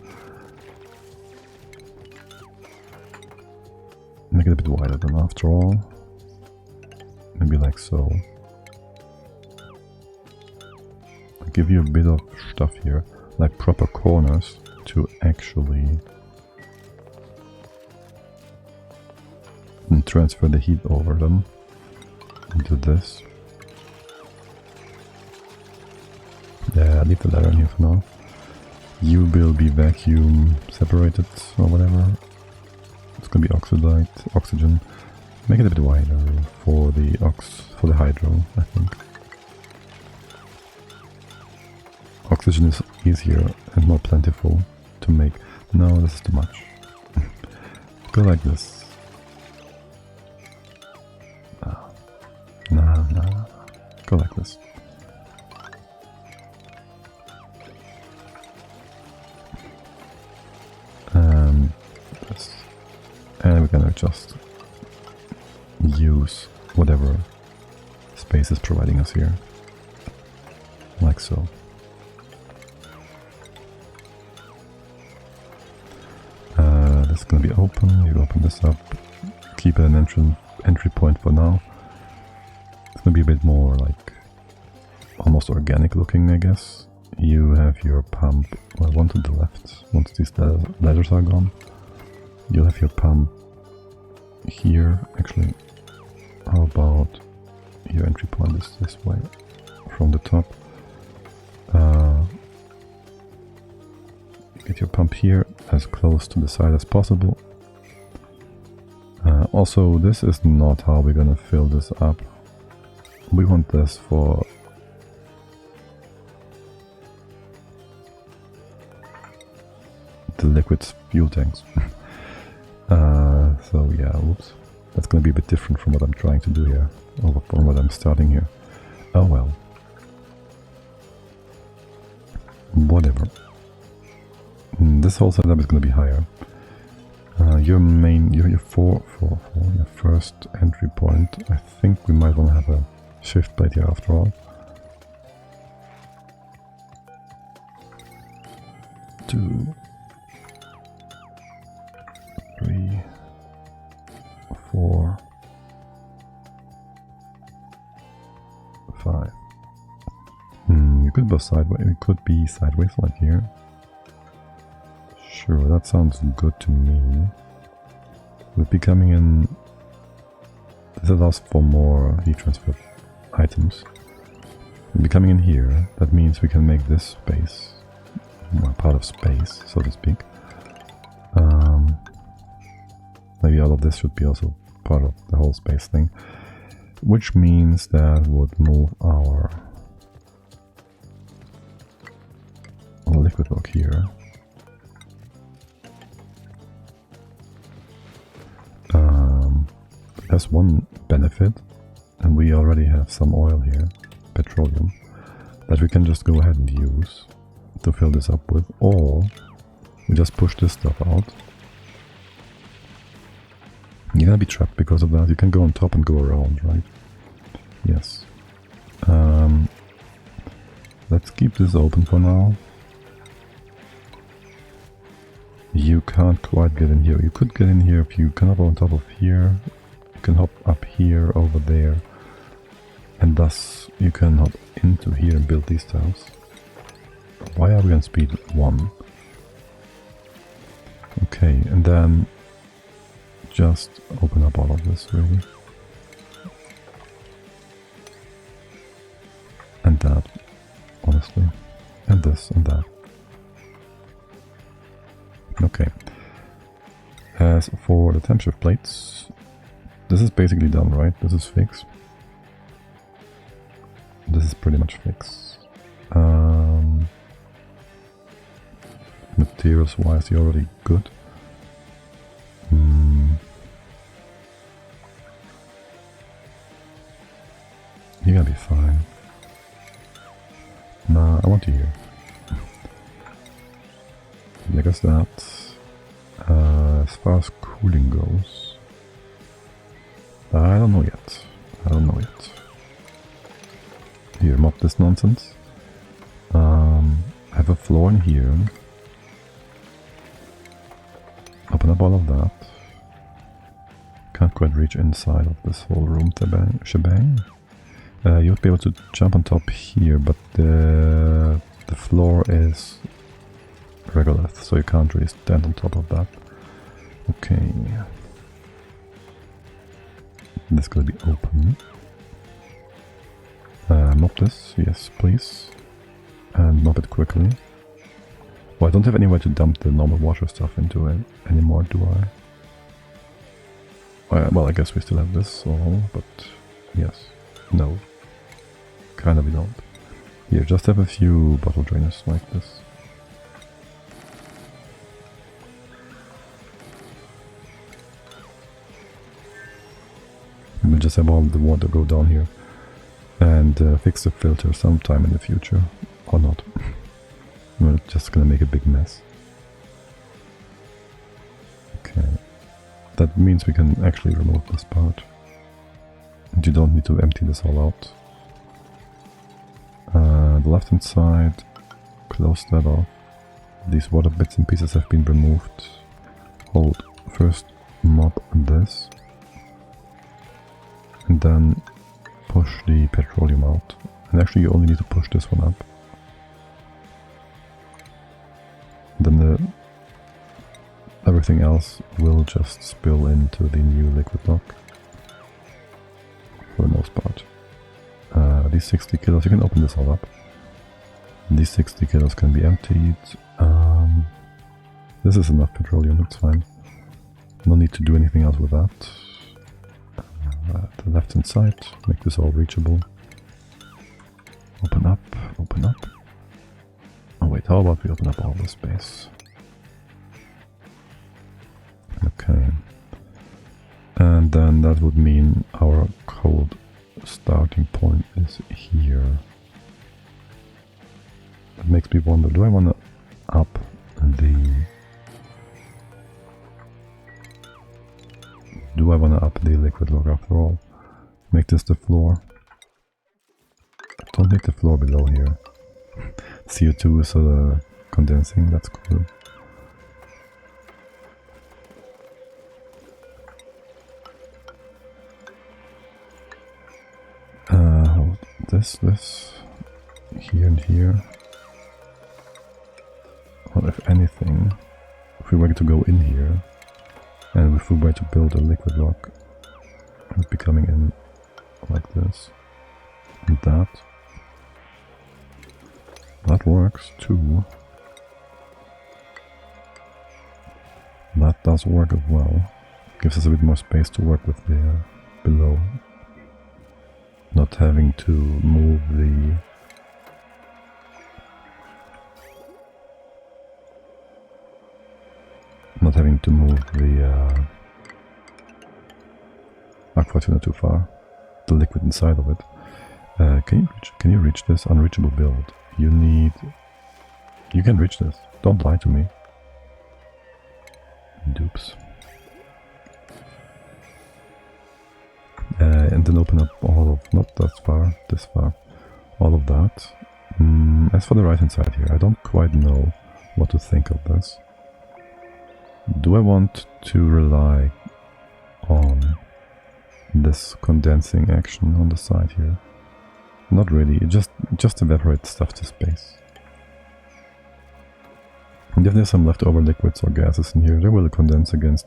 S1: Make it a bit wider than after all. Maybe like so. I'll give you a bit of stuff here, like proper corners to actually transfer the heat over them into this. Yeah, leave the ladder in here for now. You will be vacuum separated or whatever. It's gonna be oxygen. Make it a bit wider for the hydro, I think. Oxygen is easier and more plentiful to make. No, this is too much. Go like this. No. Go like this. This. And we're gonna just use whatever space is providing us here. Like so. This is gonna be open. You open this up. Keep it an entry point for now. It's gonna be a bit more like almost organic looking, I guess. You have your pump, well, one to the left. Once these ladders are gone, you'll have your pump here. Actually, how about your entry point is this way from the top? Get your pump here as close to the side as possible. Also, this is not how we're gonna fill this up. We want this for the liquid fuel tanks. So yeah, oops. That's gonna be a bit different from what I'm trying to do here, or from what I'm starting here. Oh well. Whatever. This whole setup is gonna be higher. Your first entry point, I think we might want to have a shift plate here after all. 2, 3, 4, 5. You could go sideways. It could be sideways like here. Sure, that sounds good to me. We'll be coming in. This allows for more heat transfer items. We'll be coming in here. That means we can make this space more part of space, so to speak. Maybe all of this should be also part of the whole space thing, which means that would move our liquid lock here. Has one benefit, and we already have some oil here, petroleum, that we can just go ahead and use to fill this up with, or we just push this stuff out. You're gonna be trapped because of that. You can go on top and go around, right? Yes. Let's keep this open for now. You can't quite get in here. You could get in here if you can hop on top of here. You can hop up here, over there. And thus you can hop into here and build these tiles. Why are we on speed 1? Okay, and then just open up all of this, really. And that, honestly. And this and that. Okay. As for the temp shift plates, this is basically done, right? This is fixed. This is pretty much fixed. Materials wise, you're already good. You're gonna be fine. Nah, I want you here. I guess that. As far as cooling goes, I don't know yet. Here, mop this nonsense. I have a floor in here. Open up all of that. Can't quite reach inside of this whole room shebang. You would be able to jump on top here, but the floor is regolith, so you can't really stand on top of that. Okay. This is gonna be open. Mop this, yes please. And mop it quickly. Well, I don't have anywhere to dump the normal water stuff into it anymore, do I? Well, I guess we still have this all, but yes. No. Kinda we don't. Here, just have a few bottle drainers like this. We'll just have all the water go down here and fix the filter sometime in the future, or not. We're just gonna make a big mess. Okay, that means we can actually remove this part. And you don't need to empty this all out. The left hand side, close that off. These water bits and pieces have been removed. Hold, first mop this. And then push the petroleum out. And actually you only need to push this one up. Then everything else will just spill into the new liquid lock. For the most part. These 60 kilos, you can open this all up. These 60 kilos can be emptied. This is enough petroleum, that's fine. No need to do anything else with that. The left hand side, make this all reachable. Open up, open up. Oh wait, how about we open up all this space? Okay. And then that would mean our cold starting point is here. That makes me wonder, do I want to up the liquid log after all? Make this the floor. Don't make the floor below here. CO2 is condensing, that's cool. This, here and here. Well, if anything, if we were to go in here, and if we were to build a liquid lock, it would be coming in like this. And that works too. That does work as well. Gives us a bit more space to work with the below. Not having to move the Aquatina too far. The liquid inside of it. Can you reach this? Unreachable build. You can reach this. Don't lie to me. Dupes. And then open up all of, not that far, this far, all of that. As for the right hand side here, I don't quite know what to think of this. Do I want to rely on this condensing action on the side here? Not really, it just evaporates stuff to space. And if there's some leftover liquids or gases in here, they will condense against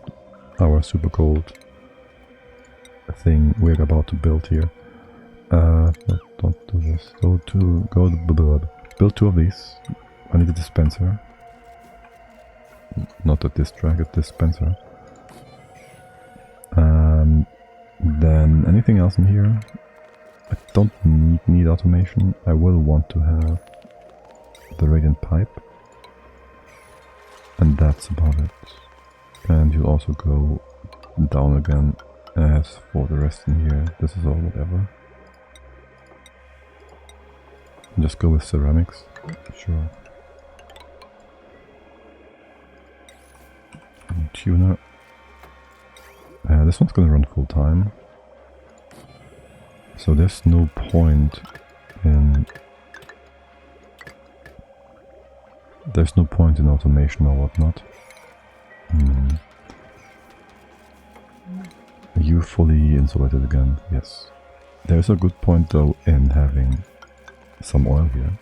S1: our super cold thing we're about to build here. Don't do this. Build two of these. I need a dispenser. Not a disc drag, a dispenser. Then anything else in here? I don't need automation. I will want to have the radiant pipe. And that's about it. And you'll also go down again. As for the rest in here, this is all whatever. Just go with ceramics. Sure. And tuner. This one's gonna run full time. So there's no point in... There's no point in automation or whatnot. Are you fully insulated again? Yes. There's a good point though in having some oil here.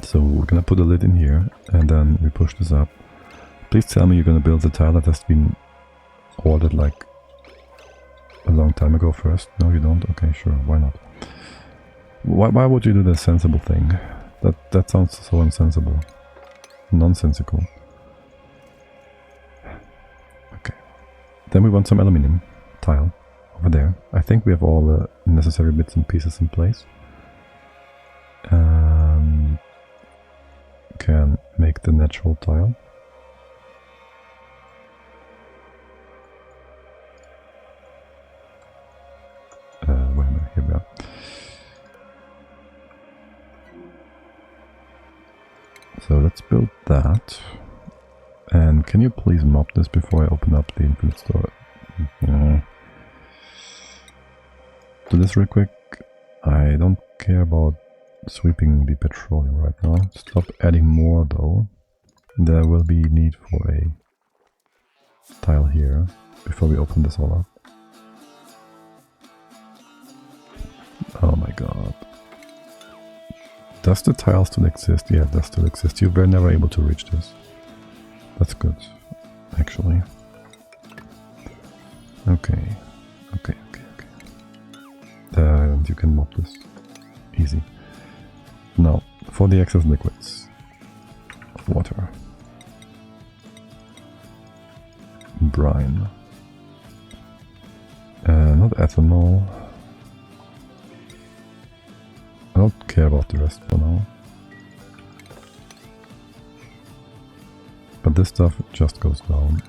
S1: So we're gonna put a lid in here and then we push this up. Please tell me you're gonna build the tile that has been ordered like a long time ago first. No, you don't? Okay, sure, why not? Why would you do the sensible thing? That sounds so insensible. Nonsensical. Okay. Then we want some aluminium tile over there. I think we have all the necessary bits and pieces in place. Can make the natural tile. Wait a minute, here we are. So let's build that. And can you please mop this before I open up the infinite store? Do this real quick. I don't care about sweeping the petroleum right now. Stop adding more though. There will be need for a tile here before we open this all up. Oh my god. Does the tile still exist? Yeah, it does still exist. You were never able to reach this. That's good, actually. Okay. And you can mop this. Easy. Now, for the excess liquids. Water. Brine. Not ethanol. I don't care about the rest for now. But this stuff just goes down.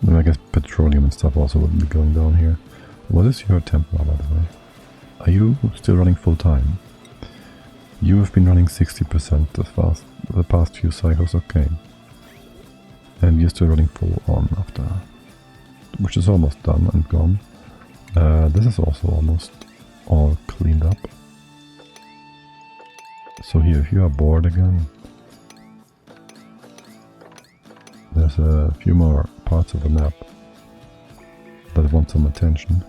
S1: Then I guess petroleum and stuff also would be going down here. What is your temp now, by the way? Are you still running full time? You have been running 60% the past few cycles, okay. And you're still running full on after. Which is almost done and gone. This is also almost all cleaned up. So here, if you are bored again, there's a few more parts of the map that want some attention.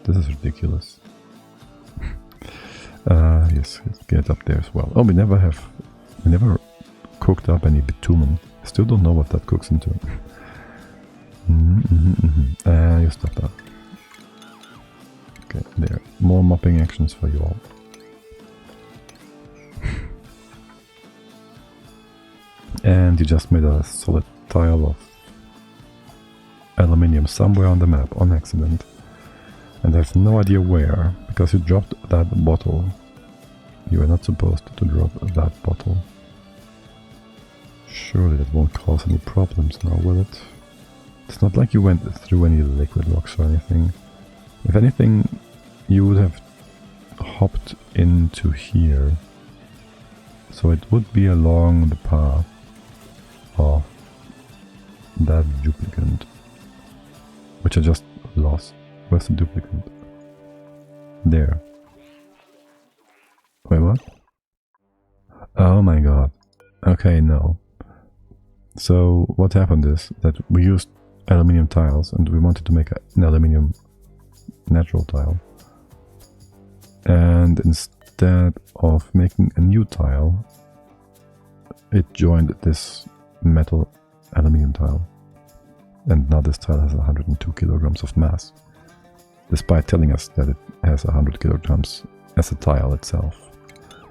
S1: This is ridiculous. Yes, get up there as well. Oh, we never cooked up any bitumen. I still don't know what that cooks into. You stop that. Okay, there. More mopping actions for you all. And you just made a solid tile of aluminium somewhere on the map on accident. And I have no idea where, because you dropped that bottle. You are not supposed to drop that bottle. Surely that won't cause any problems now, will it? It's not like you went through any liquid locks or anything. If anything, you would have hopped into here. So it would be along the path of that duplicant, which I just lost. Where's the duplicant? There. Wait, what? Oh my god. Okay, no. So what happened is that we used aluminium tiles and we wanted to make an aluminium natural tile. And instead of making a new tile, it joined this metal aluminium tile. And now this tile has 102 kilograms of mass, despite telling us that it has 100 kilograms as a tile itself.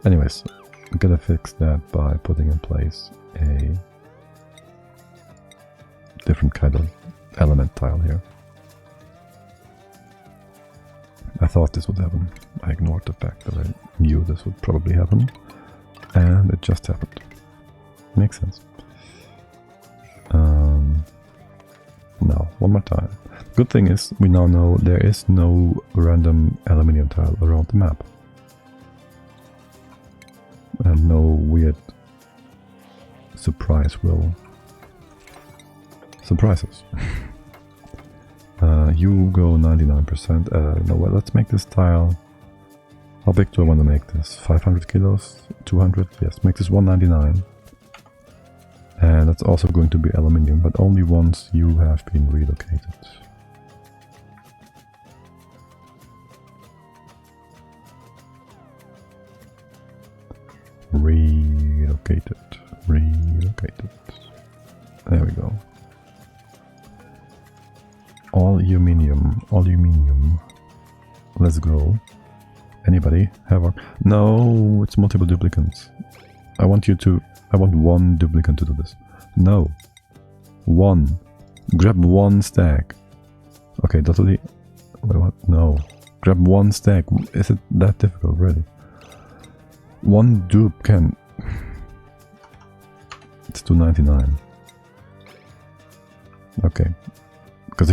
S1: Anyways, I'm gonna fix that by putting in place a different kind of element tile here. I thought this would happen. I ignored the fact that I knew this would probably happen. And it just happened. Makes sense. Now, one more time. Good thing is, we now know there is no random aluminium tile around the map. And no weird surprise will surprise us. You go 99%. No, well, let's make this tile. How big do I want to make this? 500 kilos? 200? Yes, make this 199. And that's also going to be aluminium, but only once you have been relocated. Relocated. Relocated. There we go. Aluminium. Aluminium. Let's go. Anybody? Havoc? No, it's multiple duplicants. I want one duplicant to do this. No. One. Grab one stack. Okay, totally. Wait, what? No. Grab one stack. Is it that difficult, really? One dupe can... It's 299. Okay. Because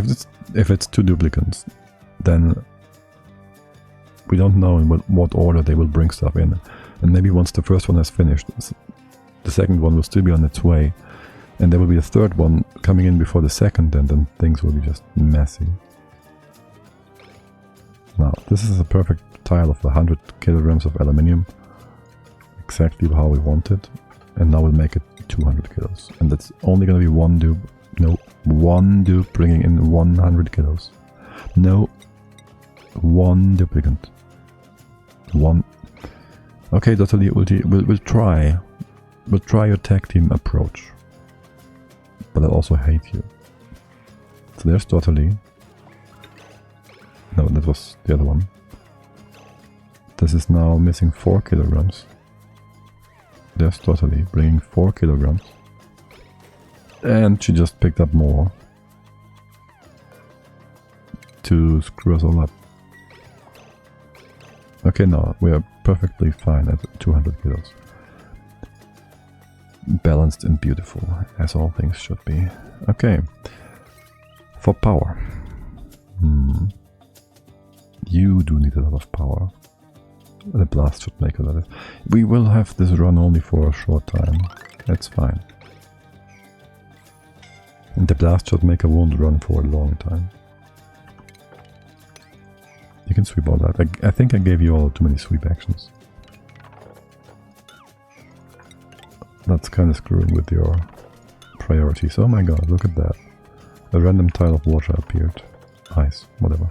S1: if it's two duplicants, then we don't know in what order they will bring stuff in. And maybe once the first one has finished, the second one will still be on its way. And there will be a third one coming in before the second, and then things will be just messy. Now, this is a perfect tile of 100 kilograms of aluminium. Exactly how we want it. And now we'll make it 200 kilos. And that's only going to be one dupe. No, one dupe bringing in 100 kilos. No, one duplicant. One. Okay, totally. We'll try. We'll try your tag team approach. But I also hate you. So there's totally. No, that was the other one. This is now missing 4 kilograms. There's totally bringing 4 kilograms. And she just picked up more. To screw us all up. Okay, no, we are perfectly fine at 200 kilos. Balanced and beautiful, as all things should be. Okay. For power. You do need a lot of power. The blast should make a lot of... We will have this run only for a short time. That's fine. And the blast should make a wound run for a long time. You can sweep all that. I think I gave you all too many sweep actions. That's kind of screwing with your priorities. Oh my god, look at that. A random tile of water appeared. Ice, whatever.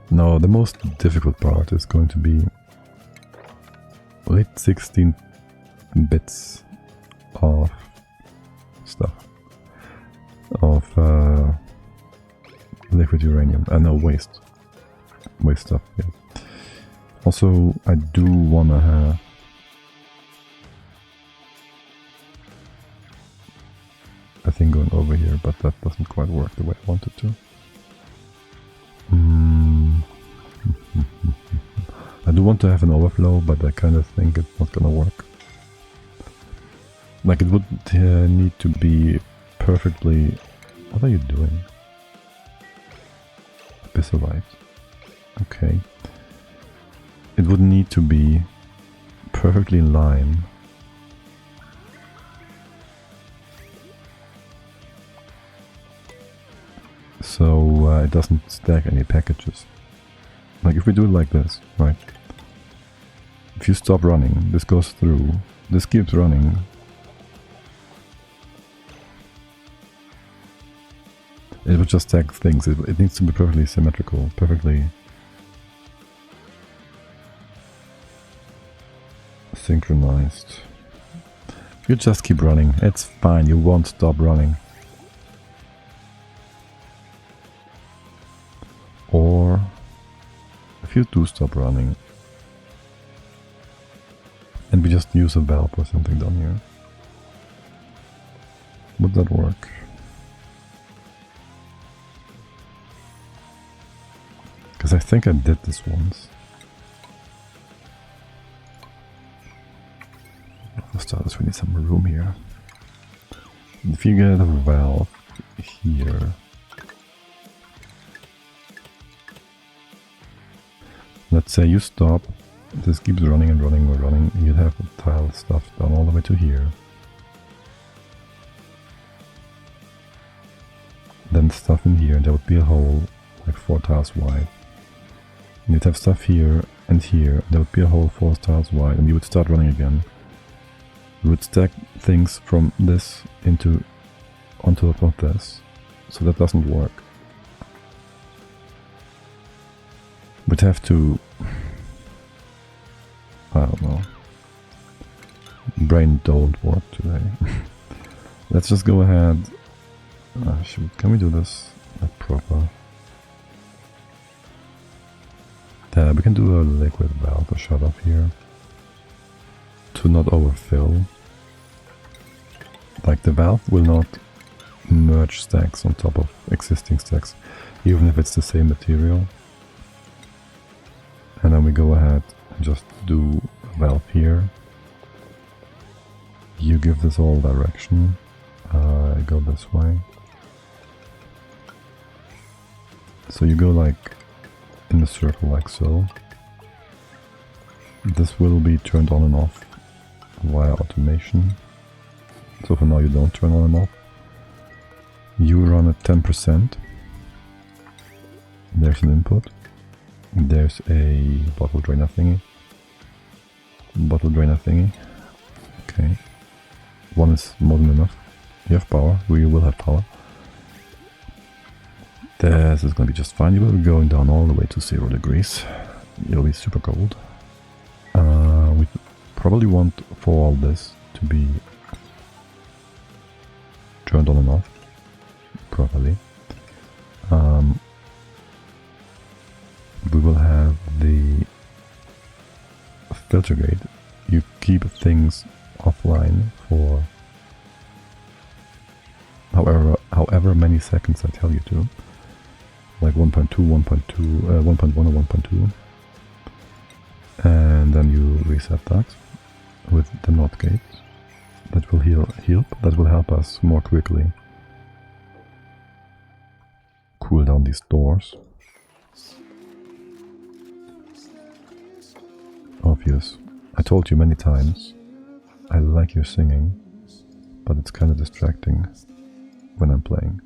S1: No, the most difficult part is going to be late 16 bits of stuff. Of liquid uranium. No, waste. Waste stuff, yeah. Also, I do wanna have a thing going over here, but that doesn't quite work the way I want it to. I do want to have an overflow, but I kind of think it's not gonna work. Like, it would need to be perfectly... What are you doing? Pressurized. Okay. It would need to be perfectly in line. So it doesn't stack any packages. Like if we do it like this, right? If you stop running, this goes through, this keeps running. It would just stack things. It needs to be perfectly symmetrical, perfectly synchronized. You just keep running. It's fine. You won't stop running. Or if you do stop running and we just use a valve or something down here, would would that work? Because I think I did this once. For starters, we need some room here. If you get a valve here, let's say you stop, this keeps running and running and running, you'd have the tile stuff down all the way to here. Then stuff in here, and there would be a hole like 4 tiles wide. And you'd have stuff here and here, and there would be a hole 4 tiles wide, and you would start running again. You would stack things from this onto top of this, so that doesn't work. We'd have to, I don't know, brain don't work today. Let's just go ahead. Shoot, can we do this like proper? We can do a liquid valve, a shut off here, to not overfill. Like the valve will not merge stacks on top of existing stacks, even if it's the same material. And then we go ahead and just do a valve here. You give this all direction. I go this way. So you go like in a circle like so. This will be turned on and off via automation. So for now you don't turn on and off. You run at 10%. There's an input. There's a bottle drainer thingy. Bottle drainer thingy. Okay. One is more than enough. You have power. We will have power. This is going to be just fine. You will be going down all the way to 0 degrees. It'll be super cold. We probably want for all this to be turned on and off properly. We will have the filter gate. You keep things offline for however many seconds I tell you to. Like 1.2, 1.2, 1.1 or 1.2, and then you reset that with the NOT gate. That will that will help us more quickly cool down these doors. Obvious. I told you many times, I like your singing, but it's kind of distracting when I'm playing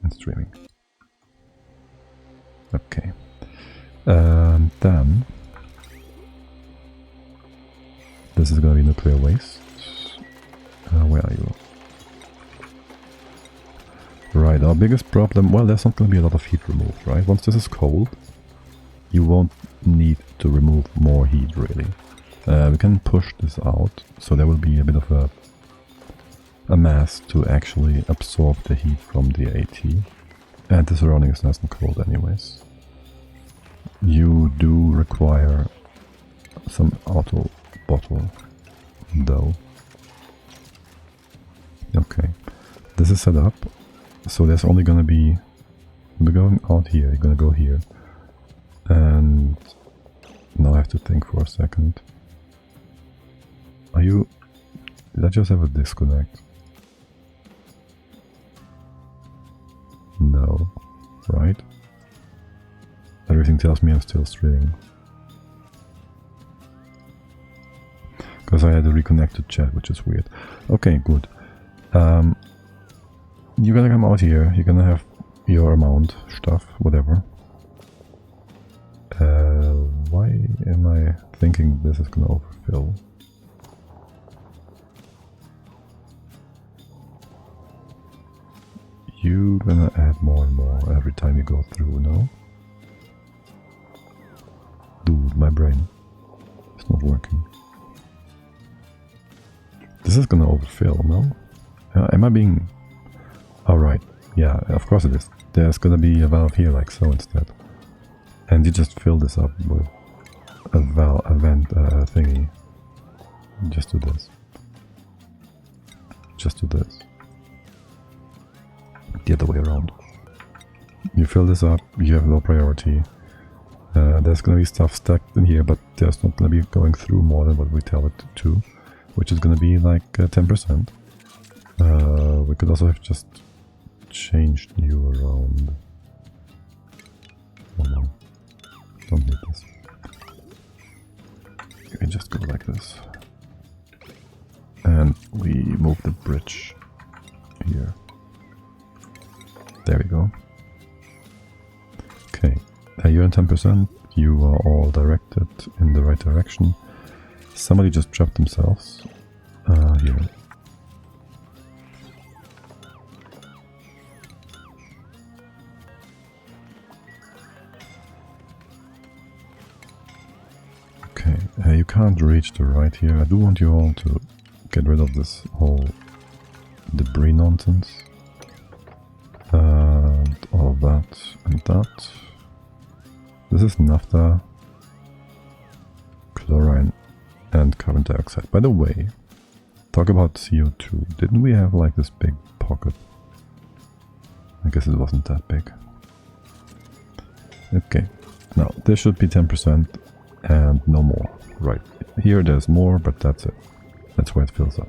S1: and streaming. Okay, then this is going to be nuclear waste. Where are you? Right, our biggest problem, well, there's not going to be a lot of heat removed, right? Once this is cold, you won't need to remove more heat, really. We can push this out, so there will be a bit of a mass to actually absorb the heat from the AT. And the surrounding is nice and cold anyways. You do require some auto bottle though. Okay, this is set up, so there's only gonna be, we're going out here, you're gonna go here. And now I have to think for a second. Did I just have a disconnect? No, right? Everything tells me I'm still streaming. Because I had to reconnect to chat, which is weird. Okay, good. You're gonna come out here, you're gonna have your amount, stuff, whatever. Why am I thinking this is gonna overfill? You're gonna add more and more every time you go through, no? Dude, my brain is not working. This is gonna overfill, no? Am I being... Alright, yeah, of course it is. There's gonna be a valve here like so instead. And you just fill this up with a vent thingy. Just do this. Just do this. the other way around. You fill this up, you have low priority. There's gonna be stuff stacked in here, but there's not gonna be going through more than what we tell it to, which is gonna be like 10%. We could also have just changed you around. Oh no, don't need this. You can just go like this. And we move the bridge here. There we go. Okay, you're in 10%, you are all directed in the right direction. Somebody just trapped themselves here. Okay, you can't reach the right here. I do want you all to get rid of this whole debris nonsense. And all that and that. This is naphtha, chlorine, and carbon dioxide. By the way, talk about CO2. Didn't we have like this big pocket? I guess it wasn't that big. Okay, now this should be 10% and no more. Right, here there's more, but that's it. That's where it fills up.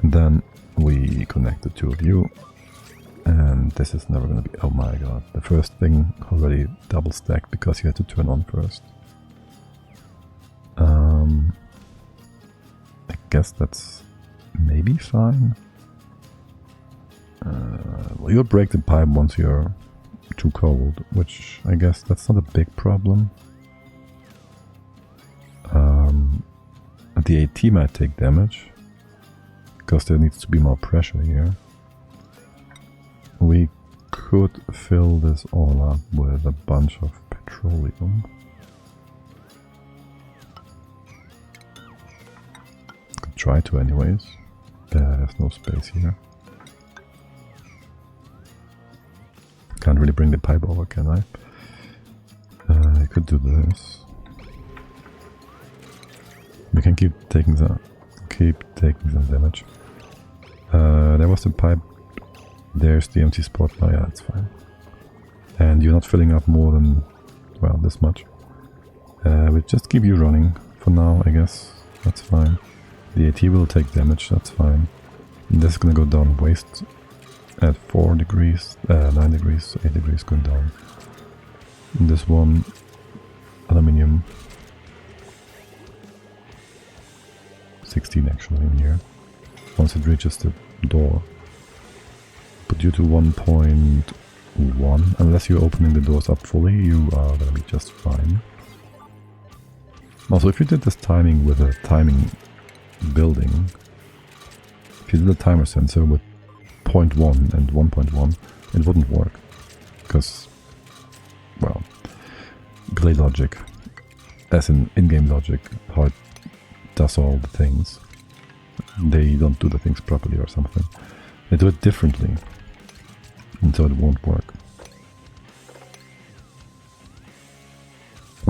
S1: And then we connect the two of you. And this is never gonna be... Oh my god, the first thing already double stacked because you had to turn on first. I guess that's maybe fine. Well, you'll break the pipe once you're too cold, which I guess that's not a big problem. The AT might take damage because there needs to be more pressure here. We could fill this all up with a bunch of petroleum. Could try to anyways. There's no space here. Can't really bring the pipe over, can I? I could do this. We can keep taking some damage. There was the pipe. There's the empty spot. Oh yeah, that's fine. And you're not filling up more than, well, this much. We just keep you running for now, I guess. That's fine. The AT will take damage, that's fine. And this is gonna go down waste at 4 degrees, 9 degrees, so 8 degrees going down. And this one, aluminium. 16 actually in here. Once it reaches the door. But due to 1.1, unless you're opening the doors up fully, you are gonna be just fine. Also, if you did this timing with a timing building, if you did a timer sensor with 0.1 and 1.1, it wouldn't work. Because, well, glade logic, as in-game logic, how it does all the things. They don't do the things properly or something. They do it differently. And so it won't work.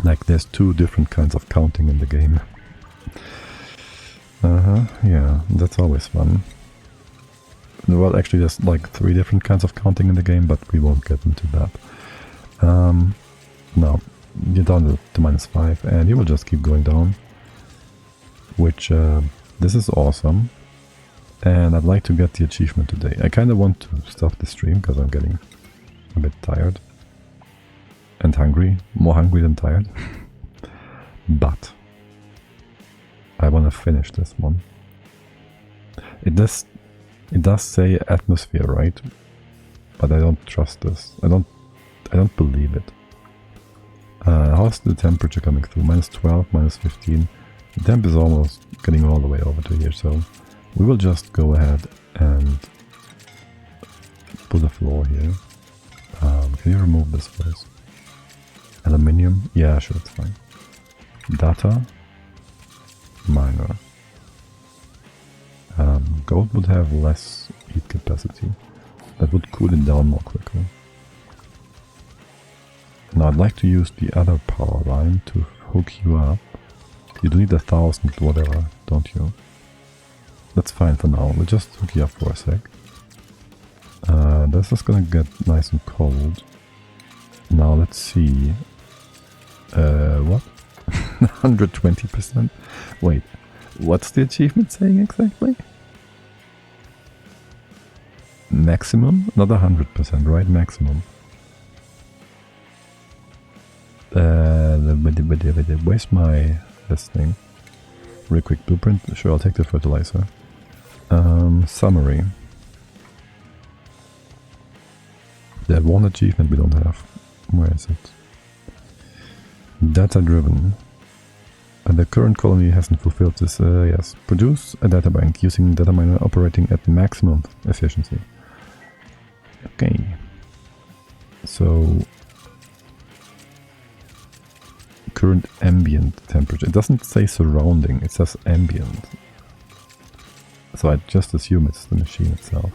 S1: Like there's 2 different kinds of counting in the game. Yeah, that's always fun. Well, actually there's like 3 different kinds of counting in the game, but we won't get into that. Now, you're down to -5 and you will just keep going down. Which, this is awesome. And I'd like to get the achievement today. I kind of want to stop the stream because I'm getting a bit tired. And hungry. More hungry than tired. But I want to finish this one. It does say atmosphere, right? But I don't trust this. I don't believe it. How's the temperature coming through? -12, -15. The temp is almost getting all the way over to here, so we will just go ahead and put a floor here. Can you remove this first? Aluminium? Yeah, sure, it's fine. Data? Minor. Gold would have less heat capacity. That would cool it down more quickly. Now I'd like to use the other power line to hook you up. You do need 1,000 whatever, don't you? That's fine for now. We'll just hook you up for a sec. This is gonna get nice and cold. Now let's see. What? 120%? Wait, what's the achievement saying exactly? Maximum? Not 100%, right? Maximum. Where's my this thing? Real quick blueprint. Sure, I'll take the fertilizer. Summary. That one achievement we don't have. Where is it? Data driven. And the current colony hasn't fulfilled this. Yes. Produce a data bank using data miner operating at maximum efficiency. Okay. So current ambient temperature. It doesn't say surrounding, it says ambient. So I just assume it's the machine itself.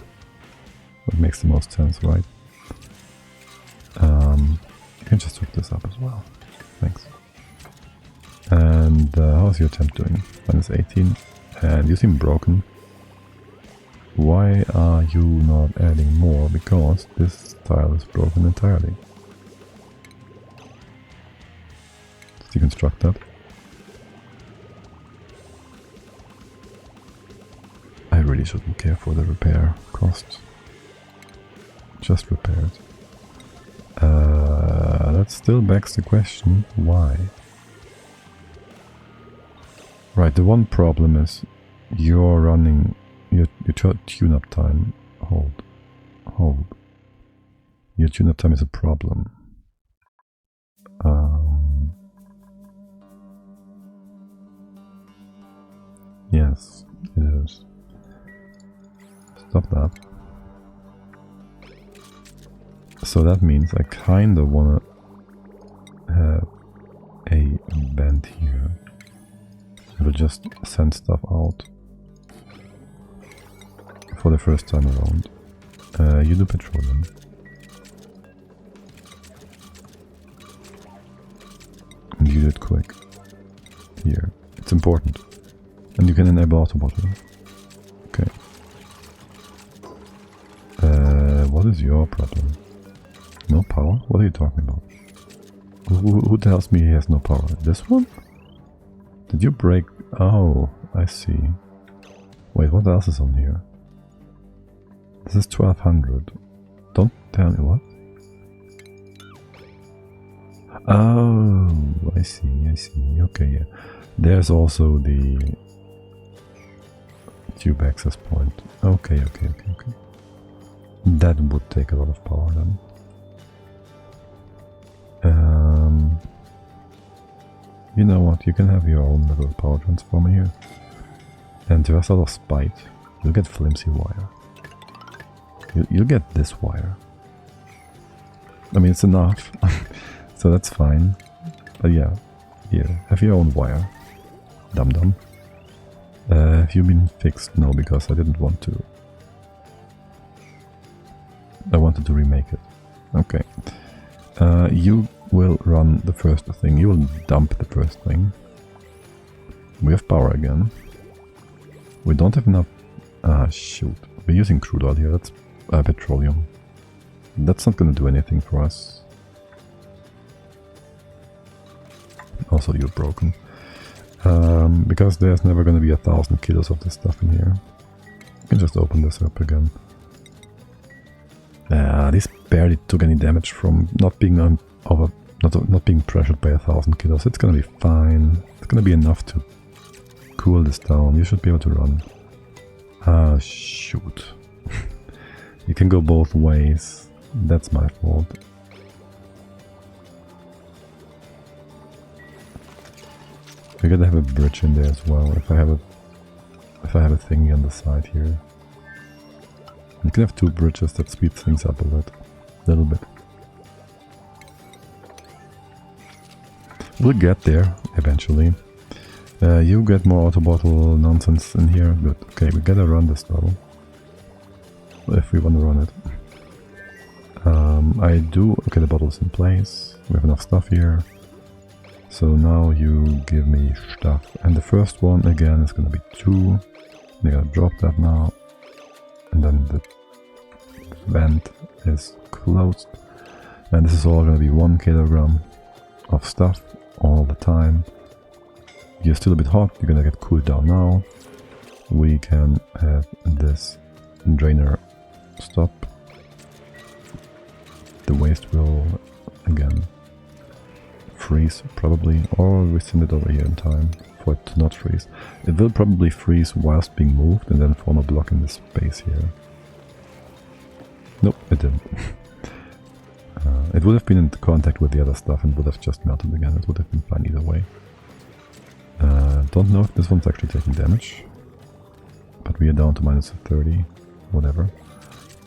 S1: That makes the most sense, right? You can just hook this up as well. Thanks. And how's your temp doing? -18. And you seem broken. Why are you not adding more? Because this tile is broken entirely. Let's deconstruct that. I really shouldn't care for the repair cost. Just repair it. That still begs the question, why? Right, the one problem is you're running your tune-up time. Hold. Your tune-up time is a problem. Yes, it is. Stop that. So that means I kinda wanna have a vent here. It'll just send stuff out for the first time around. You do petroleum. And you do it quick. Here. It's important. And you can enable autobottle. Okay. What is your problem? No power? What are you talking about? Who tells me he has no power? This one? Did you break? Oh, I see. Wait, what else is on here? This is 1200. Don't tell me what? Oh, I see. Okay, yeah. There's also the tube access point. Okay. That would take a lot of power then. You know what, you can have your own little power transformer here. And just out of spite, you'll get flimsy wire. You'll get this wire. I mean, it's enough, so that's fine. But yeah, here, have your own wire. Dum-dum. Have you been fixed? No, because I didn't want to. I wanted to remake it. Okay. You will run the first thing. You will dump the first thing. We have power again. We don't have enough... Ah, shoot. We're using crude oil here. That's petroleum. That's not gonna do anything for us. Also, you're broken. Because there's never gonna be 1,000 kilos of this stuff in here. You can just open this up again. This barely took any damage from not being not being pressured by 1,000 kilos. It's gonna be fine. It's gonna be enough to cool this down. You should be able to run. Ah, shoot. You can go both ways. That's my fault. We gotta have a bridge in there as well. If I have a thingy on the side here. You can have two bridges, that speeds things up a little bit. We'll get there eventually. You get more auto bottle nonsense in here. Good. Okay, we gotta run this though. If we want to run it. Okay, the bottle's in place. We have enough stuff here. So now you give me stuff. And the first one again is gonna be 2. I gotta drop that now. And then the vent is closed. And this is all going to be 1 kilogram of stuff all the time. You're still a bit hot, you're going to get cooled down now. We can have this drainer stop. The waste will again freeze probably, or we send it over here in time for it to not freeze. It will probably freeze whilst being moved and then form a block in this space here. Nope, it didn't. It would have been in contact with the other stuff and would have just melted again. It would have been fine either way. Don't know if this one's actually taking damage, but we are down to minus 30, whatever.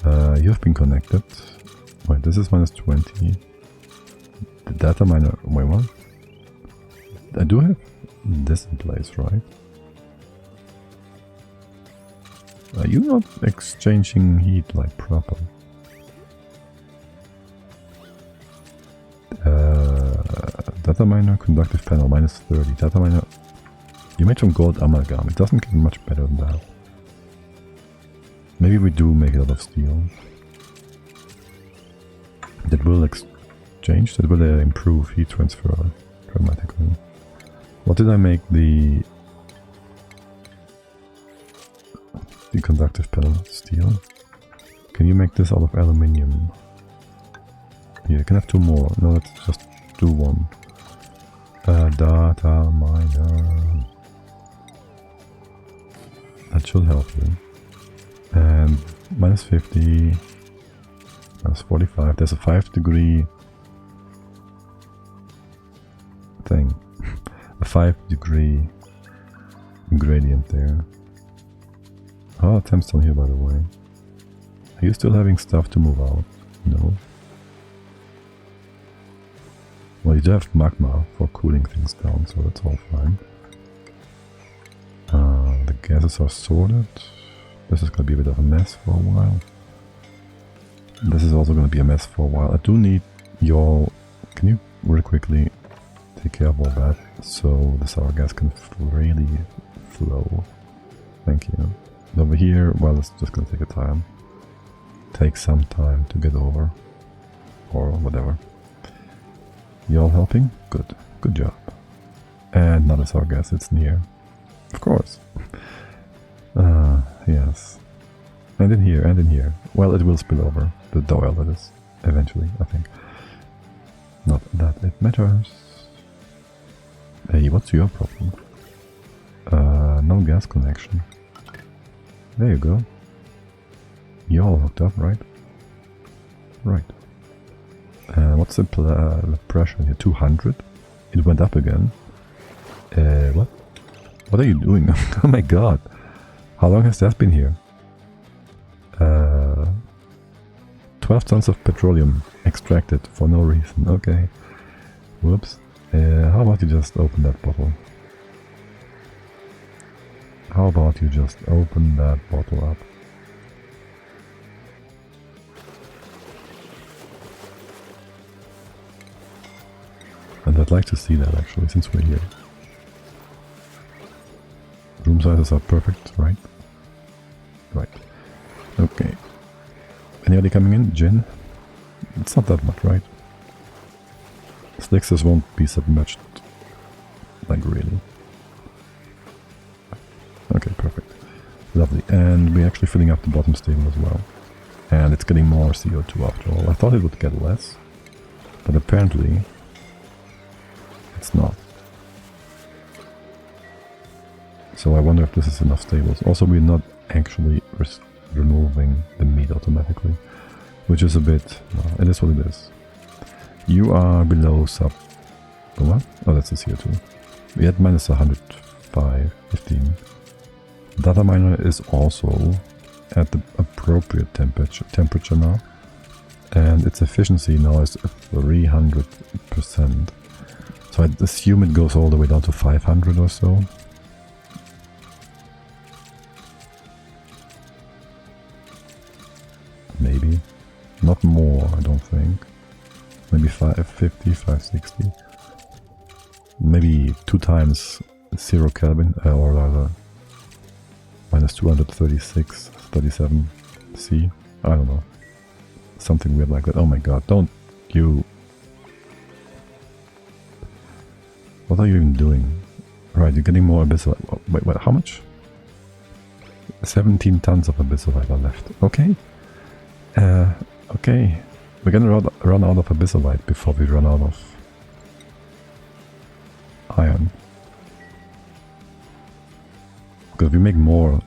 S1: You have been connected. Wait, this is minus 20. The data miner. Wait, what? I do have this in place, right? Are you not exchanging heat like proper? Data miner, conductive panel, minus 30. Data miner. You made from gold amalgam. It doesn't get much better than that. Maybe we do make it out of steel. That will exchange, that will improve heat transfer dramatically. What did I make the conductive panel? Steel? Can you make this out of aluminium? Yeah, you can have 2 more. No, let's just do 1. Data miner. That should help you. And minus 50, minus 45. There's a 5-degree thing. A 5-degree gradient there. Oh, temp's down here, by the way. Are you still having stuff to move out? No. Well, you do have magma for cooling things down, so that's all fine. The gases are sorted. This is going to be a bit of a mess for a while. This is also going to be a mess for a while. I do need your... Can you really quickly take care of all that so the sour gas can freely flow? Thank you. And over here, well, it's just going to take a time. Take some time to get over. Or whatever. You all helping? Good. Good job. And not a sour gas, it's near. Of course. Yes. And in here, and in here. Well, it will spill over. The oil, that is. Eventually, I think. Not that it matters. Hey, what's your problem? No gas connection. There you go. You all hooked up, right? Right. What's the pressure here? 200? It went up again. What? What are you doing? Oh my god. How long has that been here? 12 tons of petroleum extracted for no reason. Okay. Whoops. How about you just open that bottle? How about you just open that bottle up? And I'd like to see that actually, since we're here. Room sizes are perfect, right? Right. Okay. Anybody coming in? Gin? It's not that much, right? Slixers won't be submerged. Like, really. Okay, perfect. Lovely. And we're actually filling up the bottom stable as well. And it's getting more CO2 after all. I thought it would get less. But apparently... it's not. So I wonder if this is enough stables. Also, we're not actually removing the meat automatically, which is a bit... it is what it is. You are below sub... what? Oh, that's the CO2. We had minus 115. Data miner is also at the appropriate temperature now. And its efficiency now is 300%. So I assume it goes all the way down to 500 or so. Maybe. Not more, I don't think. Maybe 550, 560. Maybe 2 times 0 Kelvin, or rather minus 236, 37 C. I don't know. something weird like that. Oh my god, don't you... What are you even doing? Right, you're getting more abyssalite. Wait, how much? 17 tons of abyssalite are left. Okay. Okay. We're gonna run out of abyssalite before we run out of iron. Because we make more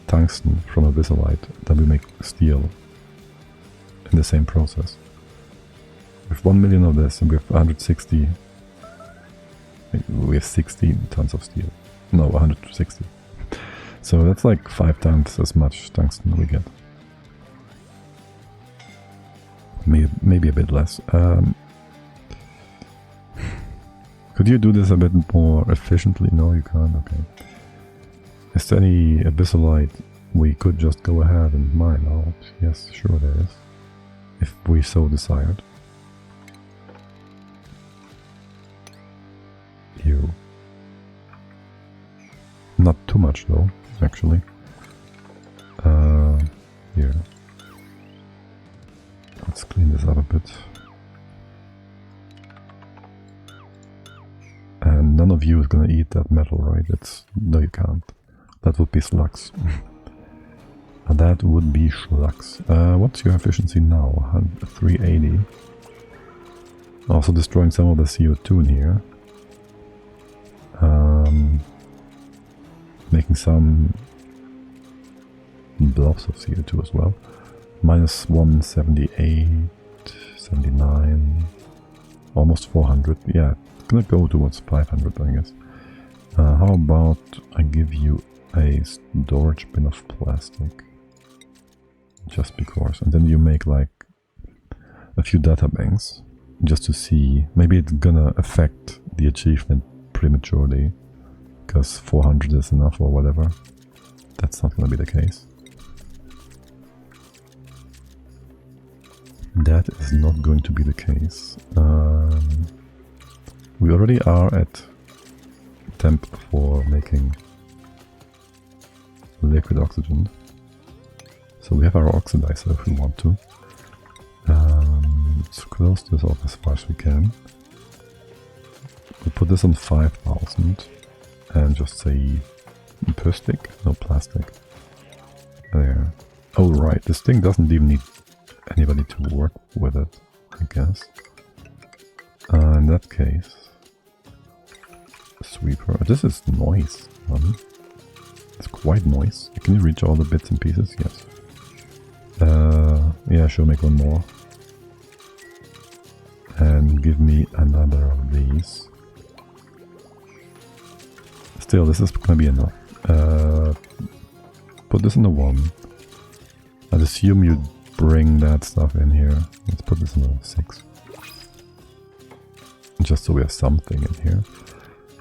S1: tungsten from abyssalite than we make steel in the same process. With 1 million of this and we have 160... We have 16 tons of steel. No, 160. So that's like 5 times as much tungsten we get. Maybe a bit less. Could you do this a bit more efficiently? No, you can't. Okay. Is there any abyssalite we could just go ahead and mine out? Yes, sure there is. If we so desired. You. Not too much though, actually. Here. Let's clean this up a bit. And none of you is gonna eat that metal, right? No, you can't. That would be slugs. That would be slugs. What's your efficiency now? 380. Also destroying some of the CO2 in here. Making some blobs of CO2 as well. Minus 178, 79, almost 400. Yeah, it's gonna go towards 500, I guess. How about I give you a storage bin of plastic? Just because. And then you make like a few data banks just to see. Maybe it's gonna affect the achievement prematurely because 400 is enough or whatever. That's not gonna be the case. That is not going to be the case. We already are at temp for making liquid oxygen. So we have our oxidizer if we want to. Let's close this off as far as we can. We'll put this on 5000 and just say plastic? No, plastic. There. Oh right, this thing doesn't even need anybody to work with it, I guess. In that case, sweeper. This is noise. It's quite noise. Can you reach all the bits and pieces? Yes. Yeah, sure, make one more. And give me another of these. Still, this is gonna be enough. Put this in the one. I'd assume you bring that stuff in here. Let's put this in the 6. Just so we have something in here.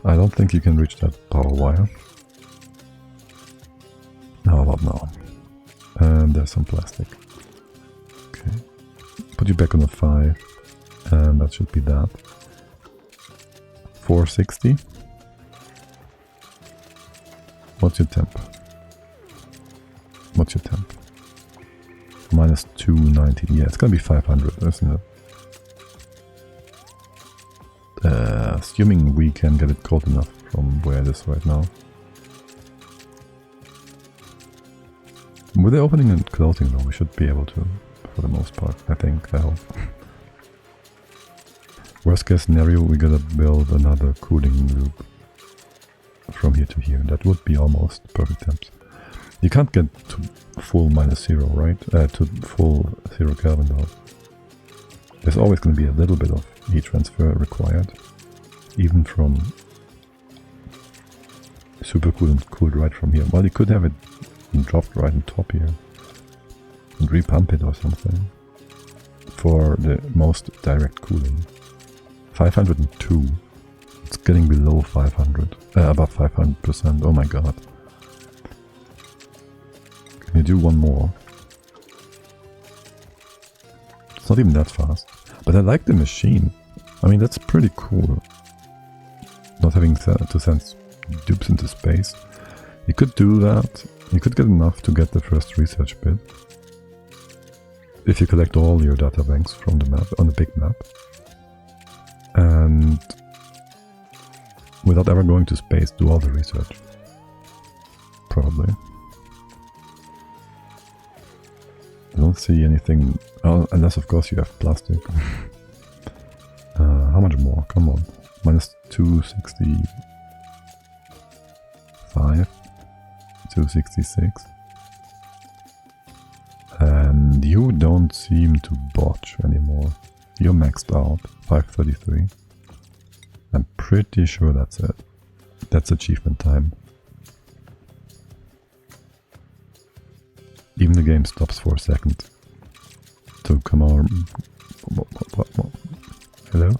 S1: I don't think you can reach that power wire. How about now? And there's some plastic. Okay. Put you back on the 5. And that should be that. 460. What's your temp? What's your temp? Minus 290. Yeah, it's gonna be 500, isn't it? Assuming we can get it cold enough from where it is right now. With the opening and closing though, we should be able to, for the most part, I think, I hope. Worst case scenario, we gotta build another cooling loop from here to here. That would be almost perfect temps. You can't get to full -0, right? To full 0 Kelvin though. There's always going to be a little bit of heat transfer required, even from supercooled and cooled right from here. Well, you could have it dropped right on top here and repump it or something for the most direct cooling. 502. It's getting below 500, above 500%. Oh my god. Can you do one more? It's not even that fast. But I like the machine. I mean, that's pretty cool. Not having to send dupes into space. You could do that. You could get enough to get the first research bit. if you collect all your data banks from the map, on the big map, and without ever going to space, do all the research. Probably. I don't see anything, unless of course you have plastic. How much more? Come on. Minus 265, 266. And you don't seem to botch anymore. You're maxed out, 533. I'm pretty sure that's it. That's achievement time. Even the game stops for a second. So come on. What? Hello?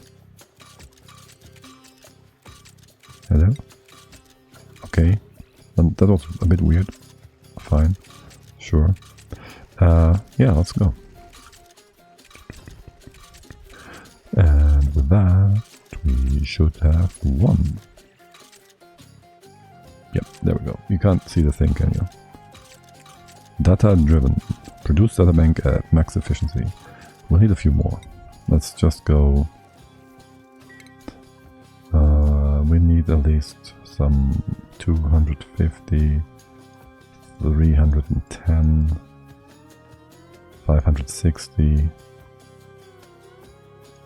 S1: Hello? Okay. And that was a bit weird. Fine. Sure. Yeah, let's go. And with that, we should have won. Yep, there we go. You can't see the thing, can you? Data driven. Produce data bank at max efficiency. We'll need a few more. Let's just go. We need at least some 250, 310, 560,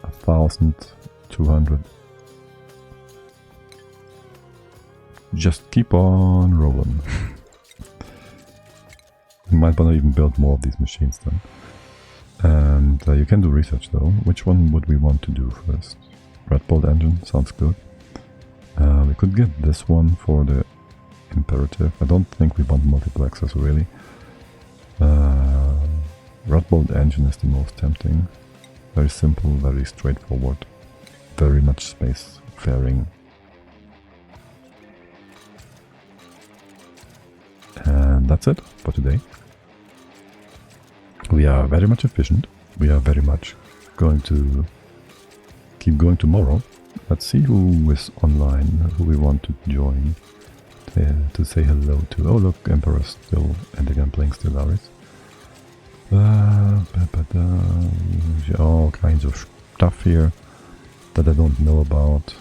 S1: 1,200. Just keep on rolling. You might want to even build more of these machines then. And you can do research though. Which one would we want to do first? Red Bolt engine sounds good. We could get this one for the imperative. I don't think we want multiplexers really. Red Bolt engine is the most tempting. Very simple, very straightforward. Very much spacefaring. And that's it for today. We are very much efficient. We are very much going to keep going tomorrow. Let's see who is online, who we want to join to say hello to. Oh look, Emperor still, and again playing Stellaris. All kinds of stuff here that I don't know about. Do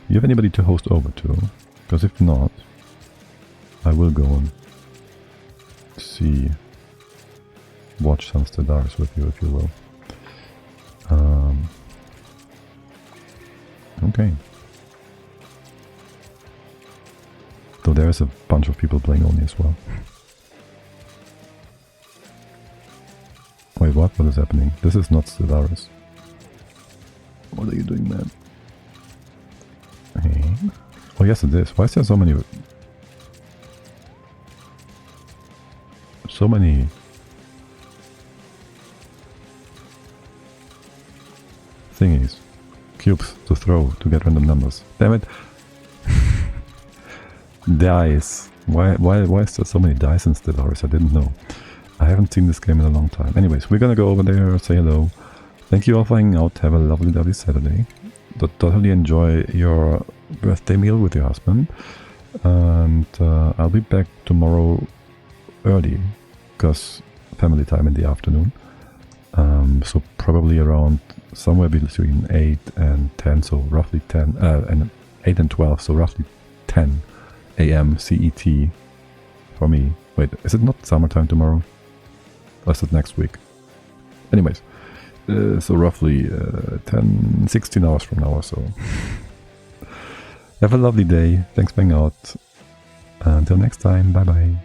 S1: you have anybody to host over to? Because if not, I will go and see, watch some Stellaris with you if you will. Okay. So there's a bunch of people playing Oni as well. Wait, what? What is happening? This is not Stellaris. What are you doing, man? Hey. Oh yes, it is. Why is there so many thingies, cubes to throw to get random numbers? Damn it! Dice. Why is there so many dice in Stellaris? I didn't know. I haven't seen this game in a long time. Anyways, we're gonna go over there, say hello. Thank you all for hanging out. Have a lovely Saturday. Totally enjoy your birthday meal with your husband. And I'll be back tomorrow early, because family time in the afternoon. So probably around somewhere between 8 and 10, so roughly 10, and 8 and 12, so roughly 10 AM CET for me. Wait, is it not summertime tomorrow? Or is it next week? Anyways, so roughly 16 hours from now or so. Have a lovely day. Thanks for hanging out. Until next time, bye bye.